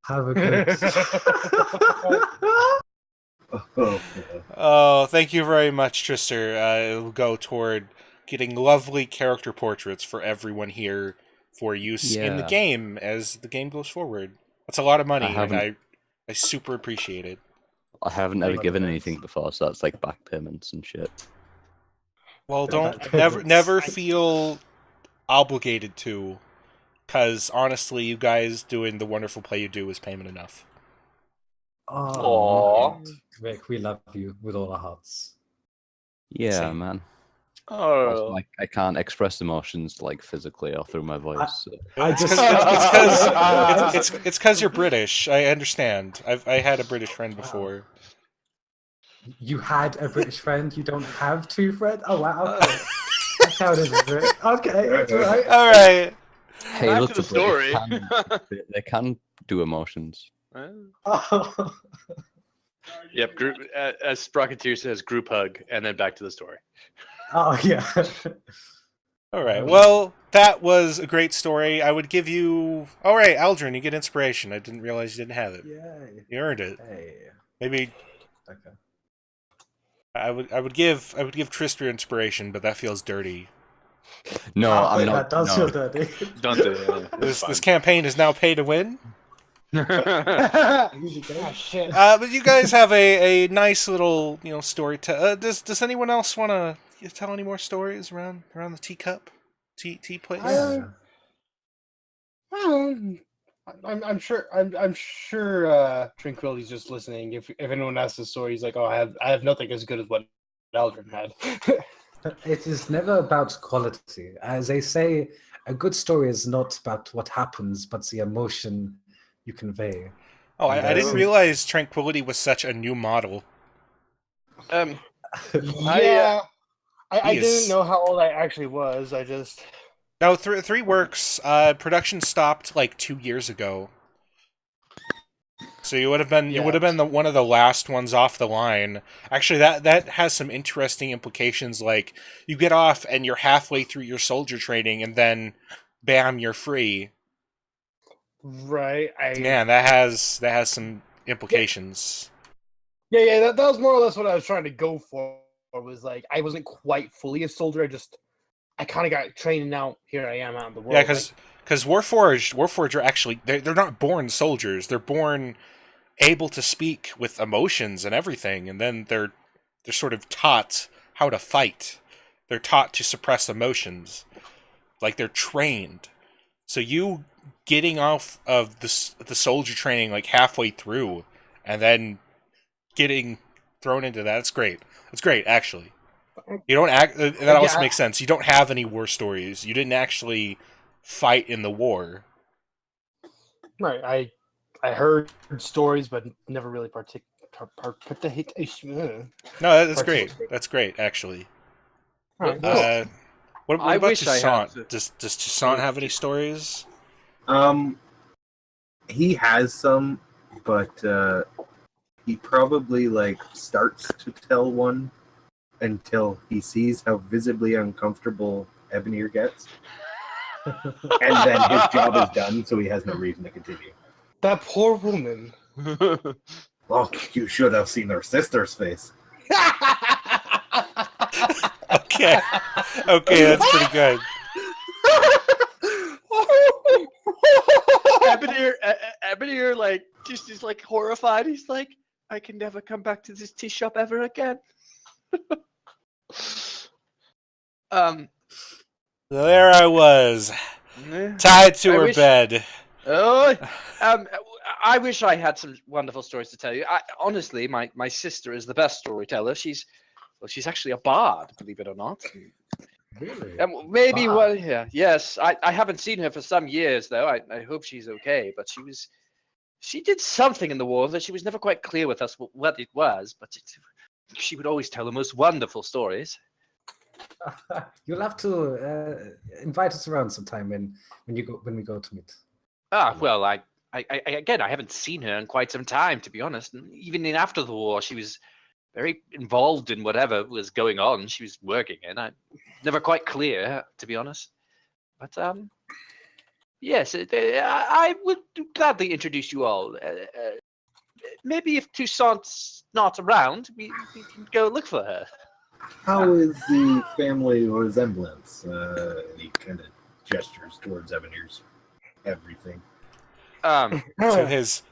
Have a good. Oh, Oh, thank you very much, Trister. It'll go toward getting lovely character portraits for everyone here for use in the Yeah. game as the game goes forward. That's a lot of money, and haven't- I super appreciate it. I haven't ever Like given that. anything before, so that's like back payments and shit. Well, That- don't that- never feel obligated to, because honestly, you guys doing the wonderful play you do is payment enough. Aw. Rick, we love you with all our hearts. Yeah, Same. man. Also, Oh. like, I can't express emotions like physically or through my voice. So. I It's just- because you're British. I understand. I had a British friend before. You had a British friend. You don't have two friends. Oh wow. Okay. That's how it is, Rick. Okay, that's right. All right. Hey, Back look, to the British story. they can do emotions. Oh. Yep. Group, as Sprocketeer says, group hug, and then back to the story. Oh yeah. All right. Well, that was a great story. I would give you. All right, Aldrin, you get inspiration. I didn't realize you didn't have it. Yay. You earned it. Hey. Maybe Okay. I would give Trister inspiration, but that feels dirty. No, Oh, I'm wait, not. That does no. feel dirty. Don't do it. This campaign is now pay to win. Ah, shit. But you guys have a nice little story. Does anyone else want to tell any more stories around the teacup, tea place? I'm sure. I'm sure. Tranquility's just listening. If anyone asks the story, he's like, "Oh, I have nothing as good as what Aldrin had." It is never about quality. As they say, a good story is not about what happens, but the emotion you convey. Oh, I didn't Yes. realize Tranquility was such a new model. Yeah, I He is- didn't know how old I actually was. I just No, three works. Production stopped like 2 years ago, so you would have been one of the last ones off the line. Actually, that has some interesting implications. Like you get off and you're halfway through your soldier training, and then bam, you're free. right. Man, that has some implications. Yeah. That was more or less what I was trying to go for. Was like I wasn't quite fully a soldier. I kind of got trained, and now here I am out in the world. Yeah, because Warforged are actually they're not born soldiers. They're born able to speak with emotions and everything, and then they're sort of taught how to fight. They're taught to suppress emotions, like they're trained. So you getting off of the soldier training like halfway through, and then getting thrown into that's great. That's great, actually. You don't act. That also makes sense. You don't have any war stories. You didn't actually fight in the war. right. I heard stories, but never really participation. No, that's great. That's great, actually. Alright, cool. What I about wish I had Toussaint? Does Toussaint have any stories? He has some, but he probably starts to tell one until he sees how visibly uncomfortable Ebonir gets, and then his job is done, so he has no reason to continue. That poor woman. Oh, you should have seen her sister's face. Okay, that's pretty good. Ebonir, like, just is like horrified. He's like, I can never come back to this tea shop ever again. There I was, tied to I her wish- bed. Oh, I wish I had some wonderful stories to tell you. Honestly, my sister is the best storyteller. She's actually a bard, believe it or not. Really? Maybe Bard. one. Yeah, yes. I haven't seen her for some years though. I hope she's okay. But she did something in the war that she was never quite clear with us what it was. But she would always tell the most wonderful stories. You'll have to invite us around sometime when we go to meet. Well, I again, I haven't seen her in quite some time, to be honest. And even after the war, she was very involved in whatever was going on. She was working, and I never quite clear, to be honest. But Yes, I would gladly introduce you all. Maybe if Toussaint's not around, we can go look for her. How is the family resemblance? He kind of gestures towards Evanier's everything. To his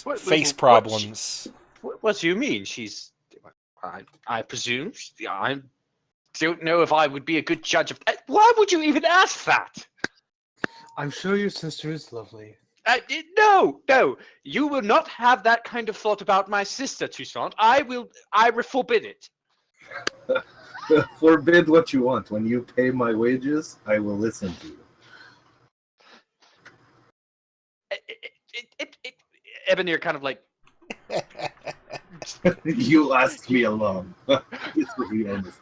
What- face what- problems. What do you mean? She's. I presume. I don't know if I would be a good judge of. Why would you even ask that? I'm sure your sister is lovely. No. You will not have that kind of thought about my sister, Toussaint. I forbid it. Forbid what you want. When you pay my wages, I will listen to you. Ebonier kind of like. You asked me alone. This will be honest.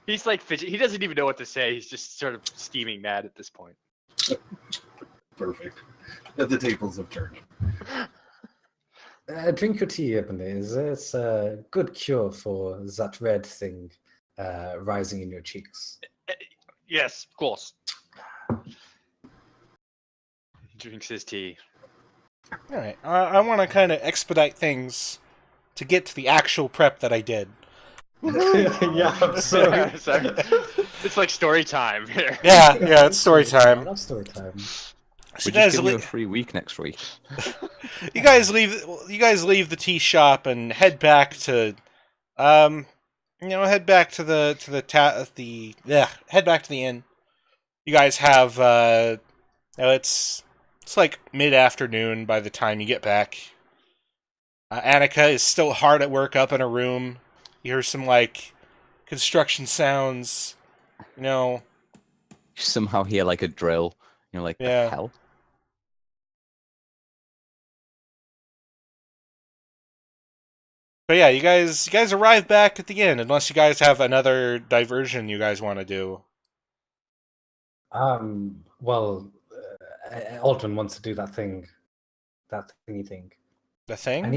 He's like fidget. He doesn't even know what to say. He's just sort of steaming mad at this point. Perfect. The tables have turned. Drink your tea, Ebenezer. It's a good cure for that red thing rising in your cheeks. Yes, of course. He drinks his tea. All right. I want to kind of expedite things to get to the actual prep that I did. Yeah, I'm sorry. Sorry. It's like story time here. Yeah, it's story I time. love story time. So We're you just guys, giving you a le- free week next week. you guys leave the tea shop and head back to, head back to head back to the inn. You guys have, it's like mid-afternoon by the time you get back. Annika is still hard at work up in her room. You hear some, construction sounds, You somehow hear like a drill. You're like, Yeah. the hell? But yeah, you guys arrive back at the inn, unless you guys have another diversion you guys want to do. Well, Aldrin wants to do that thingy thing. The thing? And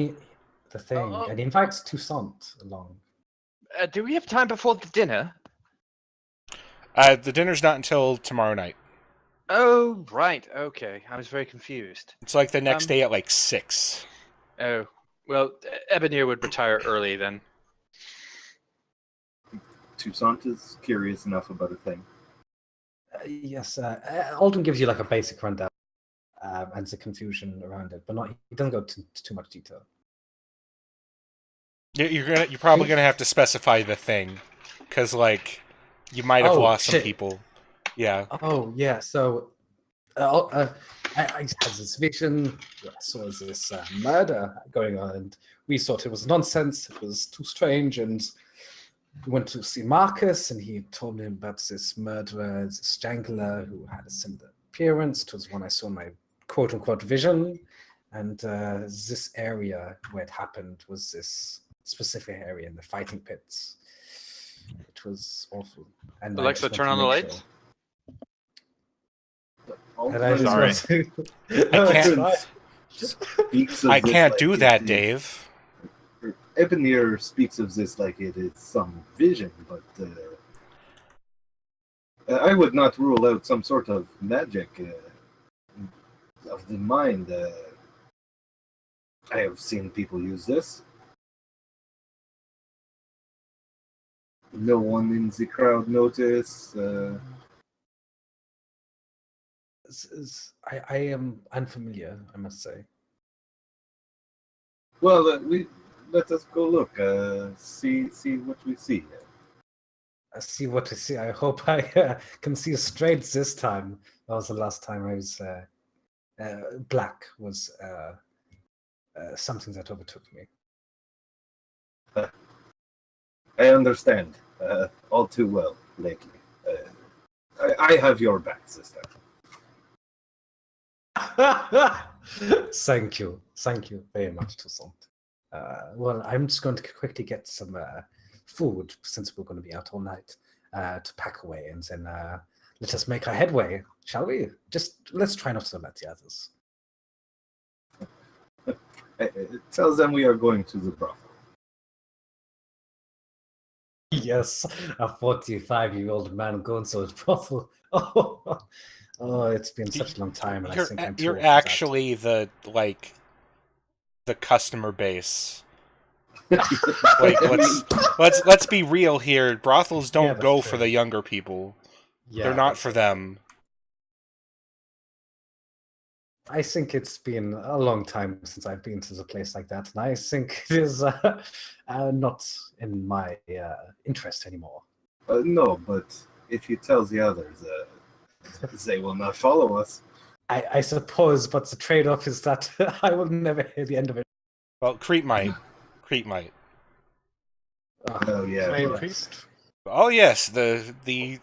he invites Toussaint along. Do we have time before the dinner? The dinner's not until tomorrow night. Oh, right. Okay. I was very confused. It's like the next Um, day at 6. Oh, well, Ebonier would retire early then. Toussaint is curious enough about a thing. Yes, Aldrin gives you like a basic rundown and the confusion around it, but he doesn't go into too much detail. You're probably gonna have to specify the thing, because you might have Oh, lost some shit. people. Yeah. Oh yeah, so I had this vision. I saw this murder going on, and we thought it was nonsense. It was too strange, and we went to see Marcus, and he told me about this murderer, this strangler, who had a similar appearance to the one I saw in my quote-unquote vision. And this area where it happened was this specific area in the fighting pits. It was awful. And I Alexa, just turn want on to the make lights. And I just Sorry. want to- I can't- Right. Speaks of I this can't like do it that, is- Dave. Ebonier speaks of this like it is some vision, but I would not rule out some sort of magic of the mind. I have seen people use this. No one in the crowd noticed. I am unfamiliar, I must say. Well, let us go look. See what we see. I see what I see. I hope I can see straight this time. That was the last time I was black was something that overtook me. I understand all too well lately. I have your back, sister. Thank you very much, Toussaint. Well, I'm just going to quickly get some food since we're going to be out all night to pack away, and then let us make our headway, shall we? Just let's try not to let the others. Tell them we are going to the brothel. Yes, a 45-year-old man going to his brothel. Oh, Oh, it's been such a long time, and I think I'm too You're old for that. actually the customer base. Like let's be real here. Brothels don't Yeah, that's go true. for the younger people. Yeah, They're not that's for true. them. I think it's been a long time since I've been to a place like that, and I think it is not in my interest anymore. No, but if you tell the others, they will not follow us. I suppose, but the trade-off is that I will never hear the end of it. Well, Creep might. Creep might. Oh yeah, Slave but- priest? Oh yes, the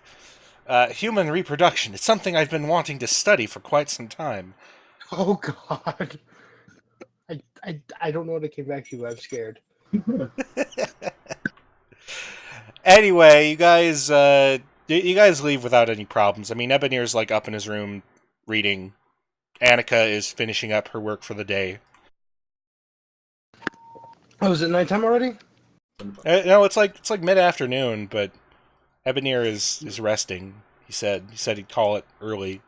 human reproduction. It's something I've been wanting to study for quite some time. Oh God. I don't know what I came back to, but I'm scared. Anyway, you guys leave without any problems. I mean, Ebenir's like up in his room reading. Annika is finishing up her work for the day. Oh, is it nighttime already? No, it's like mid-afternoon, but Ebenir is resting. He said he'd call it early.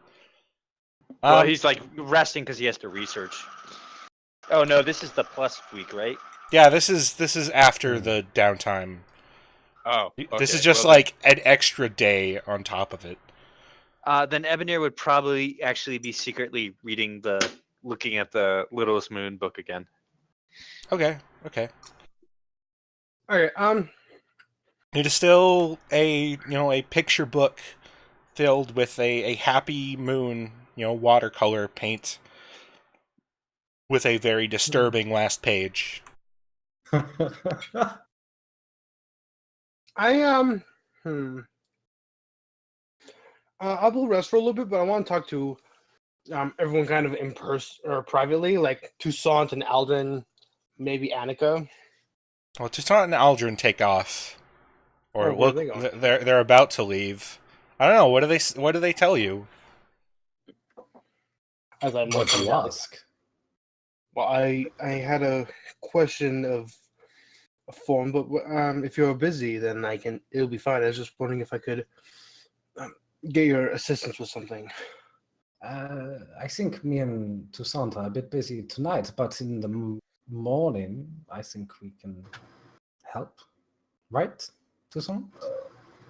Well, he's like resting because he has to research. Oh no, this is the plus week, right? Yeah, this is after the downtime. Oh, This is okay, just well, like an extra day on top of it. then Ebenir would probably actually be secretly looking at the Littlest Moon book again. Okay. All right. It is still a picture book filled with a happy moon, watercolor paint with a very disturbing last page. I will rest for a little bit, but I want to talk to everyone kind of in person or privately, like Toussaint and Alden, maybe Annika. Well, Toussaint and Aldrin take off, or Oh, where are look, they going? they're about to leave. I don't know. What do they tell you? As I What do you ask? Well, I had a question of a form, but if you're busy, then it'll be fine. I was just wondering if I could get your assistance with something. I think me and Toussaint are a bit busy tonight, but in the morning, I think we can help. Right, Toussaint?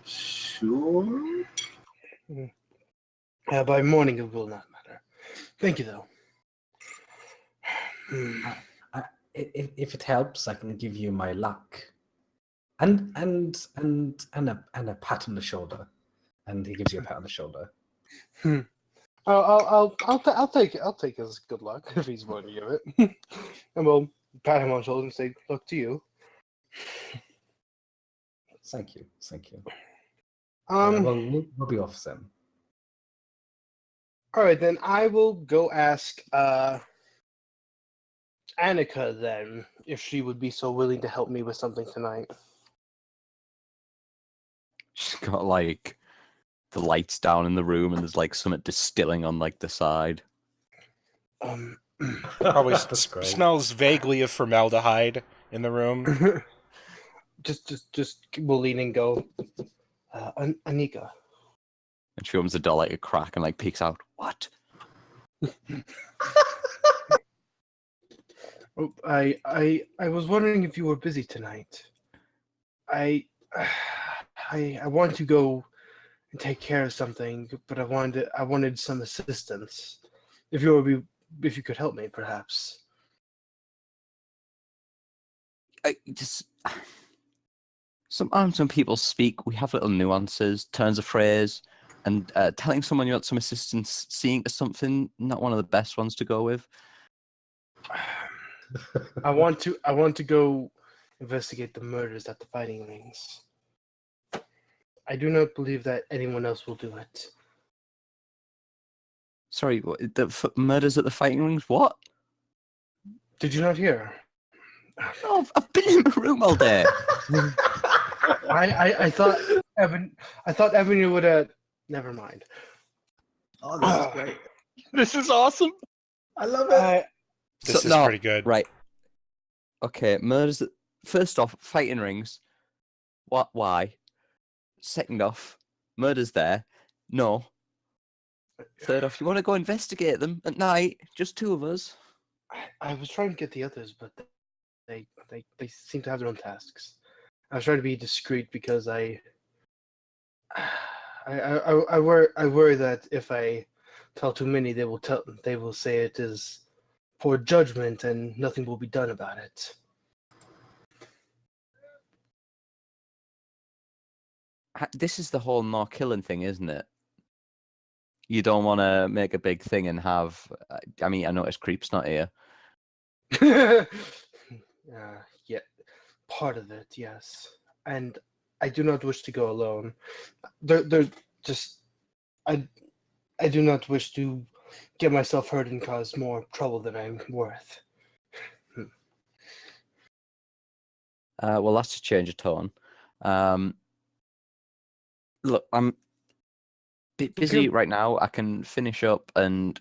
Sure. By morning, it will not matter. Thank you, though. If it helps, I can give you my luck, and a pat on the shoulder, and he gives you a pat on the shoulder. I'll take it. I'll take his good luck if he's willing to give it, and we'll pat him on the shoulder and say, "Look to you." Thank you. We'll be off then. All right, then I will go ask Annika then if she would be so willing to help me with something tonight. She's got like the lights down in the room, and there's like something distilling on like the side. Probably That's great. smells vaguely of formaldehyde in the room. just we'll lean and go, Anika. And she opens the door like a crack and like peeks out. What? I was wondering if you were busy tonight. I want to go and take care of something, but I wanted some assistance. If you could help me, perhaps. Sometimes when people speak, we have little nuances, turns of phrase, and telling someone you want some assistance seeing something, not one of the best ones to go with. I want to go investigate the murders at the fighting rings. I do not believe that anyone else will do it. Sorry, the murders at the fighting rings? What? Did you not hear? No, I've been in my room all day. I thought Evan would have. Never mind. Oh, this is great. This is awesome. I love it. This is pretty good. Right. Okay, murders. First off, fighting rings. What? Why? Second off, murders there. No. Third off, you want to go investigate them at night? Just two of us. I was trying to get the others, but they seem to have their own tasks. I was trying to be discreet because I worry that if I tell too many, they will say it is poor judgment and nothing will be done about it. This is the whole not killing thing, isn't it? You don't want to make a big thing and have. I mean, I noticed Creep's not here. Yeah, part of it, yes. And I do not wish to go alone. There's just I do not wish to get myself hurt and cause more trouble than I'm worth. Well, that's a change of tone. Look, I'm busy right now. I can finish up, and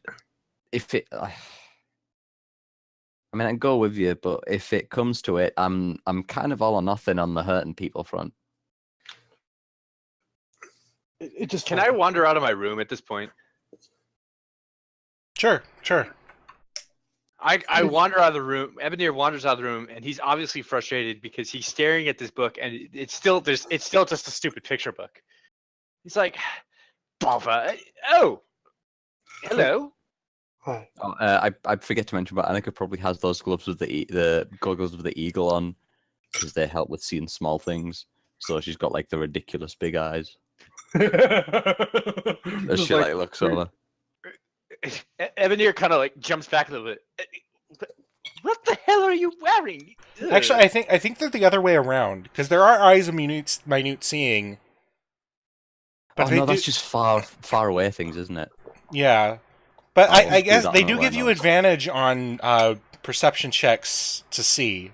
if it, I mean, I can go with you, but if it comes to it, I'm kind of all or nothing on the hurting people front. It just Can I wander out of my room at this point? Sure. I wander out of the room. Ebenir wanders out of the room, and he's obviously frustrated because he's staring at this book, and it's still just a stupid picture book. He's like, bother. Oh, hello. Hi. Oh, I forget to mention, but Annika probably has those gloves with the goggles with the eagle on because they help with seeing small things. So she's got like the ridiculous big eyes as she like looks over. Ebenir kind of like jumps back a little bit. What the hell are you wearing? Ugh. Actually, I think they're the other way around because there are eyes of minute seeing. But no, that's just far away things, isn't it? Yeah, but I do guess that they on do a give you random. advantage on perception checks to see,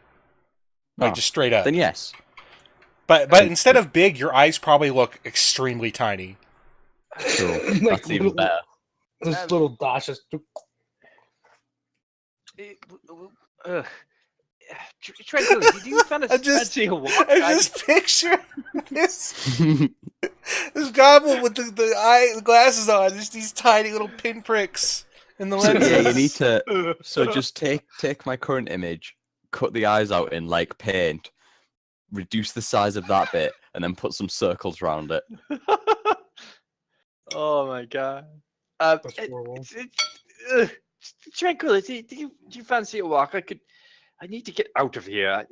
like Oh, just straight up. Then yes. But instead of big, your eyes probably look extremely tiny. Cool. Like That's even better. This little dash is. Tranquility, do you I just- fancy a walk? I just picture this goblin with the glasses on, just these tiny little pinpricks in the lenses. Yeah, you need to. So just take my current image, cut the eyes out in like paint, reduce the size of that bit, and then put some circles around it. Oh my god. That's horrible. Tranquility, do you fancy a walk? I need to get out of here. I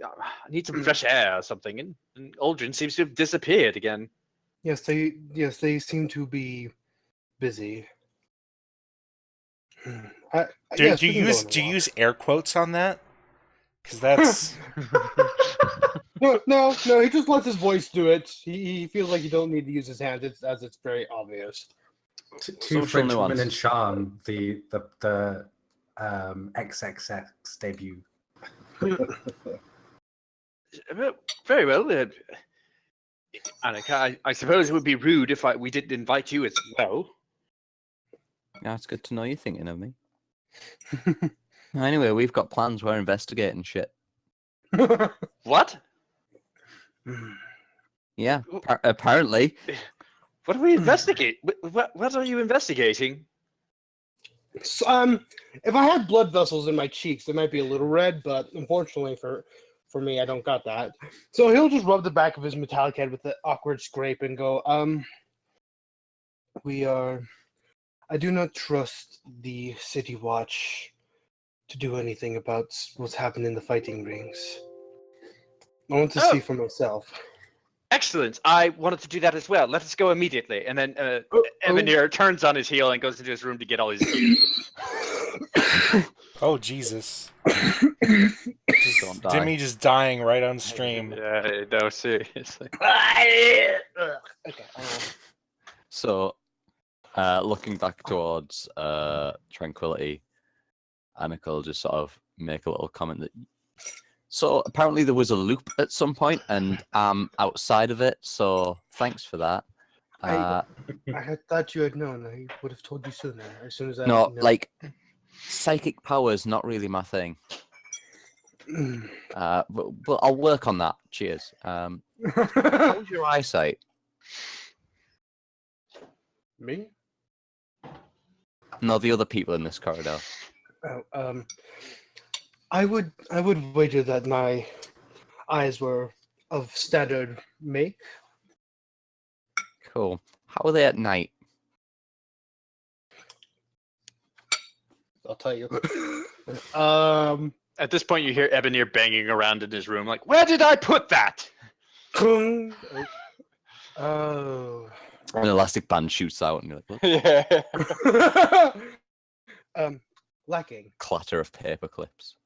need some fresh air or something. And Aldrin seems to have disappeared again. Yes, they seem to be busy. Do you use air quotes on that? Because that's No. He just lets his voice do it. He feels like you don't need to use his hands. It's very obvious. Two Social French women nuance. in Charm, the XXX debut. Very well. Annika, I suppose it would be rude if we didn't invite you as well. Yeah, it's good to know you're thinking of me. Anyway, we've got plans. We're investigating shit. What? Yeah, apparently. What are we investigating? What are you investigating? So, if I had blood vessels in my cheeks, they might be a little red, but unfortunately for me, I don't got that. So he'll just rub the back of his metallic head with an awkward scrape and go, I do not trust the City Watch to do anything about what's happened in the fighting rings. I want to see for myself. Excellent. I wanted to do that as well. Let us go immediately. And then Ebenir turns on his heel and goes into his room to get all his gear. oh Jesus! Don't die. Jimmy just dying right on stream. Yeah, no, seriously. Okay. So, looking back towards Tranquility, Annika will just sort of make a little comment that. So apparently there was a loop at some point, and I'm outside of it. So thanks for that. I had thought you had known. I would have told you sooner. As soon as I No, know. like psychic powers, not really my thing. But I'll work on that. Cheers. How's your eyesight? Me? No, the other people in this corridor. Oh, I would wager that my eyes were of standard make. Cool. How are they at night? I'll tell you. um. At this point, you hear Ebonir banging around in his room, like, "Where did I put that?" Oh. An elastic band shoots out, and you're like, "What?" Yeah. Lacking. Clatter of paper clips.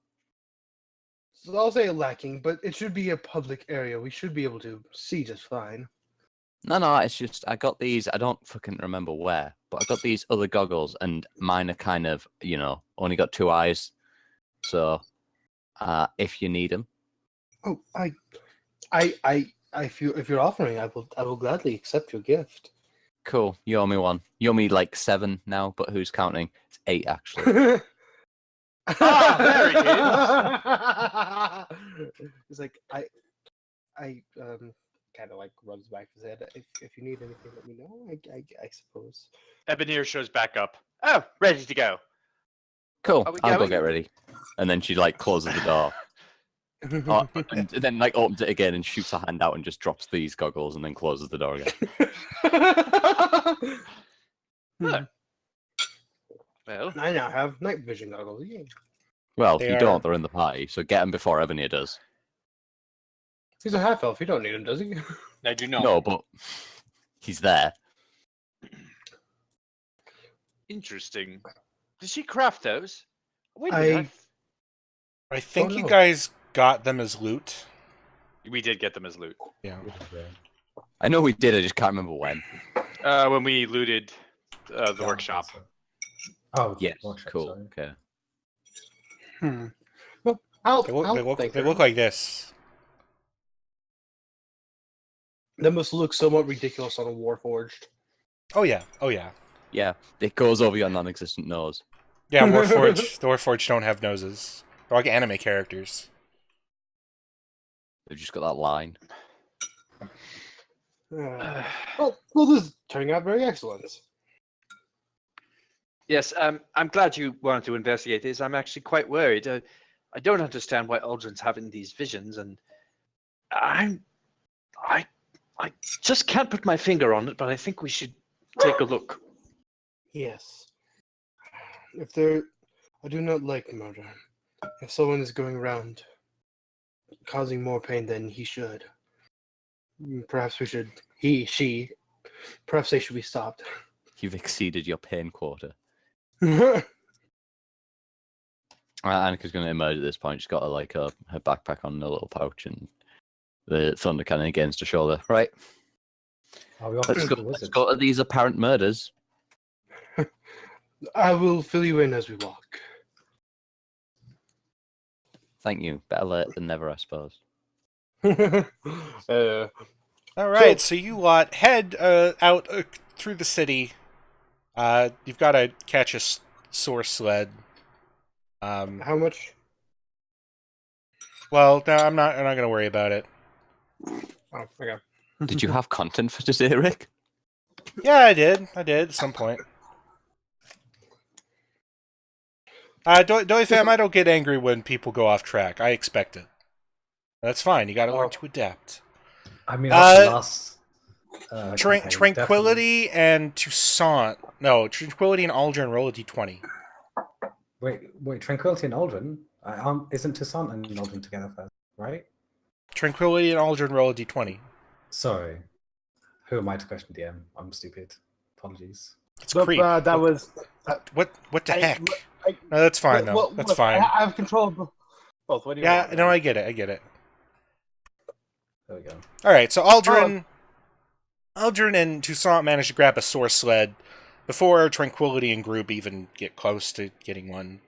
So I'll say lacking, but it should be a public area. We should be able to see just fine. No, it's just I got these. I don't fucking remember where, but I got these other goggles, and mine are kind of, only got 2 eyes. So, if you need them, Oh, if you're offering, I will gladly accept your gift. cool. You owe me one. You owe me like 7 now, but who's counting? It's 8 actually. There it is. It's like I kind of like rubs back his head. If you need anything, let me know. I suppose. Ebonir shows back up. Oh, ready to go. Cool. Are we I'll go going? get ready. And then she like closes the door. And then like opens it again and shoots her hand out and just drops these goggles and then closes the door again. Well, I now have night vision goggles. Yay. Well, They you are- don't. They're in the party, so get them before Ebony does. He's a half elf. You don't need him, does he? I do not. No, but he's there. Interesting. Did she craft those? Wait a I- minute. I think you no. guys got them as loot. We did get them as loot. Yeah. I know we did. I just can't remember when. When we looted the Yeah, workshop. so- Oh, Yes. workshop, Cool. sorry. Okay. Well, I'll They look thank they her. look like this. That must look somewhat ridiculous on a Warforged. Oh yeah. Oh yeah. Yeah, it goes over your non-existent nose. Yeah, Warforged. The Warforged don't have noses. They're like anime characters. They've just got that line. Well, this is turning out very excellent. Yes, I'm glad you wanted to investigate this. I'm actually quite worried. I don't understand why Aldrin's having these visions, and I just can't put my finger on it. But I think we should take a look. Yes. I do not like murder. If someone is going around causing more pain than he should, perhaps we should. She. Perhaps they should be stopped. You've exceeded your pain quota. Oh, Annika's going to emerge at this point. She's got her backpack on a little pouch and the thunder cannon against her shoulder. Right, Are we off let's to go. the Let's wizard? go to these apparent murders. I will fill you in as we walk. Thank you. Better late than never, I suppose. All right, so you lot head out through the city. You've got to catch a source sled. How much? Well, no, I'm not going to worry about it. Oh, okay. Did you have content for today, Rick? Yeah, I did at some point. Doy fam, I don't get angry when people go off track. I expect it. That's fine. You got to learn to adapt. I mean, after the last campaign, Tranquility and Toussaint. No, Tranquility and Aldrin roll a d20. definitely- Wait, Tranquility and Aldrin? Isn't Toussaint and Aldrin together first, right? Tranquility and Aldrin roll a d20. Sorry. Who am I to question DM? I'm stupid. Apologies. It's Look, creep. that was. What the I- heck? I- No, that's fine though. Look, That's fine. I have control of both. What do you Yeah, want? no, I get it. There we go. All right, so Aldrin and Toussaint managed to grab a source sled before Tranquility and Group even get close to getting one.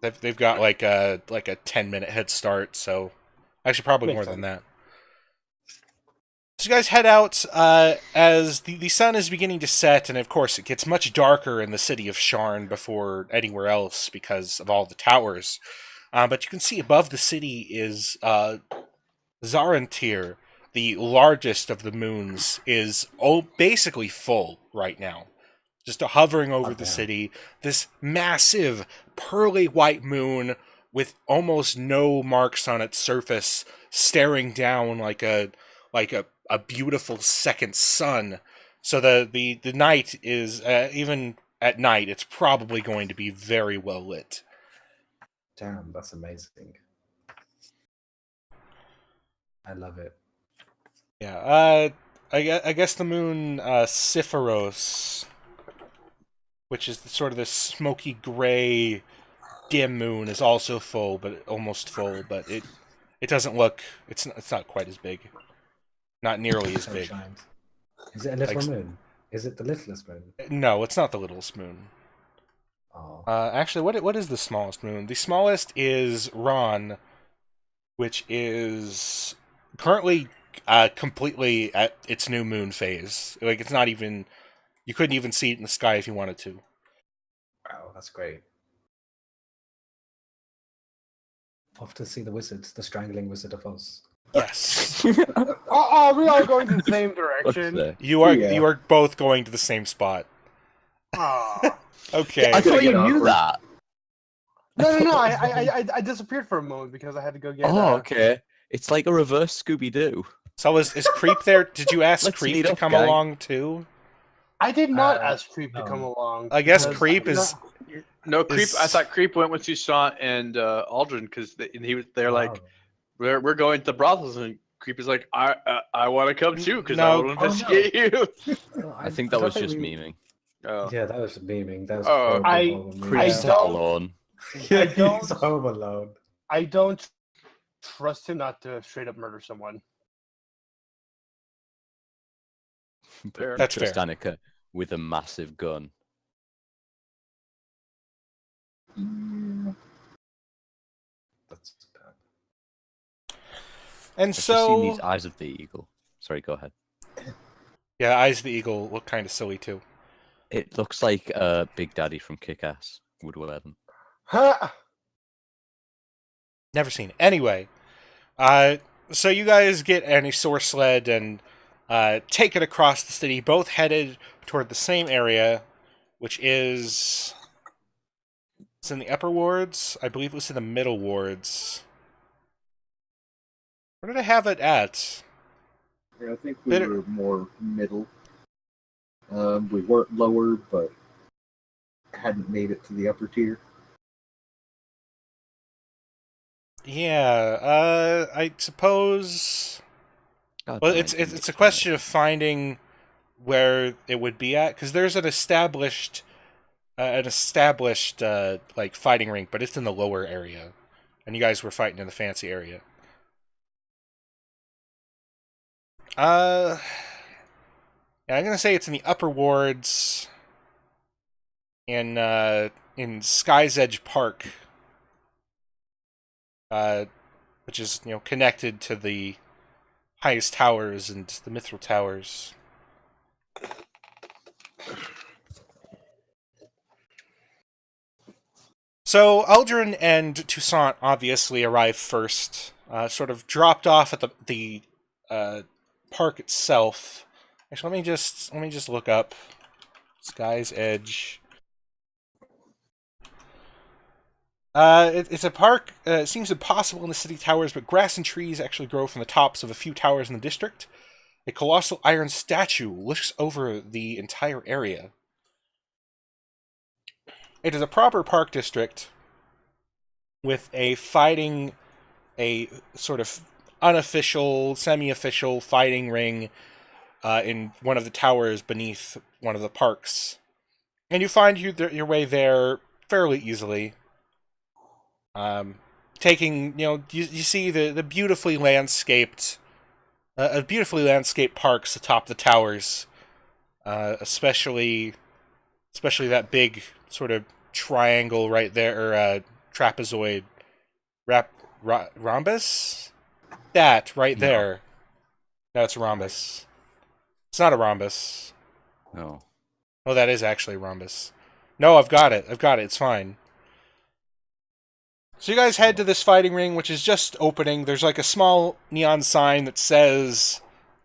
They've got like a 10-minute head start, so actually probably Makes more sense. than that. So you guys head out as the sun is beginning to set, and of course it gets much darker in the city of Sharn before anywhere else because of all the towers. But you can see above the city is Zarantir, the largest of the moons, is basically full right now. just hovering over Oh, the yeah. city. This massive pearly white moon with almost no marks on its surface, staring down like a beautiful second sun. So the night is even at night, it's probably going to be very well lit. Damn, that's amazing. I love it. Yeah. I guess the moon Siphoros, which is sort of this smoky gray dim moon, is also full, but almost full. But it doesn't look. It's not quite as big. Not nearly as So big. shines. Is it a little Like- moon? Is it the littlest moon? No, it's not the littlest moon. Oh, Actually, what is the smallest moon? The smallest is Ron, which is currently completely at its new moon phase. Like, it's not even. You couldn't even see it in the sky if you wanted to. wow, that's great. Off to see the wizard, the strangling wizard of Oz. Yes, Oh, we all going in the same What's direction. there? you are. Yeah. You are both going to the same spot. Aw. Okay. I thought you get knew awkward. that. No. I disappeared for a moment because I had to go get. Oh, okay. It's like a reverse Scooby Doo. So is Creep there? Did you ask Let's Creep meet to up, come gang. along too? I did not Uh, ask Creep to no. come along. I guess because Creep I'm is. not- No, Creep. I Is- thought Creep went with Toussaint and Aldrin because he was. They're like, Oh. we're going to brothels, and Creep is like, I want to come too because I No. want to investigate you. Oh, I think that don't was just we- memeing. Oh. Yeah, that was memeing. That was Oh. horrible, I- horrible meme. Creep's don't- not alone. Yeah, don't- he's home alone. I don't trust him not to straight up murder someone. Fair. That's Just fair. Danica with a massive gun. That's bad. And I've just seen so, these eyes of the eagle. Sorry, go ahead. yeah, Eyes of the Eagle look kind of silly too. It looks like Big Daddy from Kick-Ass would wear them. Ha! Never seen it. Anyway, so you guys get any source sled and take it across the city, both headed toward the same area, which is. It's in the upper wards. I believe it was in the middle wards. Where did I have it at? Yeah, I think we Better- were more middle. We weren't lower, but hadn't made it to the upper tier. Yeah, I suppose. God Well, damn, it's I didn't it's a get question of finding where it would be at, because there's an established like fighting rink, but it's in the lower area, and you guys were fighting in the fancy area. Yeah, I'm gonna say it's in the upper wards, in Sky's Edge Park, which is connected to the highest towers and the Mithril Towers. So Aldrin and Toussaint obviously arrive first, sort of dropped off at the park itself. Actually, let me just look up Sky's Edge. It's a park. It seems impossible in the city towers, but grass and trees actually grow from the tops of a few towers in the district. A colossal iron statue looks over the entire area. It is a proper park district with a sort of unofficial, semi-official fighting ring in one of the towers beneath one of the parks. And you find your way there fairly easily. Taking, you see the beautifully landscaped, parks atop the towers, especially that big sort of triangle right there, or trapezoid, rhombus. That right there. That's a rhombus. It's not a rhombus. No. Oh, that is actually a rhombus. No, I've got it. It's fine. So you guys head to this fighting ring, which is just opening. There's like a small neon sign that says,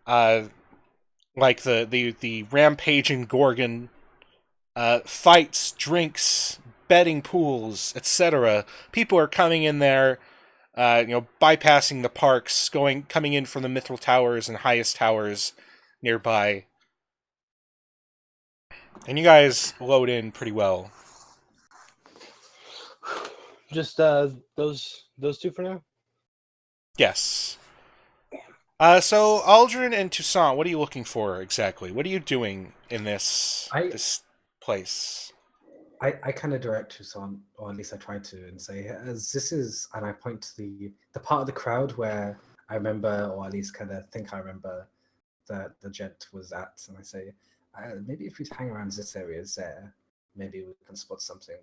like the rampaging Gorgon, fights, drinks, betting pools, etc. People are coming in there, bypassing the parks, coming in from the Mithril Towers and highest towers nearby. And you guys load in pretty well. Just those two for now. Yes. So Aldrin and Toussaint, what are you looking for exactly? What are you doing in this place? I kind of direct Toussaint, or at least I try to, and say, as this is, and I point to the part of the crowd where I remember, or at least kind of think I remember, that the gent was at, and I say, maybe if we hang around this area there, maybe we can spot something.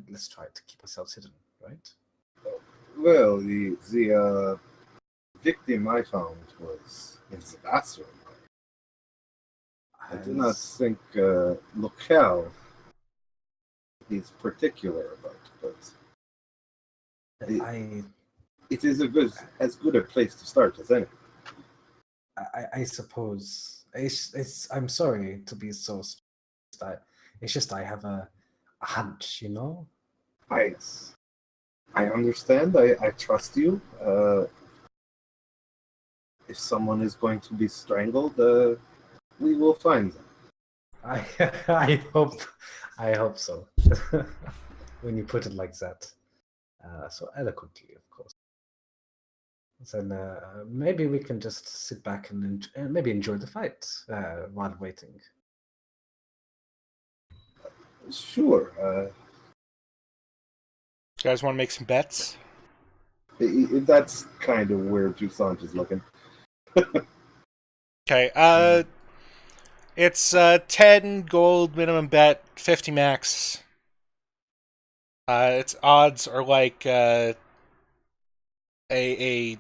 Let's try to keep ourselves hidden, right? Well, the victim I found was in the bathroom. I do not think locale is particular about, but it is as good a place to start as any. I suppose it's. I'm sorry to be so. It's just I have a hunch, you know. I understand. I trust you. If someone is going to be strangled, we will find them. I hope so. When you put it like that, so eloquently, of course. Then maybe we can just sit back and maybe enjoy the fight while waiting. Sure. You guys want to make some bets? That's kind of where Toussaint is looking. Okay, it's 10 gold minimum bet, 50 max. Its odds are like it's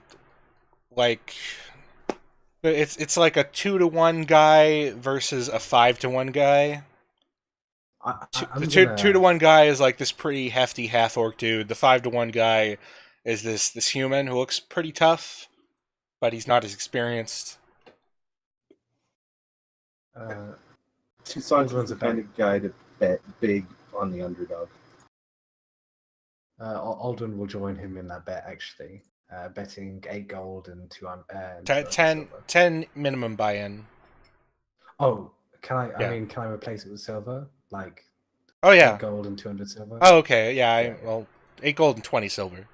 like a 2-to-1 guy versus a 5-to-1 guy. The 2-to-1 guy is like this pretty hefty half-orc dude. The 5-to-1 guy is this human who looks pretty tough, but he's not as experienced. Toussaint's the kind of guy to bet big on the underdog. Aldrin will join him in that bet, actually. Betting 8 gold and 200. 10 minimum buy-in. Oh, can I? Yeah. I mean, can I replace it with silver? Like, Oh yeah, 8 gold and 200 silver. oh okay, yeah. Well, 8 gold and 20 silver.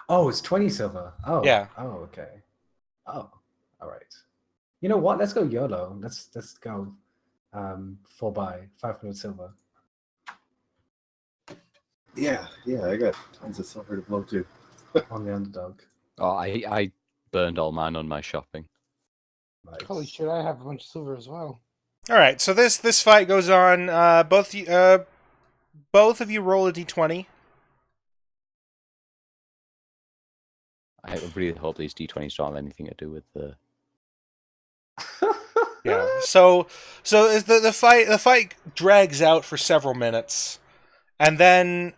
Oh, it's 20 silver. Oh, Yeah. Oh, okay. Oh, all right. You know what? Let's go YOLO. Let's go 4 by 500 silver. Yeah, I got tons of silver to blow too. On the underdog. Oh, I burned all mine on my shopping. Nice. Holy shit! I have a bunch of silver as well. All right, so this fight goes on. Both of you roll a d20. I really hope these d20s don't have anything to do with the. Yeah. So as the fight drags out for several minutes, and then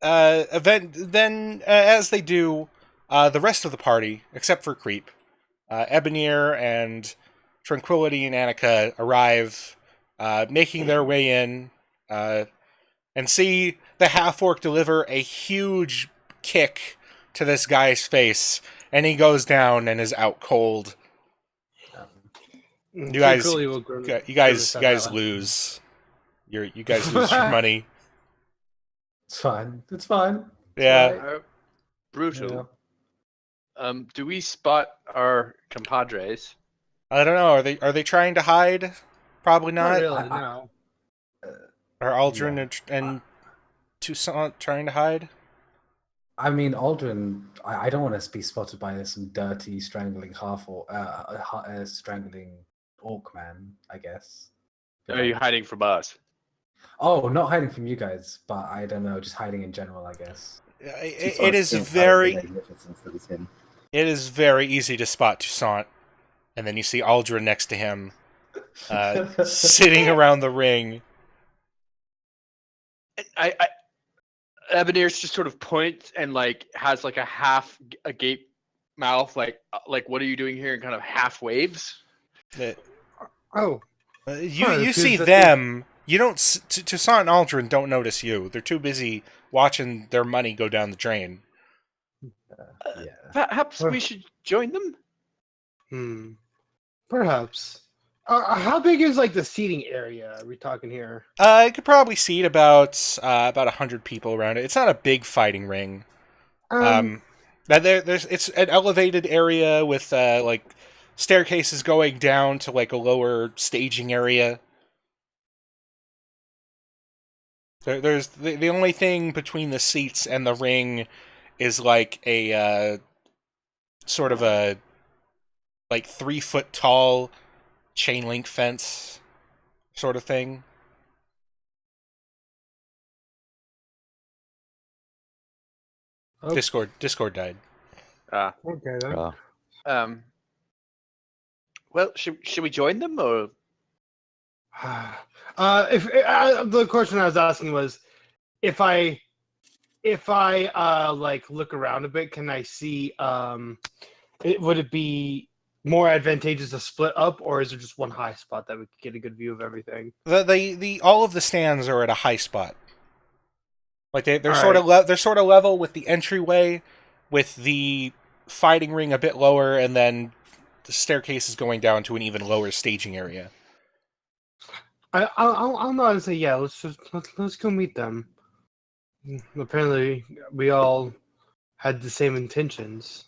as they do, the rest of the party, except for Creep, Ebonir and Tranquility and Annika arrive, making their way in, and see the half-orc deliver a huge kick to this guy's face, and he goes down and is out cold. You guys lose. You guys lose your money. It's fine. It's fine. Yeah. Brutal. Do we spot our compadres? I don't know. Are they trying to hide? Probably not. Not really, no. Are Aldrin and Toussaint trying to hide? I mean, Aldrin, I don't want to be spotted by some dirty strangling strangling orc man, I guess. Are you hiding from us? Oh, not hiding from you guys, but I don't know, just hiding in general, I guess. It is very easy to spot Toussaint, and then you see Aldrin next to him, sitting around the ring. Ebonir's just sort of points and like has like a gape mouth, like what are you doing here, and kind of half waves. You see them. You don't. Toussaint and Aldrin don't notice you. They're too busy watching their money go down the drain. Yeah. Perhaps we should join them. Perhaps. How big is like the seating area? Are we talking here? It could probably seat about 100 people around it. It's not a big fighting ring. It's an elevated area with like staircases going down to like a lower staging area. There's the only thing between the seats and the ring is like a sort of a like 3-foot tall chain link fence sort of thing. Oh. Discord died. Okay then. Well, should we join them or? If the question I was asking was, if I like look around a bit, can I see? Would it be more advantageous to split up, or is there just one high spot that we could get a good view of everything? The all of the stands are at a high spot. Like they're All sort right. of they're sort of level with the entryway, with the fighting ring a bit lower, and then the staircase is going down to an even lower staging area. I'll nod and say, yeah. Let's go meet them. Apparently, we all had the same intentions.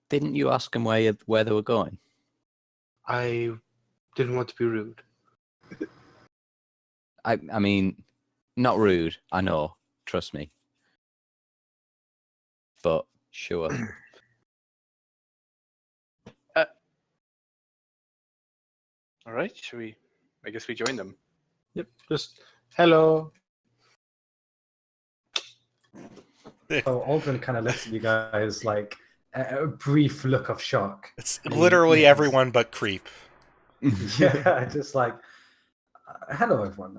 Didn't you ask them where they were going? I didn't want to be rude. I mean, not rude. I know. Trust me. But sure. All right, I guess we join them. Yep. Just hello. So Aldrin kind of looks at you guys like a brief look of shock. It's literally Yes. everyone but Creep. Yeah, just like, hello everyone.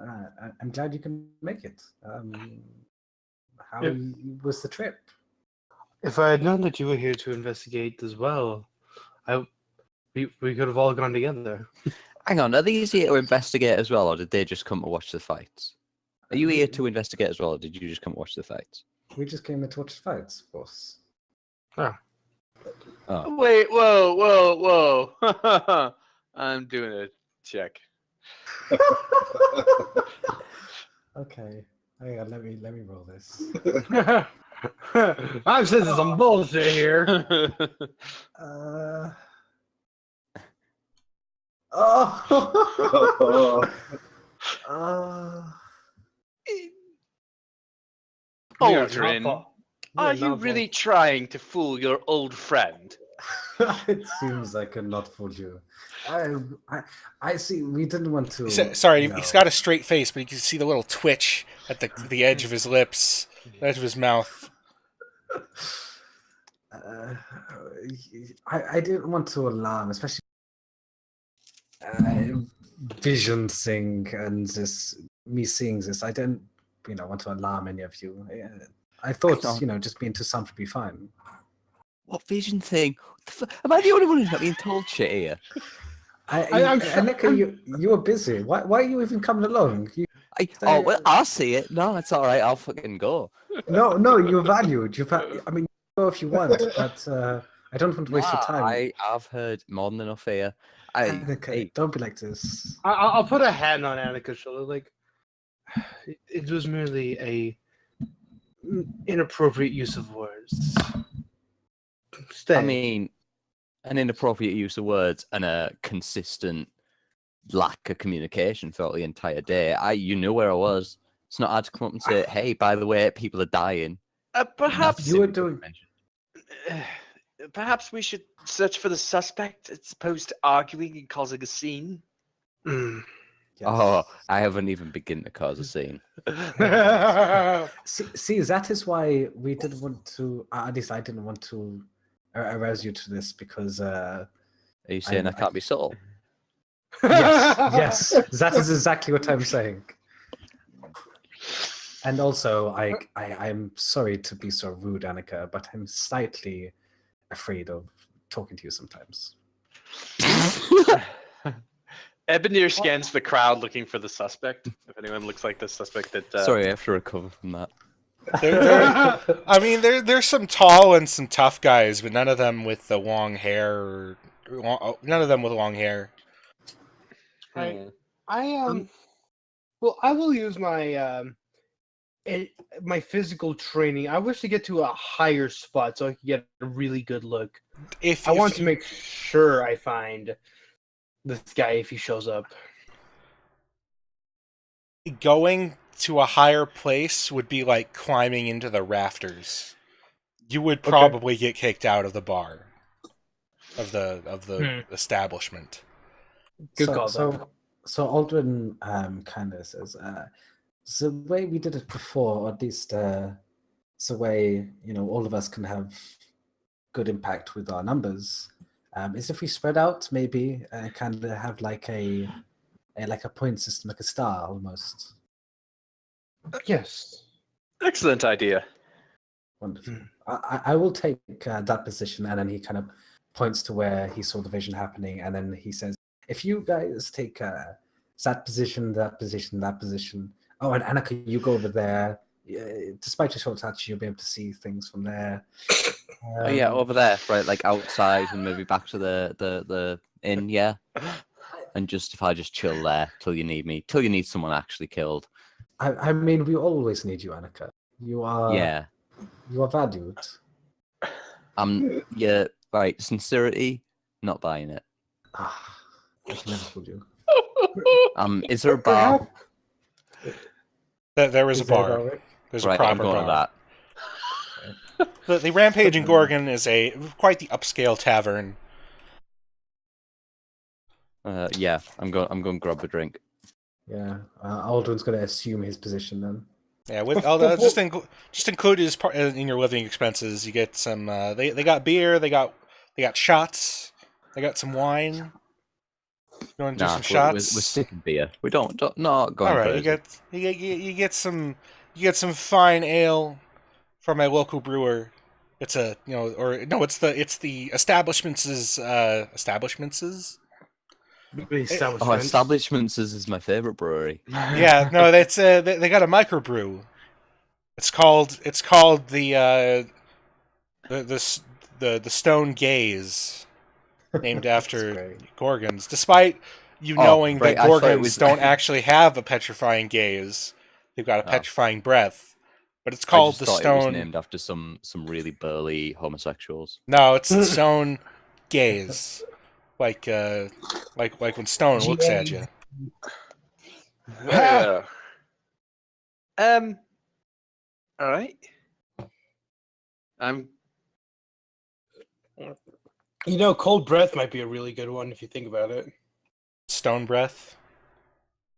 I'm glad you can make it. How Yep. was the trip? If I had known that you were here to investigate as well, we could have all gone together. Hang on, are these here to investigate as well, or did they just come to watch the fights? Are you here to investigate as well, or did you just come to watch the fights? We just came to watch fights, boss. Oh. Wait, whoa. I'm doing a check. Okay, hang on. Let me roll this. I'm saying some bullshit here. Oh. Aldrin, are you really trying to fool your old friend? It seems I could not fool you. I see. We didn't want to. Sorry, you know. he's got a straight face, but you can see the little twitch at the edge of his lips, the edge of his mouth. I didn't want to alarm, especially vision thing and me seeing this. I didn't, want to alarm any of you. I thought, just being too Toussaint would be fine. What vision thing? Am I the only one who's not being told shit here? Annika, you were busy. Why are you even coming along? Well, I'll see it. No, it's all right. I'll fucking go. No, you're valued. I mean, go if you want, but I don't want to waste your time. I've heard more than enough here. Annika, don't be like this. I'll put a hand on Annika's shoulder. Like, it was merely a inappropriate use of words. Stay. I mean, an inappropriate use of words and a consistent lack of communication throughout the entire day. You knew where I was. It's not hard to come up and say, "Hey, by the way, people are dying." Perhaps You were doing. Perhaps we should search for the suspect as opposed to arguing and causing a scene. Mm. Yes. Oh, I haven't even begun to cause a scene. See, that is why we didn't want to. At least I didn't want to arouse you to this because. Are you saying I can't be subtle? Yes, that is exactly what I'm saying. And also, I'm sorry to be so rude, Annika, but I'm slightly afraid of talking to you sometimes. Ebonir scans the crowd looking for the suspect. If anyone looks like the suspect that. Sorry, I have to recover from that. I mean, there's some tall and some tough guys, but none of them with the long hair. None of them with long hair. Right. Well, I will use my my physical training. I wish to get to a higher spot so I can get a really good look. I want to make sure I find this guy if he shows up. Going to a higher place would be like climbing into the rafters. You would probably get kicked out of the bar, of the establishment. Good call. So Aldrin kind of says, the way we did it before, or at least the way all of us can have good impact with our numbers, is if we spread out, maybe kind of have like a point system, like a star almost. Yes. Excellent idea. Wonderful. I will take that position, and then he kind of points to where he saw the vision happening, and then he says, if you guys take that position, that position, that position. Oh, and Annika, you go over there. Despite your short touch, you'll be able to see things from there. Oh yeah, over there, right? Like outside and maybe back to the inn, yeah. And if I just chill there till you need me, till you need someone actually killed. I mean, we always need you, Annika. You are valued. Yeah, right. Sincerity, not buying it. I never told you. Is there a bar? There is a bar. There's a Right, proper I'm going bar. to that. The Rampage in Gorgon is quite the upscale tavern. Yeah, I'm going to grab a drink. Yeah, Aldrin's going to assume his position then. Yeah, just include his in your living expenses. You get some. They got beer. They got shots. They got some wine. You want to do some shots? We're sticking beer. We don't not going. All right, crazy. you get some fine ale from my local brewer. It's it's the establishments. Establishments is my favorite brewery. Yeah, no, that's they got a microbrew. It's called the Stone Gaze, named after Gorgons. Despite knowing that Gorgons don't actually have a petrifying gaze, they've got a petrifying breath. But it's called the Stone. It was named after some really burly homosexuals. No, it's the Stone Gaze. Like when Stone looks at you. Yeah. All right. Cold breath might be a really good one if you think about it. Stone breath.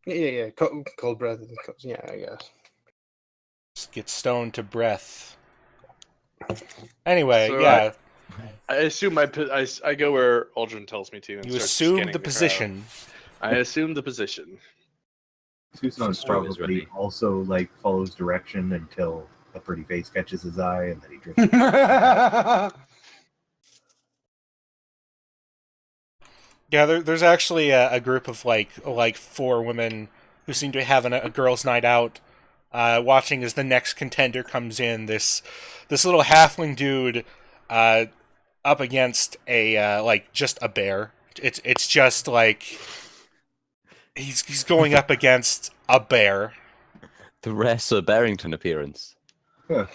Yeah. Cold breath. Yeah, I guess. Just get stoned to breath. Anyway, So, yeah. I assume I go where Aldrin tells me to. And You start assume scanning the crowd. position. I assume the position. Tucson's Stone is probably ready. also follows direction until a pretty face catches his eye, and then he drifts. Yeah, there's actually a group of like 4 women who seem to be having a girls' night out, watching as the next contender comes in. This little halfling dude, up against a just a bear. It's just like he's going up against a bear. The rare Sir Barrington appearance. Oh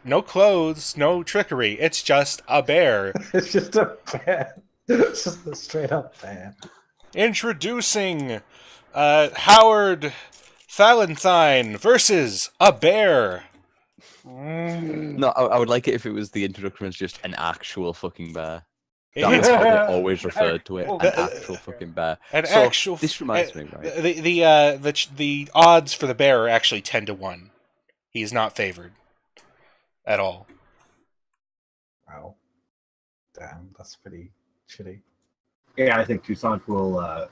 no clothes, no trickery. It's just a bear. It's just a bear. It's just a straight up bear. Introducing Howard Valentine versus a bear. No, I would like it if it was the introduction was just an actual fucking bear. That's how they always referred to it. An actual fucking bear. This reminds me, right? The odds for the bear are actually 10-1. He is not favored at all. Wow. Damn, that's pretty shitty. Yeah, I think Tucson will,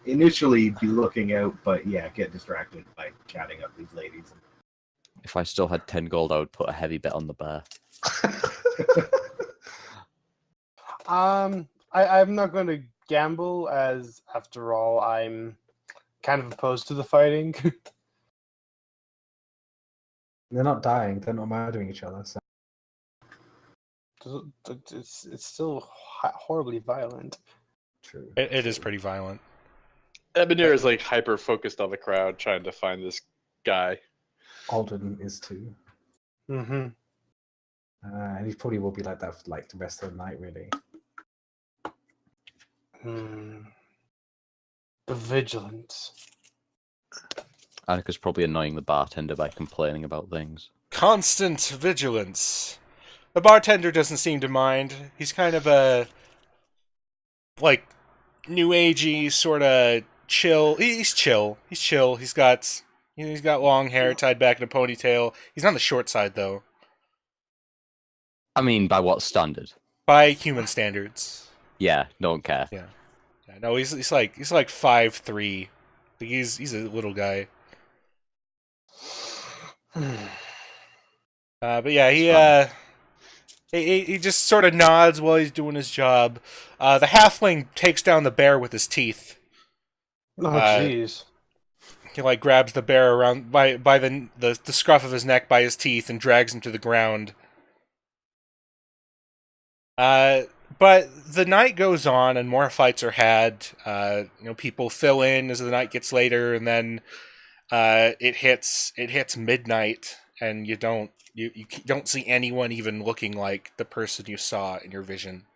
initially be looking out, but get distracted by chatting up these ladies. If I still had 10 gold, I would put a heavy bet on the bear. I'm not going to gamble, as after all, I'm kind of opposed to the fighting. They're not dying. They're not murdering each other. So It's still horribly violent. true. It is pretty violent. Ebonir is like hyper focused on the crowd, trying to find this guy. Alden is too. Mm-hmm. And he probably will be like that for like the rest of the night, really. The vigilance. Annika's probably annoying the bartender by complaining about things. Constant vigilance. The bartender doesn't seem to mind. He's kind of a like new agey sort of chill. He's chill. He's chill. He's got long hair tied back in a ponytail. He's on the short side though, I mean, by what standard? by human standards. Yeah, don't care. Yeah, no, he's like 5'3". He's a little guy. But yeah, he just sort of nods while he's doing his job. The halfling takes down the bear with his teeth. Oh, jeez. He like grabs the bear around by the scruff of his neck by his teeth and drags him to the ground. But the night goes on and more fights are had. People fill in as the night gets later, and then it hits midnight, and you don't see anyone even looking like the person you saw in your vision.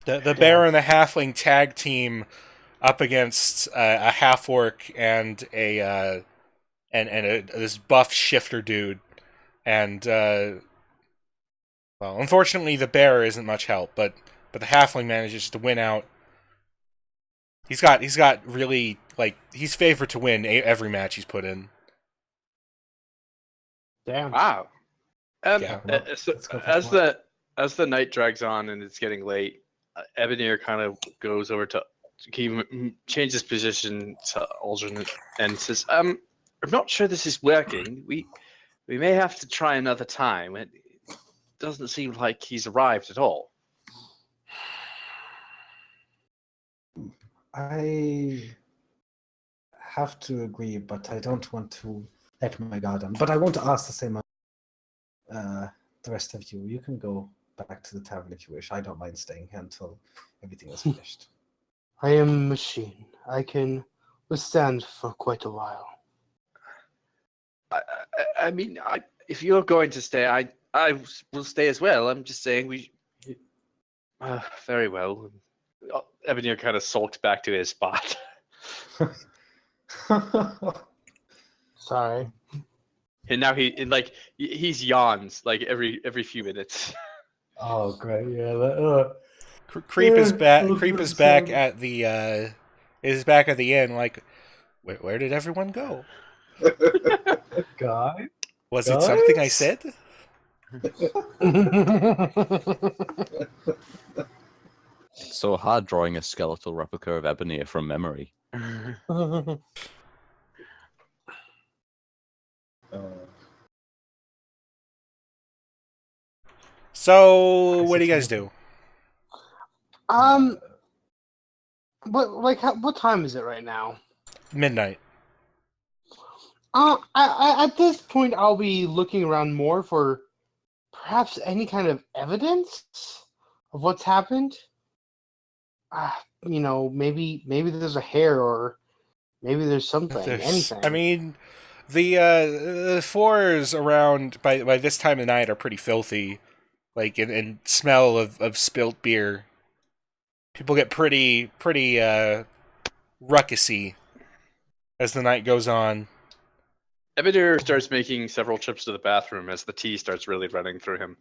The bear and the halfling tag team up against a half orc and this buff shifter dude, and well, unfortunately the bear isn't much help, but the halfling manages to win out. He's got really, like, he's favored to win every match he's put in. Damn. Wow. Yeah. So Let's go for as the night drags on and it's getting late, Ebonir kind of goes over to he changes position to Aldrin and says, I'm not sure this is working. We may have to try another time. It doesn't seem like he's arrived at all." I have to agree, but I don't want to let my guard down. But I want to ask the same of the rest of you. You can go back to the tavern if you wish. I don't mind staying here until everything is finished. I am a machine. I can withstand for quite a while. I mean, if you're going to stay, I will stay as well. I'm just saying we. Very well. Ebonir kind of sulks back to his spot. Sorry. And now he's yawns like every few minutes. Oh, great! Yeah. Creep is back. Yeah, Creep is that's back so- at the back at the inn. Like, where did everyone go? Guy. Was it something I Guys? said? It's so hard drawing a skeletal replica of Ebonir from memory. So, what do you guys do? What time is it right now? Midnight. At this point, I'll be looking around more for perhaps any kind of evidence of what's happened. Maybe there's a hair, or maybe there's something, anything. I mean, the floors around by this time of night are pretty filthy, like and smell of spilt beer. People get pretty ruckusy as the night goes on. Ebonir starts making several trips to the bathroom as the tea starts really running through him.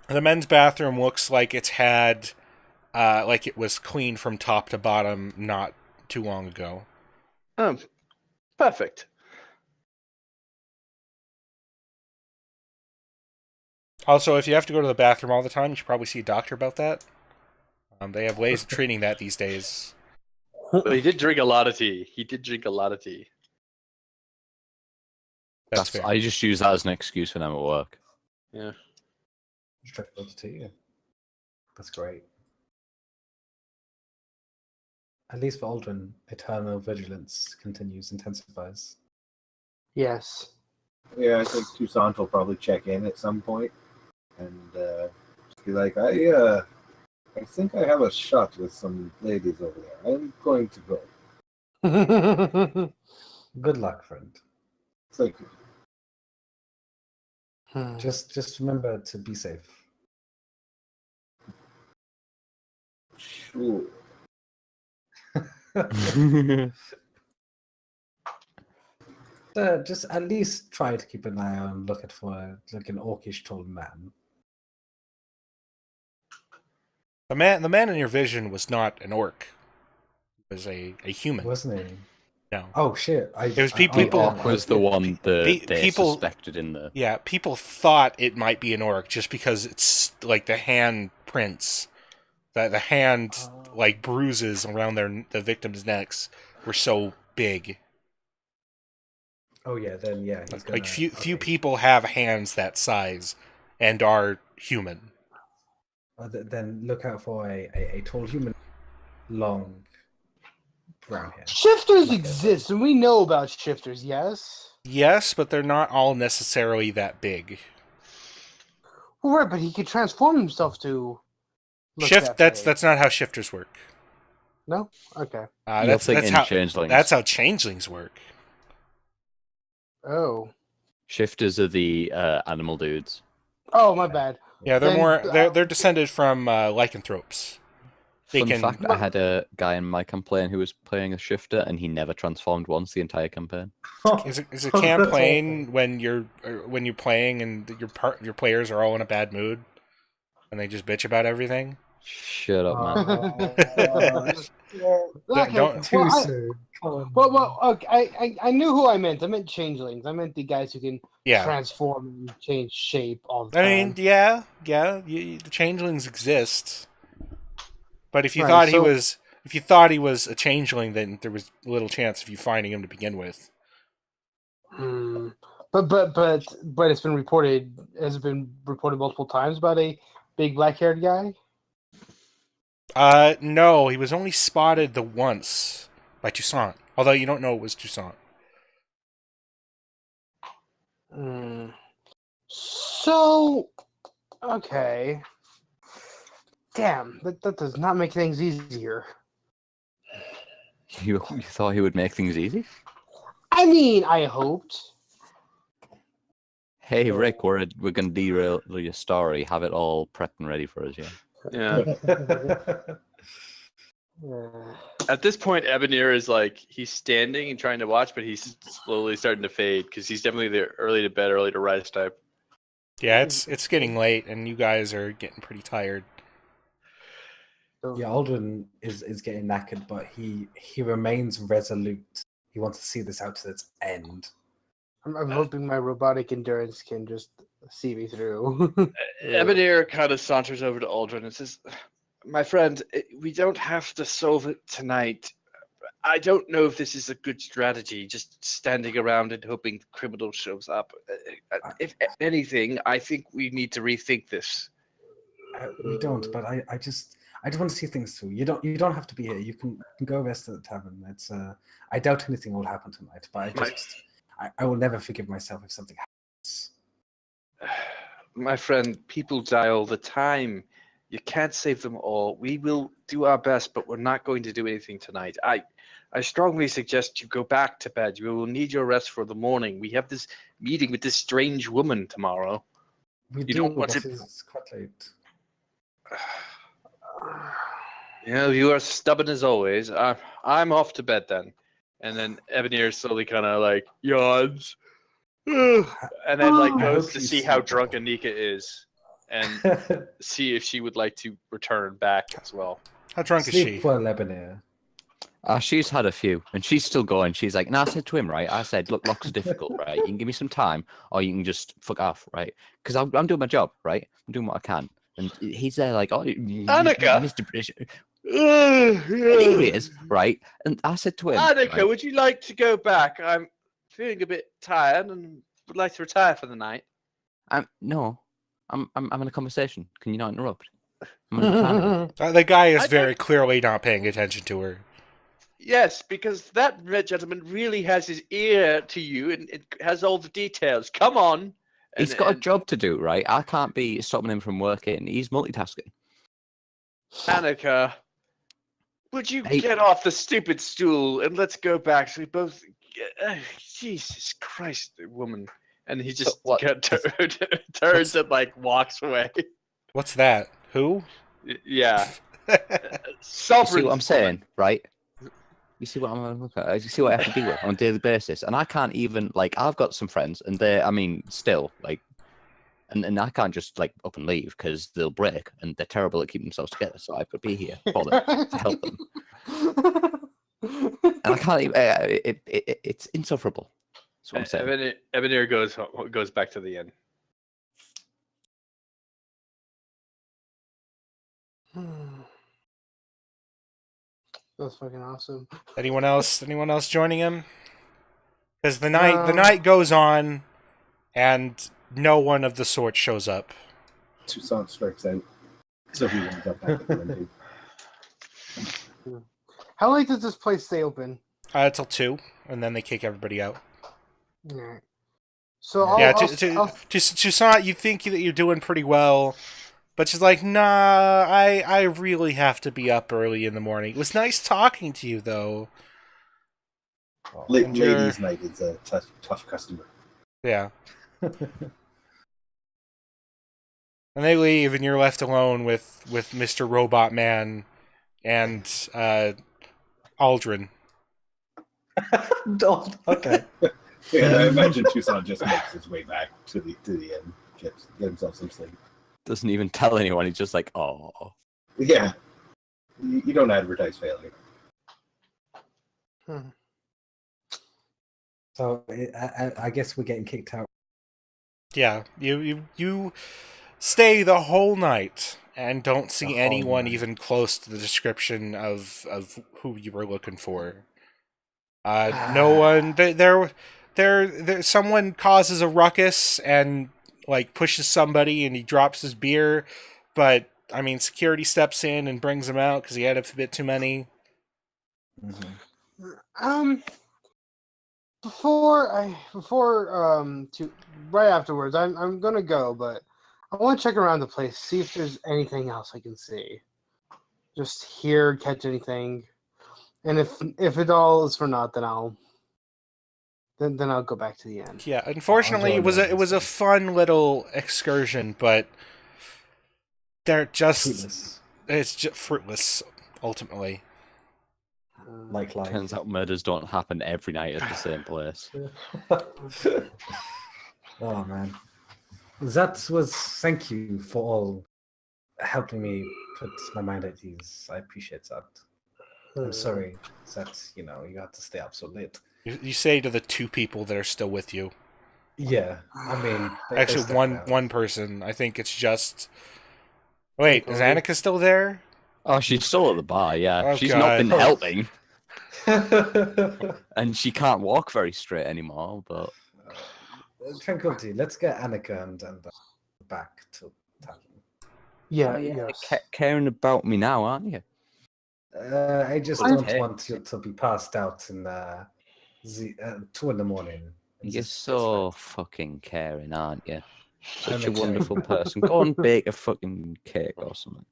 The men's bathroom looks like it's had, like it was cleaned from top to bottom not too long ago. Oh, perfect. Also, if you have to go to the bathroom all the time, you should probably see a doctor about that. They have ways of treating that these days. But he did drink a lot of tea. That's fair. I just use that as an excuse when I'm at work. Yeah. Straightforward to you. That's great. At least for Aldrin, eternal vigilance continues, intensifies. Yes. Yeah, I think Toussaint will probably check in at some point and just be like, I think I have a shot with some ladies over there. I'm going to go. Good luck, friend. Thank you. Just remember to be safe. Sure. Just at least try to keep an eye on, look at for like an orcish tall man. The man in your vision was not an orc. It was a human. Wasn't he? No. Oh shit! It was The people. orc was the one that they people- suspected in the. Yeah, people thought it might be an orc just because it's like the hand prints, that the hand like bruises around the victims' necks were so big. Oh yeah, then yeah. He's Like gonna, few people have hands that size and are human. Then look out for a tall human, long brown hair. Shifters Like exist, and we know about shifters, yes? Yes, but they're not all necessarily that big. Well, right, but he could transform himself to look Shift. that big. That's not how shifters work. No? Okay. You're That's thinking how changelings. that's how changelings work. Oh. Shifters are the animal dudes. Oh, my bad. Yeah, they're Then, more they're descended from lycanthropes. They Fun can- fact: I had a guy in my campaign who was playing a shifter, and he never transformed once the entire campaign. Is it That's campaign when you're playing and your players are all in a bad mood and they just bitch about everything? Shut up, man. Okay, Don't- Too well, soon. Come on. well, okay, I knew who I meant. I meant changelings. I meant the guys who can Yeah, transform and change shape all the I time. mean, yeah. The changelings exist, but if you Right, thought so- he was a changeling, then there was little chance of you finding him to begin with. Hmm. But it's been reported. Has it been reported multiple times about a big black-haired guy? No, he was only spotted the once by Toussaint. Although you don't know it was Toussaint. Hmm. So, okay. Damn, that does not make things easier. You thought he would make things easy? I mean, I hoped. Hey, Rick, we're gonna derail your story. Have it all prepped and ready for us, yeah. Yeah. Uh, At this point, Ebonir is like he's standing and trying to watch, but he's slowly starting to fade because he's definitely the early to bed, early to rise type. Yeah, it's getting late, and you guys are getting pretty tired. so- Yeah, Aldrin is getting knackered, but he remains resolute. He wants to see this out to its end. I'm hoping my robotic endurance can just see me through. Ebonir kind of saunters over to Aldrin and says, "My friend, we don't have to solve it tonight. I don't know if this is a good strategy, just standing around and hoping the criminal shows up. If anything, I think we need to rethink this." We don't, but I just want to see things through. You don't have to be here. You can go rest at the tavern. It's I doubt anything will happen tonight, but I will never forgive myself if something happens. My friend, people die all the time. You can't save them all. We will do our best, but we're not going to do anything tonight. I strongly suggest you go back to bed. You will need your rest for the morning. We have this meeting with this strange woman tomorrow. We You do, don't want but to- it's quite late. You know, you are stubborn as always. I'm off to bed then. And then Ebonir slowly kind of like yawns. And then like I goes hope to you see how sleep drunk well. Anika is and see if she would like to return back as well. How drunk is she? Sleep well, Ebonir. She's had a few, and she's still going. She's like, and I said to him, right? I said, look, Locke's difficult, right? You can give me some time, or you can just fuck off, right? Because I'm doing my job, right? I'm doing what I can. And he's there like, oh, Annika! Mr. British. And here he is, right? And I said to him, Annika, right, would you like to go back? I'm feeling a bit tired and would like to retire for the night. no, I'm in a conversation. Can you not interrupt? I'm in a The guy is I very clearly not paying attention to her. Yes, because that red gentleman really has his ear to you and it has all the details. Come on. He's got a job to do, right? I can't be stopping him from working. He's multitasking. Annika, would you Hey. get off the stupid stool and let's go back so we both. Jesus Christ, woman. And he So just what? turns and like walks away. What's that? Who? Yeah. You Sovereign. see what I'm saying, right? You see what I'm looking at? You see what I have to deal with on a daily basis, and I can't even like. I've got some friends, and I mean, still like, and I can't just like up and leave because they'll break, and they're terrible at keeping themselves together. So I've got to be here for them to help them, and I can't even. It's insufferable. That's what I'm saying. Ebenezer goes back to the inn. That's fucking awesome. Anyone else? Anyone else joining him? Because the night goes on, and no one of the sort shows up. Toussaint strikes out, so he ends up back at the window. How late does this place stay open? Till 2, and then they kick everybody out. Alright. So Yeah, I'll Toussaint, you think that you're doing pretty well, but she's like, nah, I really have to be up early in the morning. It was nice talking to you, though. And you're- Ladies' night is a tough customer. Yeah. And they leave, and you're left alone with Mr. Robot Man and Aldrin. Okay. Yeah, I imagine Toussaint just makes his way back to the inn, get himself some sleep. Doesn't even tell anyone. He's just like, oh. Yeah, you don't advertise failure. So I guess we're getting kicked out. Yeah, you stay the whole night and don't see The whole anyone night. even close to the description of who you were looking for. No one. There. Someone causes a ruckus and like pushes somebody, and he drops his beer. But I mean, security steps in and brings him out because he had a bit too many. Right afterwards, I'm gonna go, but I want to check around the place, see if there's anything else I can see. Just hear, catch anything, and if it all is for naught, then I'll go back to the end. Yeah, unfortunately, it was a fun little excursion, but they're just Fruitless. it's just fruitless ultimately. Like life. Turns out murders don't happen every night at the same place. Oh man, that was. Thank you for all helping me put my mind at ease. I appreciate that. I'm sorry that you had to stay up so late. You say to the 2 people that are still with you. Yeah, I mean, they Actually, stepped out. one person. I think it's just. Wait, is Annika still there? Oh, she's still at the bar, yeah. Oh, She's God. not been helping. And she can't walk very straight anymore, but... Tranquility. Let's get Annika and back to town. Yeah, You're yes. caring about me now, aren't you? I just Well, don't hey. want you to be passed out in 2 in the morning. You're so fucking caring, aren't you? Such I'm a a caring wonderful man. person. Go and bake a fucking cake or something.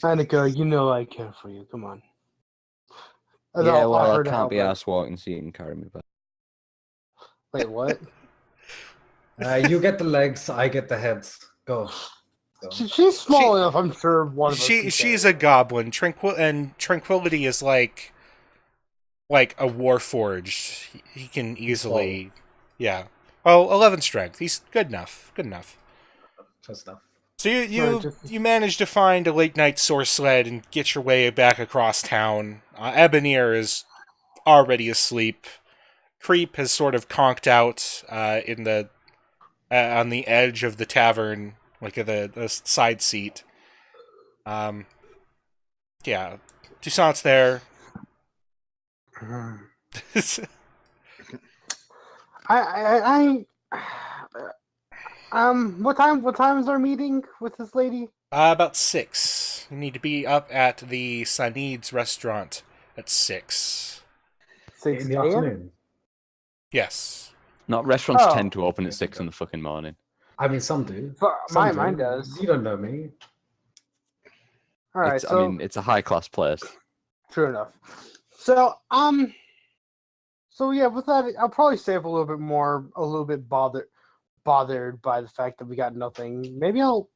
Annika, you know I care for you. Come on. And Yeah, I'll well, offer I to can't help be her. asked walking so you can carry me back. Wait, what? You get the legs, I get the heads. Go. She's small enough. I'm sure one of us. can She's carry a goblin. Tranquility is like a warforged. He can easily, yeah. Well, 11 strength. He's good enough. Good enough. Just enough. So Right, just- you manage to find a late night source sled and get your way back across town. Ebenezer is already asleep. Creep has sort of conked out in the on the edge of the tavern, like at the side seat. Yeah, Toussaint's there. What time? What time is our meeting with this lady? About 6. You need to be up at the Sanid's restaurant at 6. 6 In the a.m. afternoon. Yes. Not restaurants Oh. tend to open at 6 in the fucking morning. I mean, some do. Mine, Some mine do. does. You don't know me. All right, It's, so I mean, it's a high class place. true enough. So so yeah, with that, I'll probably stay up a little bit more, a little bit bothered by the fact that we got nothing. Maybe I'll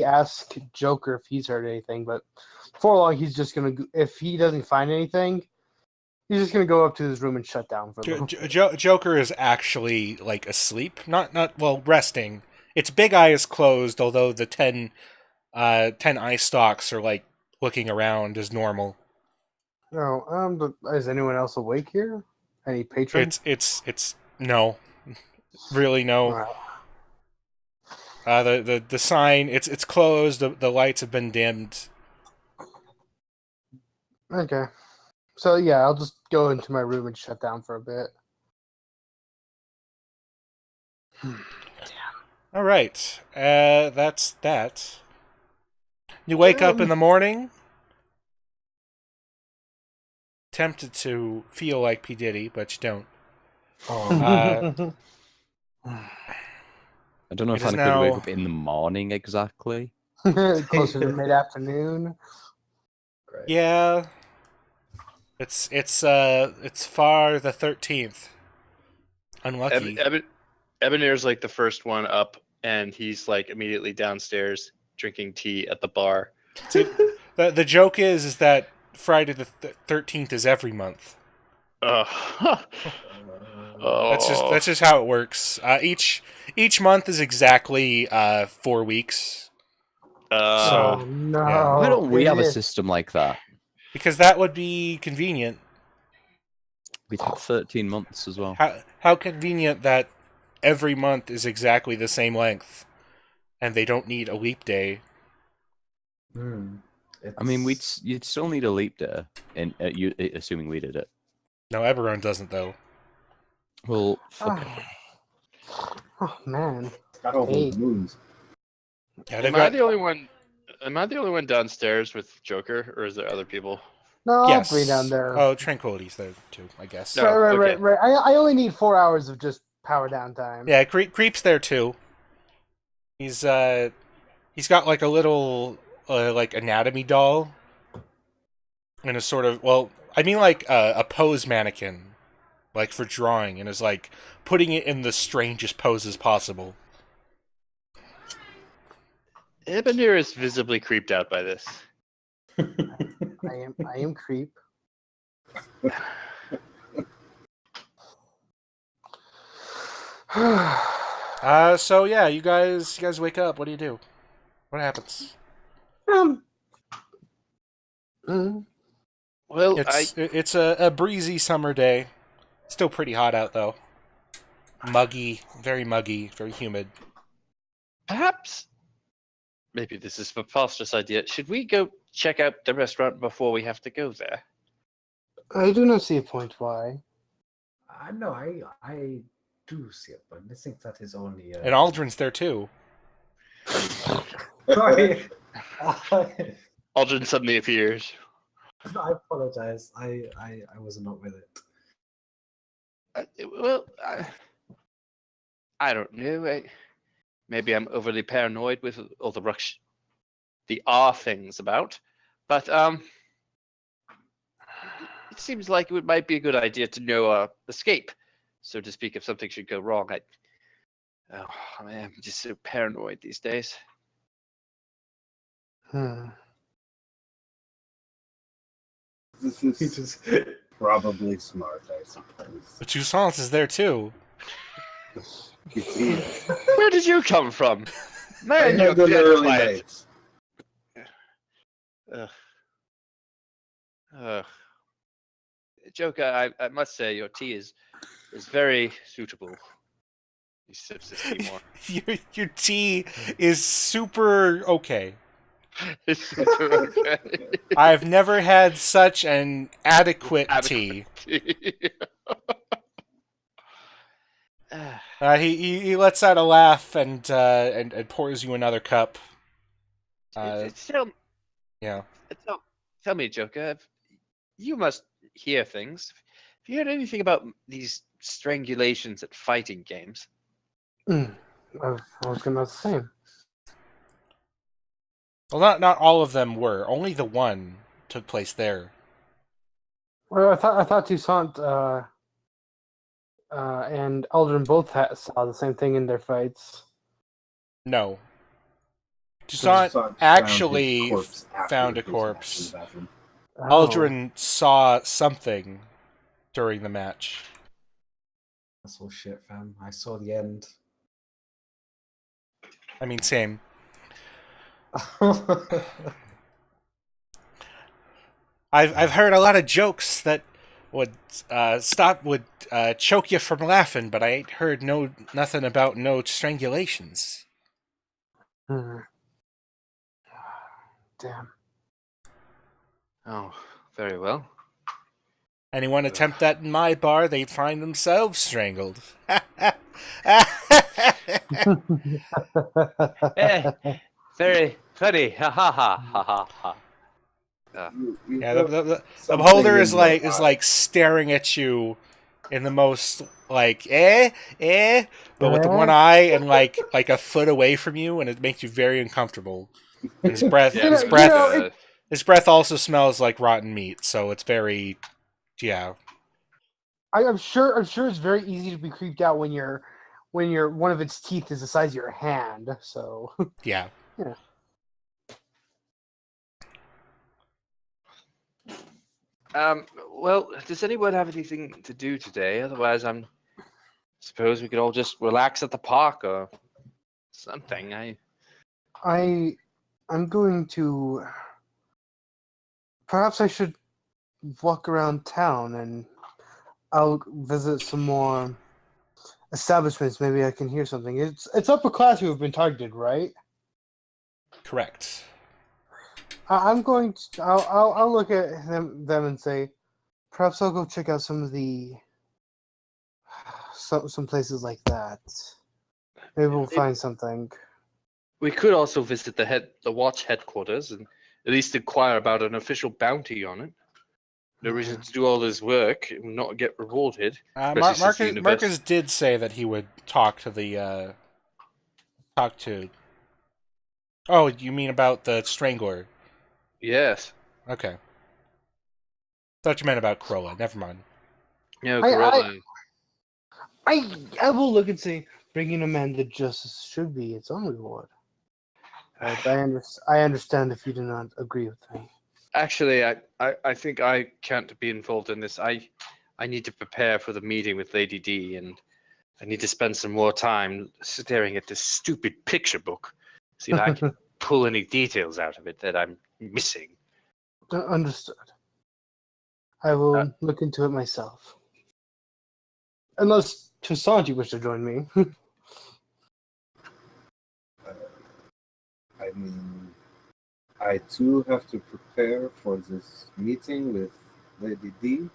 ask Joker if he's heard anything, but before long, he's just gonna. If he doesn't find anything, he's just gonna go up to his room and shut down for a little. Joker is actually like asleep, not well, resting. Its big eye is closed, although the 10 eye stalks are like looking around as normal. No, but is anyone else awake here? Any patrons? It's no, really no. Alright. The sign it's closed. The lights have been dimmed. Okay. So yeah, I'll just go into my room and shut down for a bit. All right, that's that. You wake up in the morning, tempted to feel like P Diddy, but you don't. Oh, I don't know It if is I could wake now- up in the morning exactly. Closer to mid-afternoon. great. Yeah, it's far the 13th. Unlucky. Ebeneer's like the first one up, and he's like immediately downstairs drinking tea at the bar. See, the joke is that Friday the 13th is every month. Oh. That's just how it works. Each month is exactly 4 weeks, Uh, Oh no! yeah. Why don't we it have a is. system like that? because that would be convenient. We'd have 13 months as well. How convenient that every month is exactly the same length, and they don't need a leap day. Hmm. I mean, It's- you'd still need a leap day, assuming we did it. No, everyone doesn't though. Well, fuck it. Oh man. Got all Hey. those moons. Yeah, they've am I got the only one? Am I the only one downstairs with Joker, or is there other people? No, yes. I'll be down there. Oh, Tranquility's there too, I guess. No. right. okay. I only need 4 hours of just power downtime. Yeah, Creep's there too. He's got like a little like anatomy doll, and a sort of like a pose mannequin, like for drawing, and is like putting it in the strangest poses possible. Ebeneer is visibly creeped out by this. I am creep. So yeah, you guys wake up. What do you do? What happens? Mm, Well, It's a breezy summer day. Still pretty hot out though. Muggy, very humid. perhaps maybe this is a preposterous idea. Should we go check out the restaurant before we have to go there? I do not see a point why. No, I do see it, but I think that is only. And Aldrin's there too. Sorry. Aldrin suddenly appears. I apologize. I was not with it. Well, I don't know. Maybe I'm overly paranoid with all the the R things about, but it seems like it might be a good idea to know escape, so to speak, if something should go wrong. I'm just so paranoid these days. This He is just probably smart, I suppose. The Toussaint is there too. You see, Where did you come from? I Man, you're had an dead early quiet. nights. Ugh. Ugh. Joker, I must say your tea is very suitable. He sips his tea more. Your tea is super okay. It's super okay. I've never had such an adequate tea. He lets out a laugh and pours you another cup. Tell, Yeah. tell me, Joker, you must hear things. Have you heard anything about these strangulations at fighting games? I was gonna say. Well, not all of them were. Only the one took place there. Well, I thought Toussaint and Aldrin both saw the same thing in their fights. No. Toussaint Toussaint found his actually corpse after found a his match in corpse. the bathroom. Oh. Aldrin saw something during the match. That's all shit, fam. I saw the end. I mean, same. I've heard a lot of jokes that would choke you from laughing, but I ain't heard nothing about no strangulations. Damn. Oh, very well. Anyone attempt that in my bar, they'd find themselves strangled. Very funny. Ha ha ha ha ha ha. Yeah, the beholder is like staring at you in the most like but with the one eye and like a foot away from you, and it makes you very uncomfortable. And his breath, Yeah, his breath also smells like rotten meat, so it's very, yeah. I'm sure it's very easy to be creeped out when one of its teeth is the size of your hand. So Yeah. Yeah. Well, does anyone have anything to do today? Otherwise, suppose we could all just relax at the park or something. I'm going to. Perhaps I should walk around town and I'll visit some more establishments. Maybe I can hear something. It's upper class who have been targeted, right? Correct. I'm going to. I'll look at them and say, perhaps I'll go check out some of the some places like that. Maybe we'll find something. We could also visit the watch headquarters and at least inquire about an official bounty on it. No reason to do all this work and not get rewarded. especially since the universe- Marcus did say that he would talk to Oh, you mean about the Strangler? Yes. Okay. Thought you meant about Corolla. Never mind. No, I- Gorilla. I will look and say, bringing a man to justice should be its own reward. But I understand if you do not agree with me. Actually, I think I can't be involved in this. I need to prepare for the meeting with Lady D, and I need to spend some more time staring at this stupid picture book. See if I can pull any details out of it that I'm missing. Understood. I will look into it myself. Unless Toussaint, you wish to join me. I mean, I too have to prepare for this meeting with Lady D.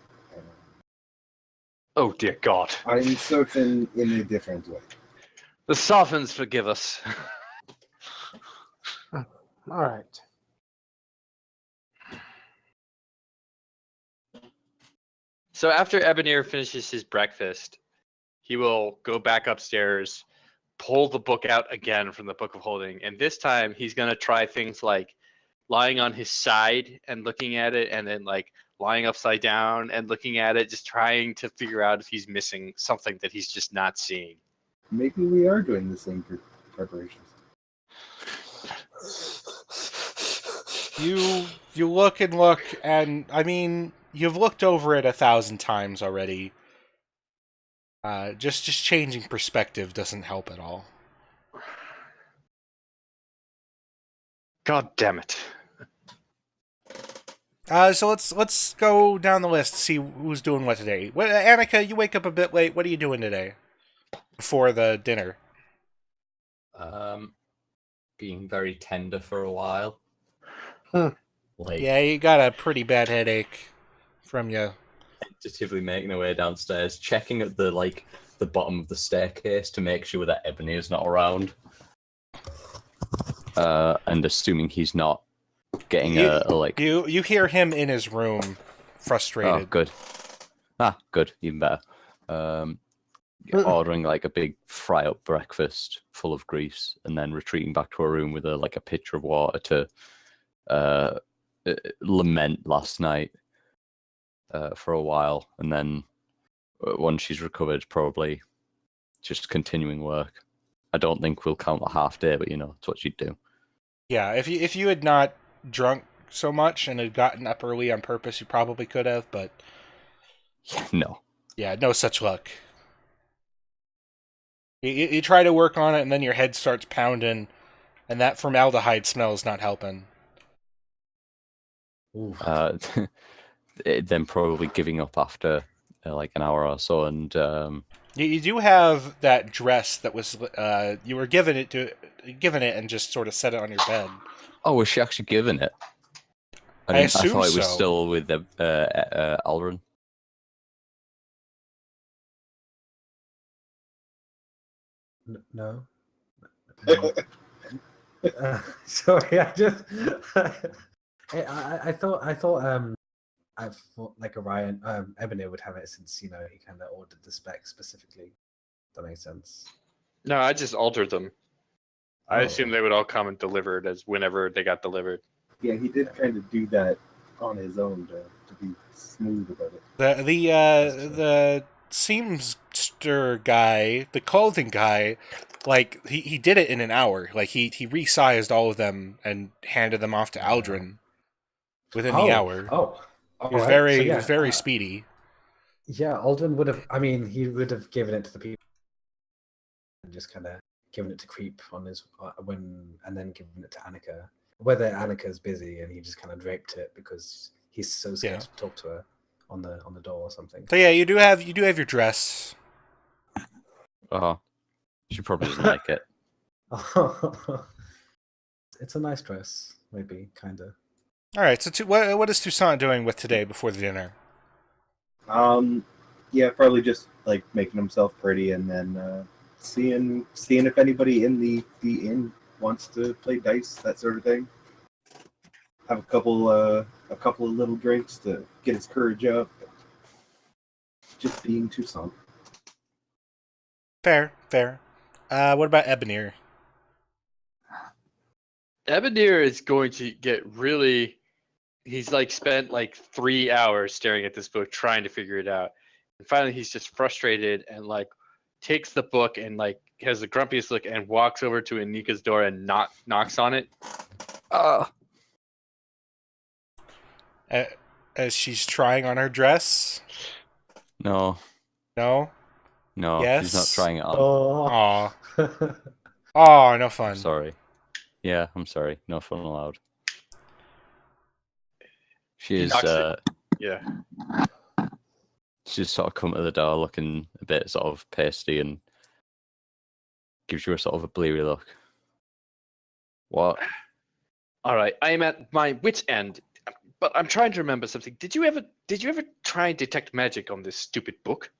Oh dear God! I'm certain in a different way. The sovereigns forgive us. All right. So after Ebenezer finishes his breakfast, he will go back upstairs, pull the book out again from the Book of Holding, and this time he's gonna try things like lying on his side and looking at it, and then like lying upside down and looking at it, just trying to figure out if he's missing something that he's just not seeing. Maybe we are doing the same preparations. You look and look, and I mean, you've looked over it 1,000 times already. Just changing perspective doesn't help at all. God damn it! So let's go down the list to see who's doing what today. Annika, you wake up a bit late. What are you doing today? Before the dinner. Being very tender for a while. Like, Yeah, you got a pretty bad headache from you. tentatively making our way downstairs, checking at the the bottom of the staircase to make sure that Ebony is not around. And assuming he's not getting You hear him in his room, frustrated. Oh, good. Good. Even better. Ordering like a big fry-up breakfast full of grease, and then retreating back to her room with a pitcher of water to lament last night for a while, and then once she's recovered, probably just continuing work. I don't think we'll count a half day, but it's what she'd do. Yeah, if you had not drunk so much and had gotten up early on purpose, you probably could have, but No. yeah, no such luck. You try to work on it, and then your head starts pounding, and that formaldehyde smell is not helping. Then probably giving up after like an hour or so, and You do have that dress that was you were given it and just sort of set it on your bed. oh, was she actually given it? I assume thought it was so. still with Aldrin. No. Sorry, I just I thought like Orion Ebony would have it since he kind of ordered the specs specifically. That makes sense. No, I just altered them. I Oh. assumed they would all come and delivered as whenever they got delivered. Yeah, he did kind of do that on his own to be smooth about it. The seamster guy, the clothing guy, like he did it in an hour. Like he resized all of them and handed them off to Aldrin within the hour. Oh, He was very speedy. Yeah, Aldrin would have. I mean, he would have given it to the people and just kind of given it to Creep on his and then given it to Annika. Whether Annika's busy and he just kind of draped it because he's so scared to talk to her on the door or something. So yeah, you do have your dress. Oh, she probably doesn't like it. It's a nice dress, maybe, kind of. All right. So what is Toussaint doing with today before the dinner? Yeah, probably just like making himself pretty, and then seeing if anybody in the inn wants to play dice, that sort of thing. Have a couple of little drinks to get his courage up. Just being Toussaint. Fair. What about Ebonir? Ebonir is going to get really. He's spent 3 hours staring at this book, trying to figure it out, and finally he's just frustrated and takes the book and has the grumpiest look and walks over to Anika's door and knocks on it. As she's trying on her dress. No, No. Yes? she's not trying it on. Aw. Oh, no fun. I'm sorry. Yeah, I'm sorry. No fun allowed. She is. knocks it. Yeah. She's sort of come to the door looking a bit sort of pasty and gives you a sort of a bleary look. What? All right, I am at my wit's end, but I'm trying to remember something. Did you ever try and detect magic on this stupid book?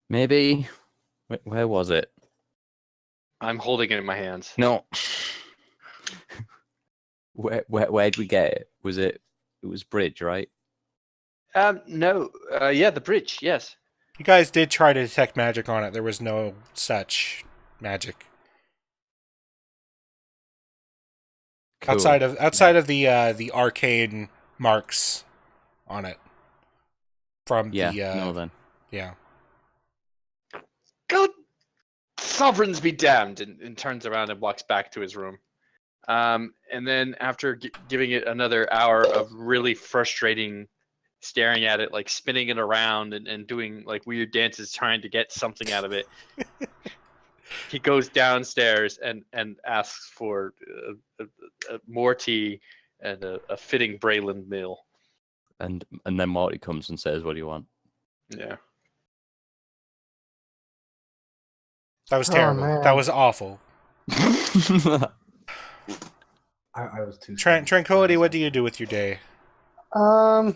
Maybe. Where was it? I'm holding it in my hands. No. Where'd we get it? It was Bridge, right? No. Yeah, the bridge. Yes. You guys did try to detect magic on it. There was no such magic. Cool. Outside of the arcane marks on it. From Yeah, the no then. yeah. God, sovereigns be damned! And turns around and walks back to his room. And then after giving it another hour of really frustrating staring at it, spinning it around and doing weird dances trying to get something out of it, he goes downstairs and asks for more tea and a fitting Brayland meal. And then Morty comes and says, "What do you want?" Yeah. That was terrible. man. That was awful. I was too. Tranquility, what do you do with your day? I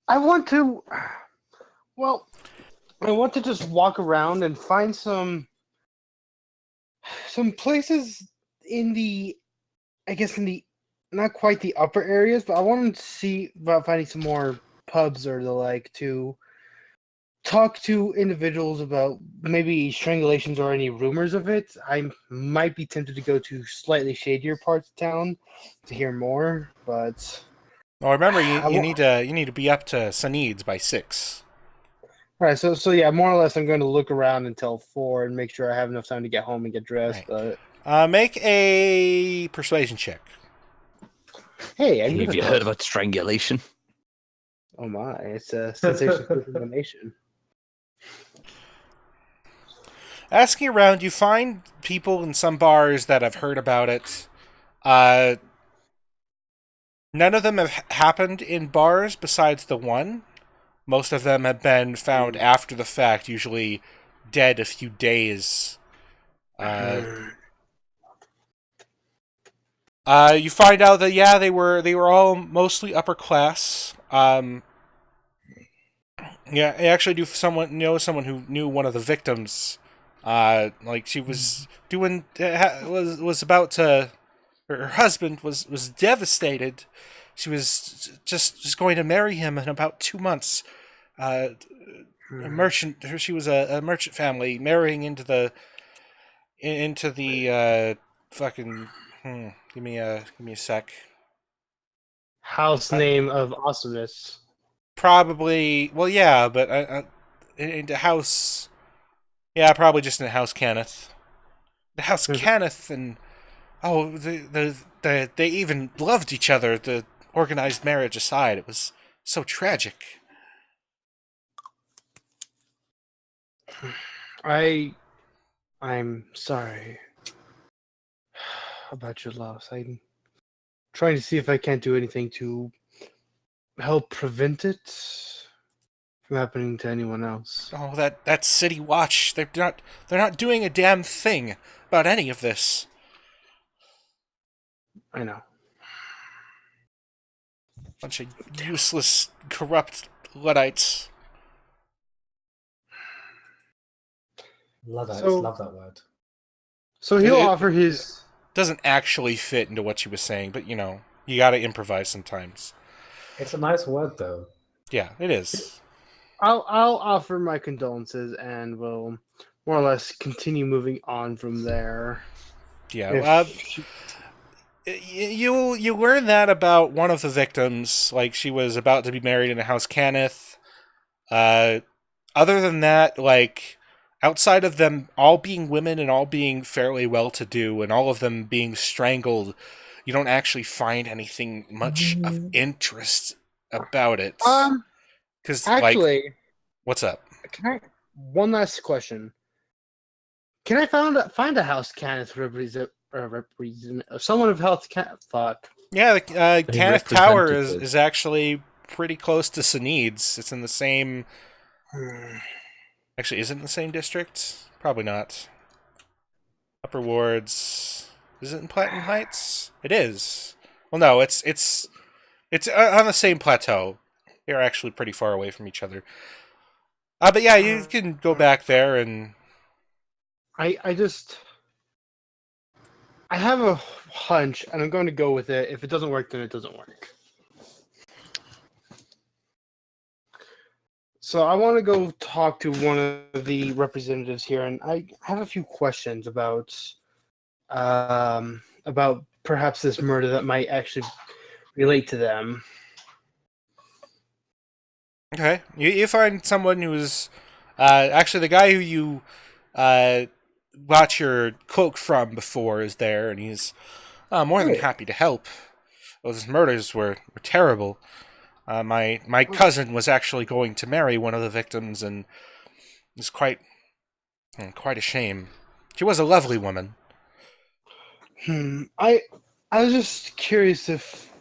want to. Well, I want to just walk around and find some places in the, I guess in the, not quite the upper areas, but I want to see about finding some more pubs or the like to talk to individuals about maybe strangulations or any rumors of it. I might be tempted to go to slightly shadier parts of town to hear more, but Well, remember, I you wa- need to be up to Saneeds by 6. all right. So yeah, more or less, I'm going to look around until 4 and make sure I have enough time to get home and get dressed. Right. But Make a persuasion check. hey, I'm good Have at you heard those. about strangulation? Oh my, it's a sensation for the nation. Asking around, you find people in some bars that have heard about it. None of them have happened in bars besides the one. Most of them have been found after the fact, usually dead a few days. You find out that yeah, they were all mostly upper class. Yeah, I actually do know someone who knew one of the victims. Like she was doing was about to. Her husband was devastated. She was just going to marry him in about 2 months. A merchant. She was a merchant family marrying into the fucking. Give me a sec. House name of awesomeness. Probably. Well, yeah, but into house. Yeah, probably just in House Cannith. The House Cannith and oh, they even loved each other. The organized marriage aside, it was so tragic. I'm sorry about your loss. I'm trying to see if I can't do anything to help prevent it from happening to anyone else. Oh, that City Watch. They're not doing a damn thing about any of this. I know. Bunch of useless, corrupt Luddites. Luddites, So- love that word. So he'll It- offer his. Doesn't actually fit into what she was saying, but you know, you gotta improvise sometimes. It's a nice word though. Yeah, it is. I'll offer my condolences, and we'll more or less continue moving on from there. Yeah. If You learn that about one of the victims, like she was about to be married in a House Cannith. Other than that, like outside of them all being women and all being fairly well-to-do and all of them being strangled, you don't actually find anything much of interest about it. Because actually, like, what's up? can I? One last question. Can I find a House Cannith represent someone of health fuck? Yeah, the Cannith Tower representative. is actually pretty close to Saneeds. It's in the same. Actually, is it in the same district? Probably not. Upper Wards. Is it in Platinum Heights? It is. Well, no, it's on the same plateau. They're actually pretty far away from each other. But yeah, you can go back there and. I have a hunch, and I'm going to go with it. If it doesn't work, then it doesn't work. So I want to go talk to one of the representatives here, and I have a few questions about perhaps this murder that might actually relate to them. Okay, you find someone who's actually the guy who you bought your cloak from before is there, and he's more than Great. happy to help. Those murders were terrible. My cousin was actually going to marry one of the victims, and it was quite a shame. She was a lovely woman. I was just curious if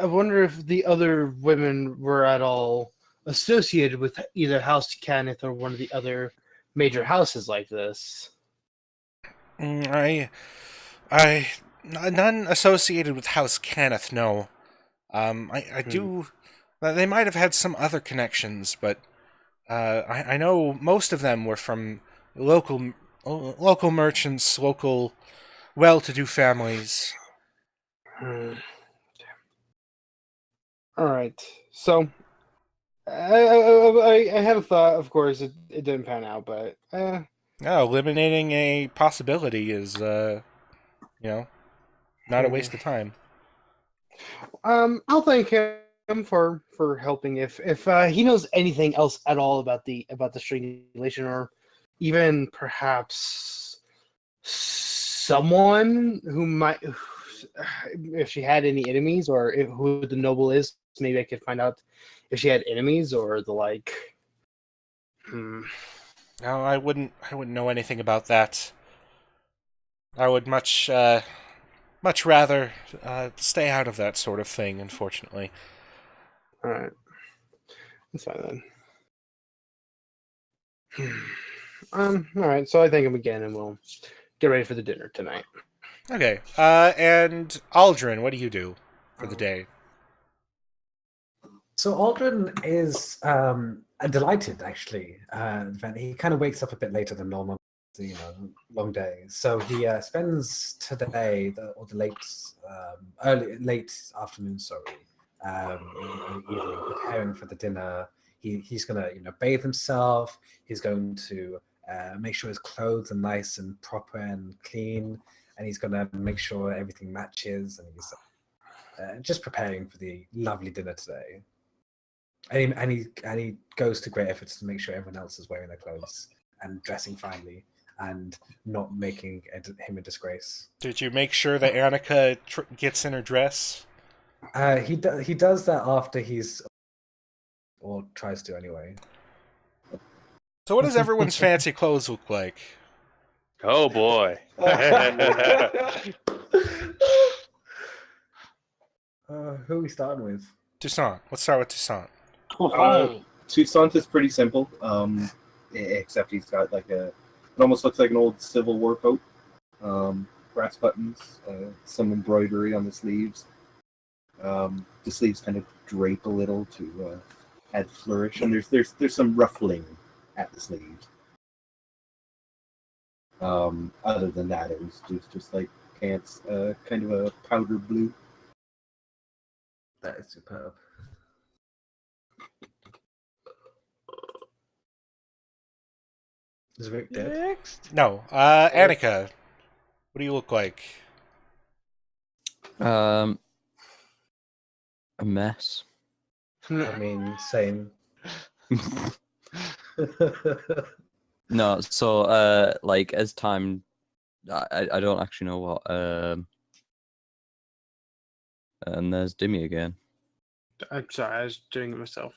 I wonder if the other women were at all associated with either House Cannith or one of the other major houses like this. I none associated with House Cannith. No. I do. They might have had some other connections, but I know most of them were from local merchants, local well-to-do families. Hmm. All right. So I had a thought. Of course, it didn't pan out, but No, eliminating a possibility is, not a waste of time. I'll thank him for helping. If he knows anything else at all about the strangulation, or even perhaps someone who might, if she had any enemies, or who the noble is, maybe I could find out if she had enemies or the like. No, I wouldn't know anything about that. I would much rather stay out of that sort of thing, unfortunately. All right, that's fine then. All right. So I thank him again, and we'll get ready for the dinner tonight. Okay. And Aldrin, what do you do for the day? So Aldrin is delighted, actually. He kind of wakes up a bit later than normal, long day. So he spends today, or the late afternoon, evening, preparing for the dinner. He's going to bathe himself. He's going to make sure his clothes are nice and proper and clean, and he's going to make sure everything matches. And he's just preparing for the lovely dinner today. And he goes to great efforts to make sure everyone else is wearing their clothes and dressing finely and not making him a disgrace. Did you make sure that Annika gets in her dress? He does that after or tries to anyway. So what does everyone's fancy clothes look like? Oh boy. Who are we starting with? Toussaint. Let's start with Toussaint. Toussaint is pretty simple, except he's got it almost looks like an old Civil War coat. Brass buttons, some embroidery on the sleeves. The sleeves kind of drape a little to add flourish, and there's some ruffling at the sleeves. Other than that, it was just like pants, kind of a powder blue. That is superb. Is Rick dead? Next. No. Annika, what do you look like? A mess. I mean, same. No, so as time, I don't actually know what. And there's Dimmy again. I'm sorry, I was doing it myself.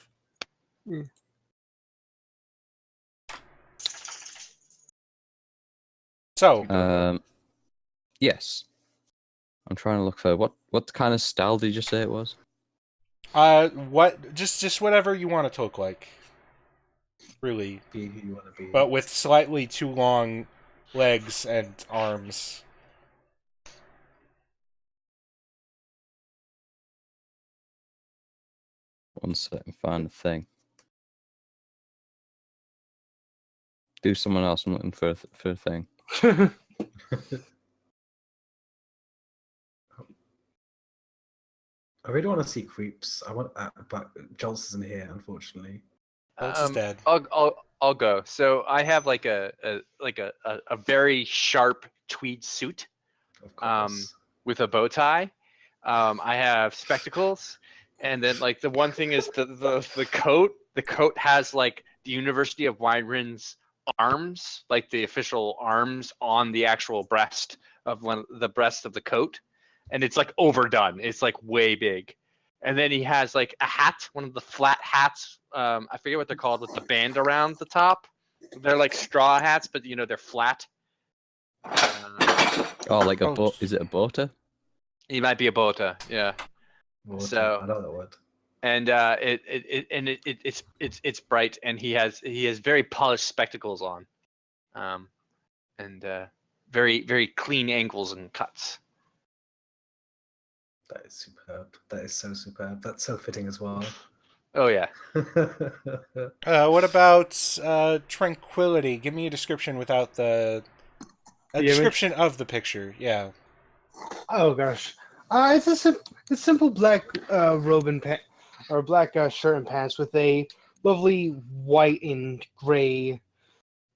So, yes, I'm trying to look for what kind of style did you say it was? what? Just whatever you want it to look like. Really, Be who you want to be. but with slightly too long legs and arms. One second, find the thing. Do someone else. I'm looking for a thing. I really want to see Creeps. I want, but Jols isn't here, unfortunately. Jolt is dead. I'll go. So I have like a very sharp tweed suit Of course. with a bow tie. I have spectacles, and then like the one thing is the coat. The coat has like the University of Wyrin's arms, like the official arms on the actual breast of the breast of the coat, and it's like overdone. It's like way big. And then he has like a hat, one of the flat hats. I forget what they're called, with the band around the top. They're like straw hats, but they're flat. Like a boat? Is it a boater? He might be a bota, yeah. So I know that word. And it's bright, and he has very polished spectacles on, and very very clean angles and cuts. That is superb. That is so superb. That's so fitting as well. Oh yeah. What about Tranquility? Give me a description without a The image? description of the picture. Yeah. Oh gosh, it's it's simple black robe and or black shirt and pants with a lovely white and gray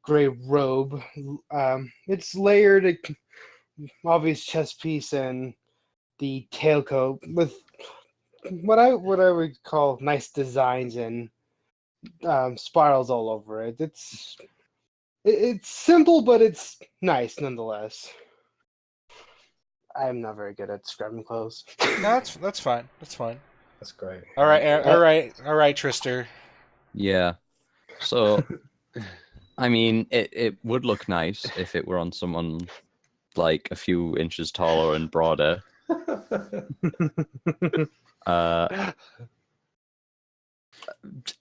robe. It's layered, obvious chest piece and the tailcoat with what I would call nice designs and spirals all over it. It's simple, but it's nice nonetheless. I'm not very good at describing clothes. No, that's fine. That's fine. That's great. All right, all right, Trister. Yeah. So, I mean, it would look nice if it were on someone like a few inches taller and broader.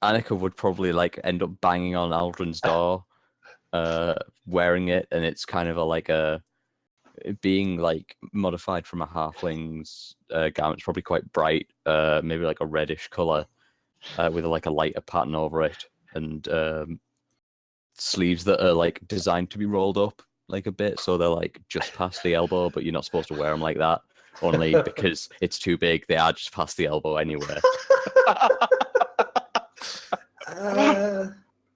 Annika would probably like end up banging on Aldrin's door, wearing it, and it's kind of being like modified from a halfling's garment. It's probably quite bright, maybe like a reddish color, with like a lighter pattern over it, and sleeves that are like designed to be rolled up like a bit, so they're like just past the elbow, but you're not supposed to wear them like that. Only because it's too big, they are just past the elbow anyway.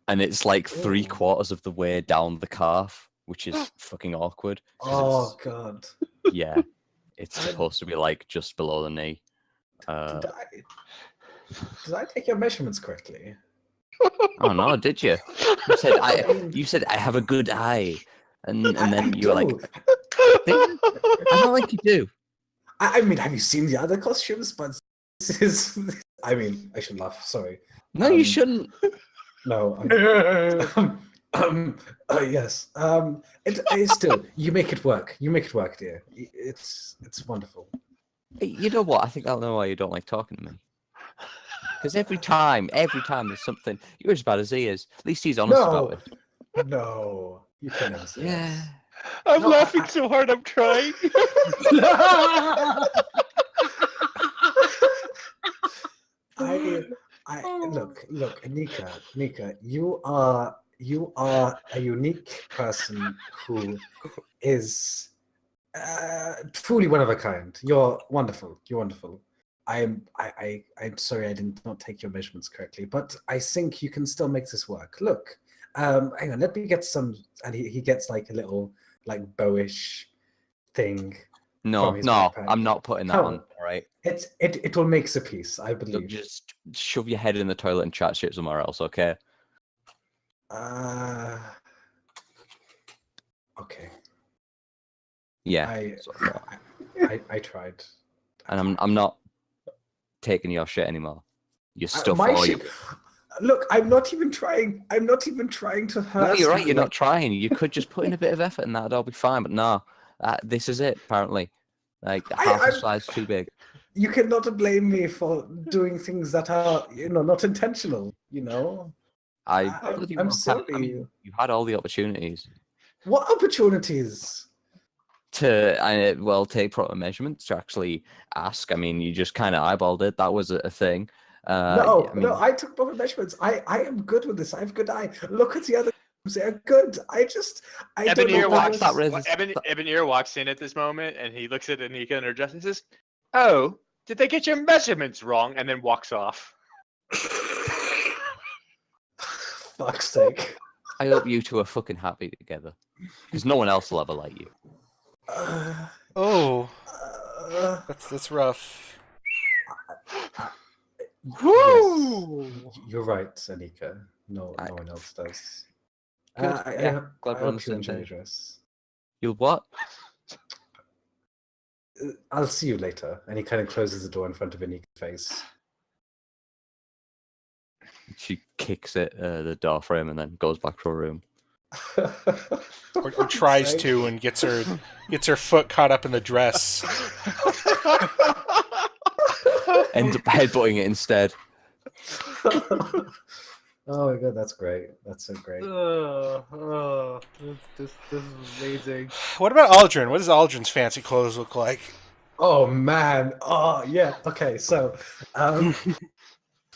And it's like 3/4 of the way down the calf, which is fucking awkward. Oh god. Yeah, it's supposed to be like just below the knee. Did I take your measurements correctly? Oh no, did you? You said I have a good eye, and then you were like, I don't think you do. I mean, have you seen the other costumes? But this is. I mean, I should laugh. Sorry. No, you shouldn't. No. Yes. It's still. You make it work. You make it work, dear. It's wonderful. You know what? I think I'll know why you don't like talking to me. Because every time there's something, you're as bad as he is. At least he's honest about it. No. You can never say Yeah. that. I'm laughing so hard I'm crying. I look, Anika, you are a unique person who is truly one of a kind. You're wonderful. You're wonderful. I'm sorry I did not take your measurements correctly, but I think you can still make this work. Look, hang on, let me get some. And he gets like a little like bowish thing. No, from his backpack. I'm not putting that on. All right. It will make the piece, I believe. Look, just shove your head in the toilet and chat shit somewhere else, okay? Okay. Yeah. I tried. And I'm not taking your shit anymore. Your stuff. My shit. Look, I'm not even trying. I'm not even trying to hurt. No, you're right. You're like... not trying. You could just put in a bit of effort, and that'll be fine. But no, this is it. Apparently, like half the size too big. You cannot blame me for doing things that are, not intentional. I'm sorry. I mean, you had all the opportunities. What opportunities? To take proper measurements, to actually ask. I mean, you just kind of eyeballed it. That was a thing. No, I took proper measurements. I am good with this. I have good eye. Look at the other. They're good. Ebeneer walks in at this moment, and he looks at Anika and her dress and says, "Oh, did they get your measurements wrong?" And then walks off. Fuck's sake. I hope you two are fucking happy together, because no one else will ever like you. That's rough. Woo! Yes. You're right, Anika. No one else does. Glad we're on the same page. You'll what? I'll see you later. And he kind of closes the door in front of Anika's face. She kicks it, the door frame, and then goes back to her room. or tries to, and gets her foot caught up in the dress. Ends up headbutting it instead. Oh my god, that's great. That's so great. This is amazing. What about Aldrin? What does Aldrin's fancy clothes look like? Oh man. Oh yeah. Okay. So,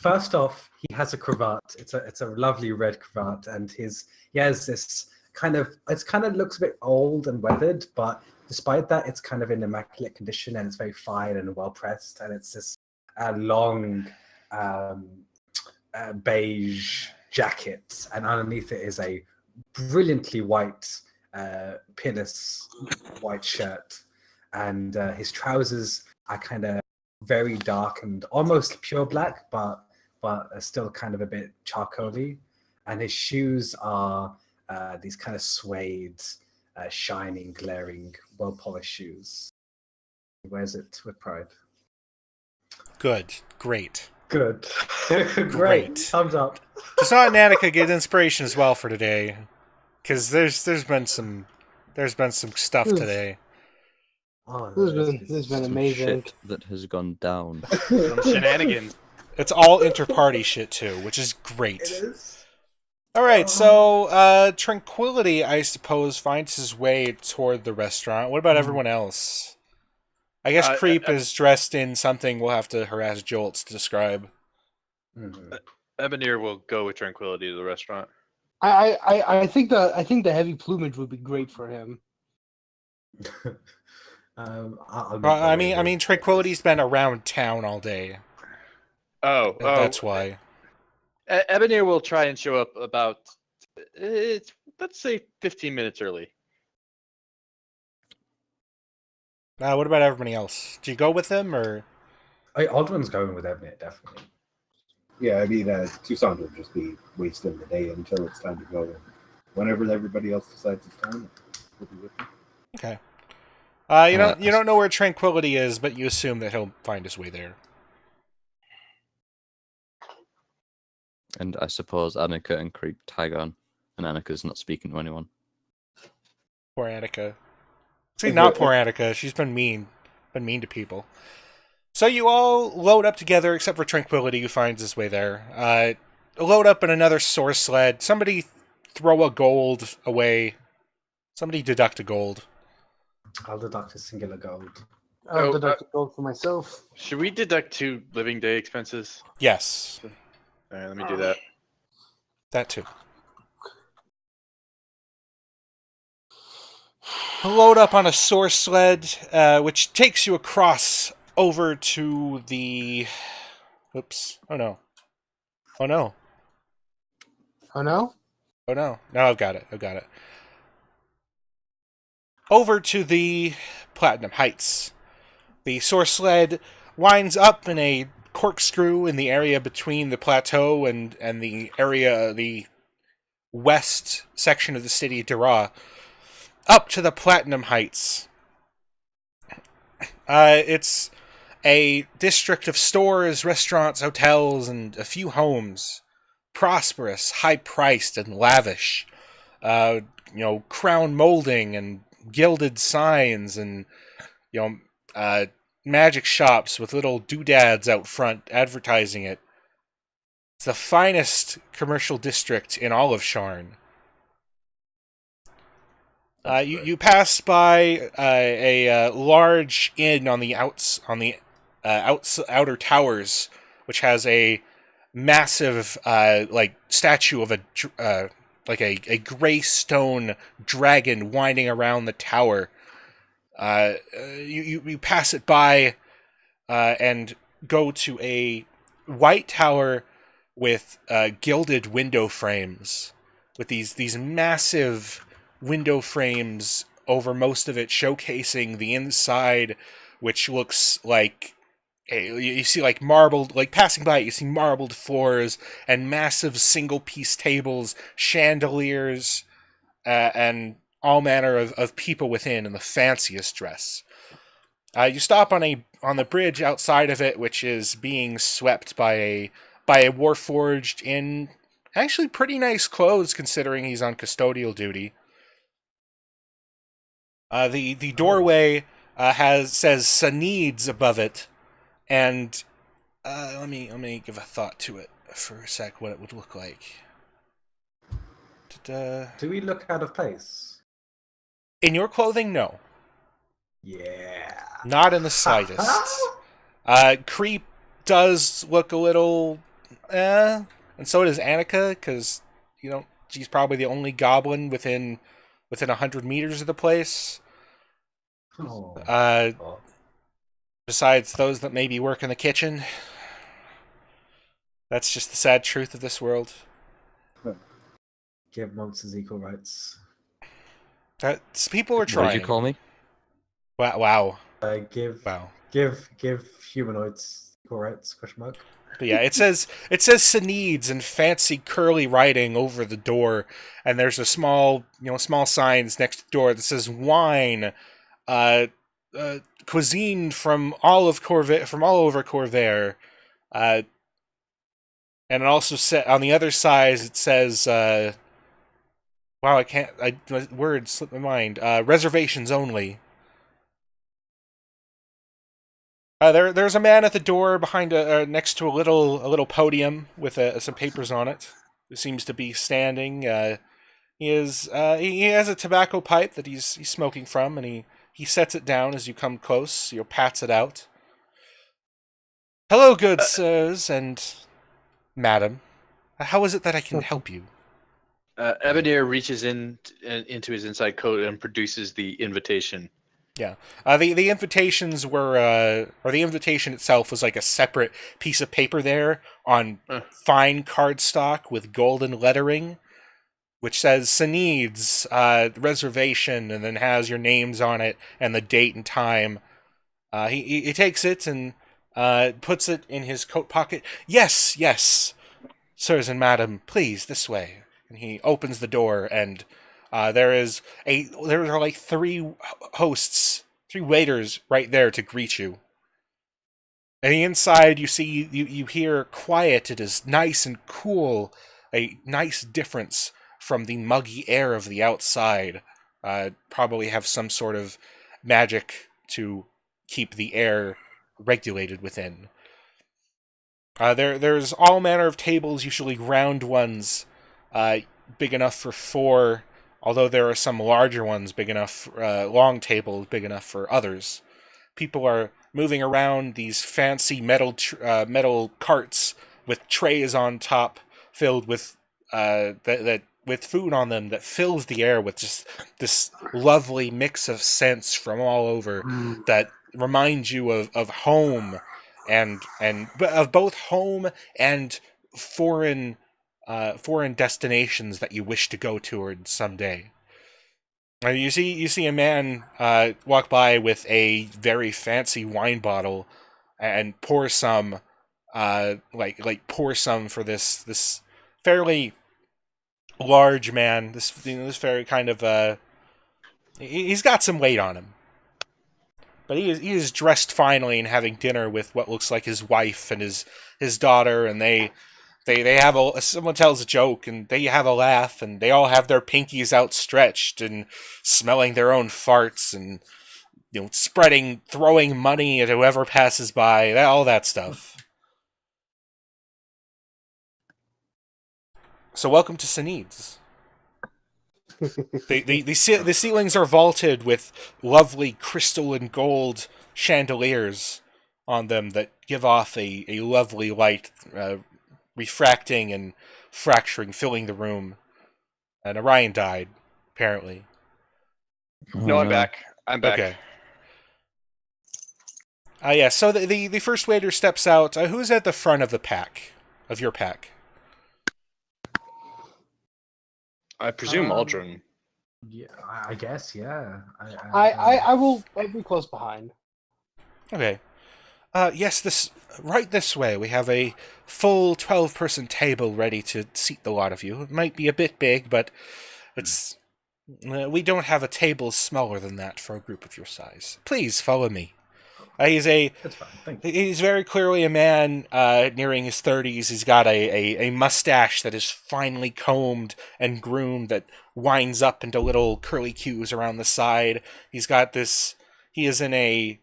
first off, he has a cravat. It's a lovely red cravat, and he has this it kind of looks a bit old and weathered, but despite that, it's kind of in immaculate condition, and it's very fine and well pressed, and it's this long beige jacket, and underneath it is a brilliantly white pinnace white shirt, and his trousers are kind of very dark and almost pure black, but are still kind of a bit charcoaly, and his shoes are these kind of suede, shining, glaring, well-polished shoes. He wears it with pride. Good. Great. Good. Great. Great. Thumbs up. Just not Nanica get inspiration as well for today, because there's been some stuff today. Oh, This has been Some amazing. shit that has gone down. Some shenanigans. It's all inter-party shit too, which is great. It is. All right, so Tranquility, I suppose, finds his way toward the restaurant. What about everyone else? I guess Creep is dressed in something we'll have to harass Jolts to describe. Ebonir will go with Tranquility to the restaurant. I think the heavy plumage would be great for him. I mean, Tranquility's been around town all day. Oh, That's why. Ebonir will try and show up about, let's say, 15 minutes early. What about everybody else? Do you go with them, or? Aldrin's going with Ebonir, definitely. Yeah, I mean, Toussaint will just be wasting the day until it's time to go. And whenever everybody else decides it's time, we'll be with them. Okay. You don't know where Tranquility is, but you assume that he'll find his way there. And I suppose Annika and Creep tag on, and Annika's not speaking to anyone. Poor Annika. See, not poor Annika. She's been mean to people. So you all load up together, except for Tranquility, who finds his way there. Load up in another source sled. Somebody throw a gold away. Somebody deduct a gold. I'll deduct a singular gold. I'll deduct a gold for myself. Should we deduct 2 living day expenses? Yes. All right, let me do that. That too. Load up on a source sled, which takes you across over to the... Oops. Oh no. Oh no. Oh no? Oh no. No, I've got it. Over to the Platinum Heights. The source sled winds up in a corkscrew in the area between the plateau and the west section of the city of Dara, up to the Platinum Heights. It's a district of stores, restaurants, hotels, and a few homes. Prosperous, high-priced, and lavish. Crown molding and gilded signs and, magic shops with little doodads out front advertising it. It's the finest commercial district in all of Sharn. You pass by a large inn on the outer towers, which has a massive statue of a gray stone dragon winding around the tower. You pass it by and go to a white tower with gilded window frames, with these massive window frames over most of it, showcasing the inside, which looks like you see like marbled, like passing by it, you see marbled floors and massive single piece tables, chandeliers, and all manner of people within in the fanciest dress. You stop on the bridge outside of it, which is being swept by a warforged in actually pretty nice clothes considering he's on custodial duty. The doorway says Saneeds above it, and let me give a thought to it for a sec. What it would look like. Do we look out of place? In your clothing, no. Yeah. Not in the slightest. Creep does look a little and so does Annika, because she's probably the only goblin within 100 meters of the place. Oh. Besides those that maybe work in the kitchen. That's just the sad truth of this world. Give monsters equal rights. People are What trying. did you call me? Wow. Give humanoids equal rights? Question mark. But yeah, it says Sineeds in fancy curly writing over the door, and there's a small signs next to the door that says wine, cuisine from all over Corvair, and it also said on the other side it says, wow, my words slipped my mind. Reservations only. There's a man at the door behind next to a little podium with some papers on it. Who seems to be standing. He has a tobacco pipe that he's smoking from, and he sets it down as you come close. Pats it out. Hello, good sirs and madam. How is it that I can help you? Ebonir reaches into his inside coat and produces the invitation. Yeah. The invitations were, or the invitation itself was like a separate piece of paper there on fine cardstock with golden lettering, which says Sineeds, reservation, and then has your names on it and the date and time. He takes it and puts it in his coat pocket. Yes, sirs and madam, please, this way. And he opens the door, and there are like three waiters right there to greet you. And inside, you hear quiet. It is nice and cool, a nice difference from the muggy air of the outside. Probably have some sort of magic to keep the air regulated within. There's all manner of tables, usually round ones, big enough for 4. Although there are some larger ones, big enough, long tables, big enough for others. People are moving around these fancy metal carts with trays on top, filled with with food on them that fills the air with just this lovely mix of scents from all over that reminds you of home and of both home and foreign destinations that you wish to go toward someday. You see a man walk by with a very fancy wine bottle and pour some pour some for this fairly large man. This very kind of he's got some weight on him, but he is dressed finely and having dinner with what looks like his wife and his daughter, and they have someone tells a joke and they have a laugh and they all have their pinkies outstretched and smelling their own farts and throwing money at whoever passes by, all that stuff. So welcome to Sineeds. The ceilings are vaulted with lovely crystal and gold chandeliers on them that give off a lovely light, refracting and fracturing, filling the room. And Orion died, apparently. No, I'm back. I'm back. Okay. Yeah, so the first waiter steps out. Who's at the front of the pack? Of your pack? I presume Aldrin. Yeah, I guess. Yeah. I'll be close behind. Okay. Yes, right this way. We have a full 12-person table ready to seat the lot of you. It might be a bit big, but it's we don't have a table smaller than that for a group of your size. Please follow me. That's fine. Thank you. He's very clearly a man nearing his 30s. He's got a mustache that is finely combed and groomed that winds up into little curly cues around the side. He's got this. He is in a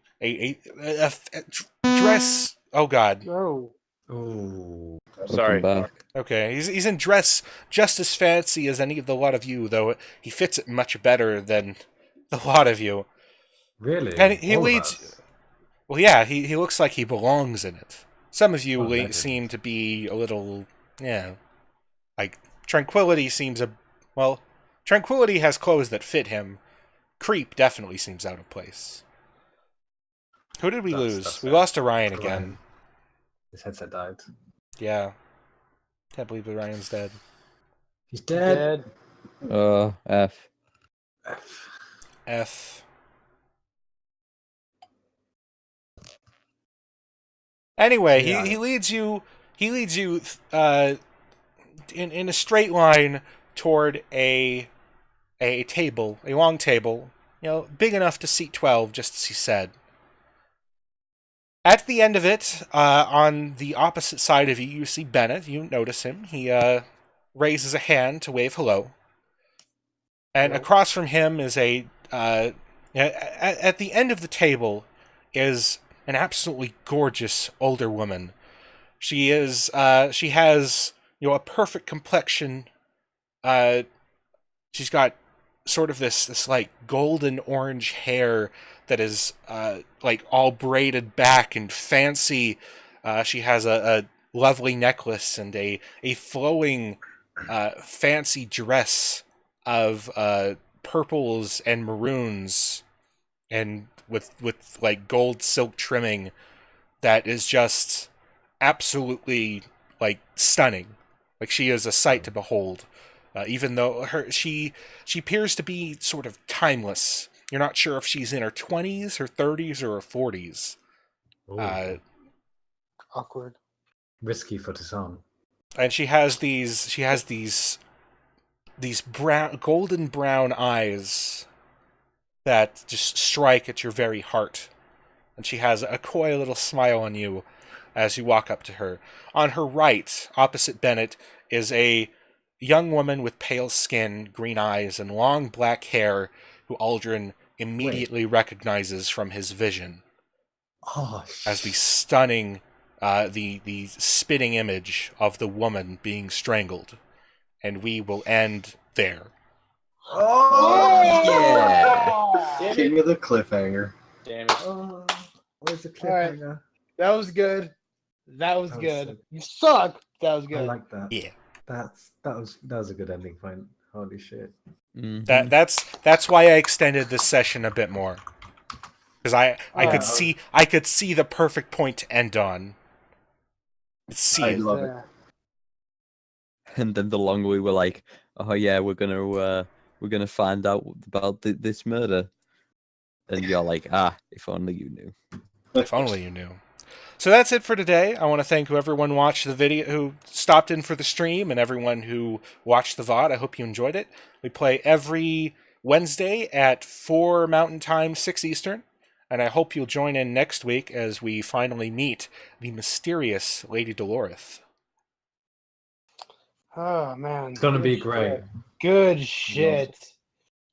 dress. Oh God. No. Oh. Sorry. Back. Okay, he's in dress just as fancy as any of the lot of you, though he fits it much better than the lot of you. Really? And he All of leads. us? Well, yeah, he looks like he belongs in it. Some of you Oh, legend. seem to be a little, like Tranquility seems Tranquility has clothes that fit him. Creep definitely seems out of place. Who did we lose? That's We fair. lost Orion again. Orion. His headset died. Yeah. Can't believe Orion's dead. He's dead. Dead. F. F. F. Anyway, Yeah. he leads you in a straight line toward a table, a long table, big enough to seat 12, just as he said. At the end of it, on the opposite side of you, you see Bennett. You notice him. He raises a hand to wave hello. And across from him is at the end of the table is an absolutely gorgeous older woman. She has a perfect complexion. She's got sort of this like golden orange hair that is like all braided back and fancy. She has a lovely necklace and a flowing fancy dress of purples and maroons and with like gold silk trimming that is just absolutely like stunning. Like she is a sight to behold. Even though she appears to be sort of timeless. You're not sure if she's in her 20s, her 30s, or her 40s. Ooh, Awkward. risky for Toussaint. And she has these brown, golden brown eyes that just strike at your very heart. And she has a coy little smile on you as you walk up to her. On her right, opposite Bennett, is a young woman with pale skin, green eyes, and long black hair who Aldrin immediately recognizes from his vision Oh, as the stunning, the spitting image of the woman being strangled. And we will end there. Yeah. King of the cliffhanger. Damn it. Oh, where's the Alright. cliffhanger? That was good. That was That was good. sick. You suck. That was good. I like that. Yeah. That was a good ending point. Holy shit. Mhm. That's why I extended this session a bit more. Because I Oh. could see the perfect point to end on. See I it. love it. Yeah. And then the longer we were like, oh yeah, we're gonna find out about this murder, and you're like, if only you knew. If only you knew. So that's it for today. I want to thank everyone watched the video, who stopped in for the stream, and everyone who watched the VOD. I hope you enjoyed it. We play every Wednesday at 4 Mountain Time, 6 Eastern, and I hope you'll join in next week as we finally meet the mysterious Lady Dolorith. Oh man. It's gonna Good be shit. great. Good shit.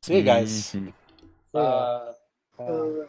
See you guys. Mhm. Yeah. Uh,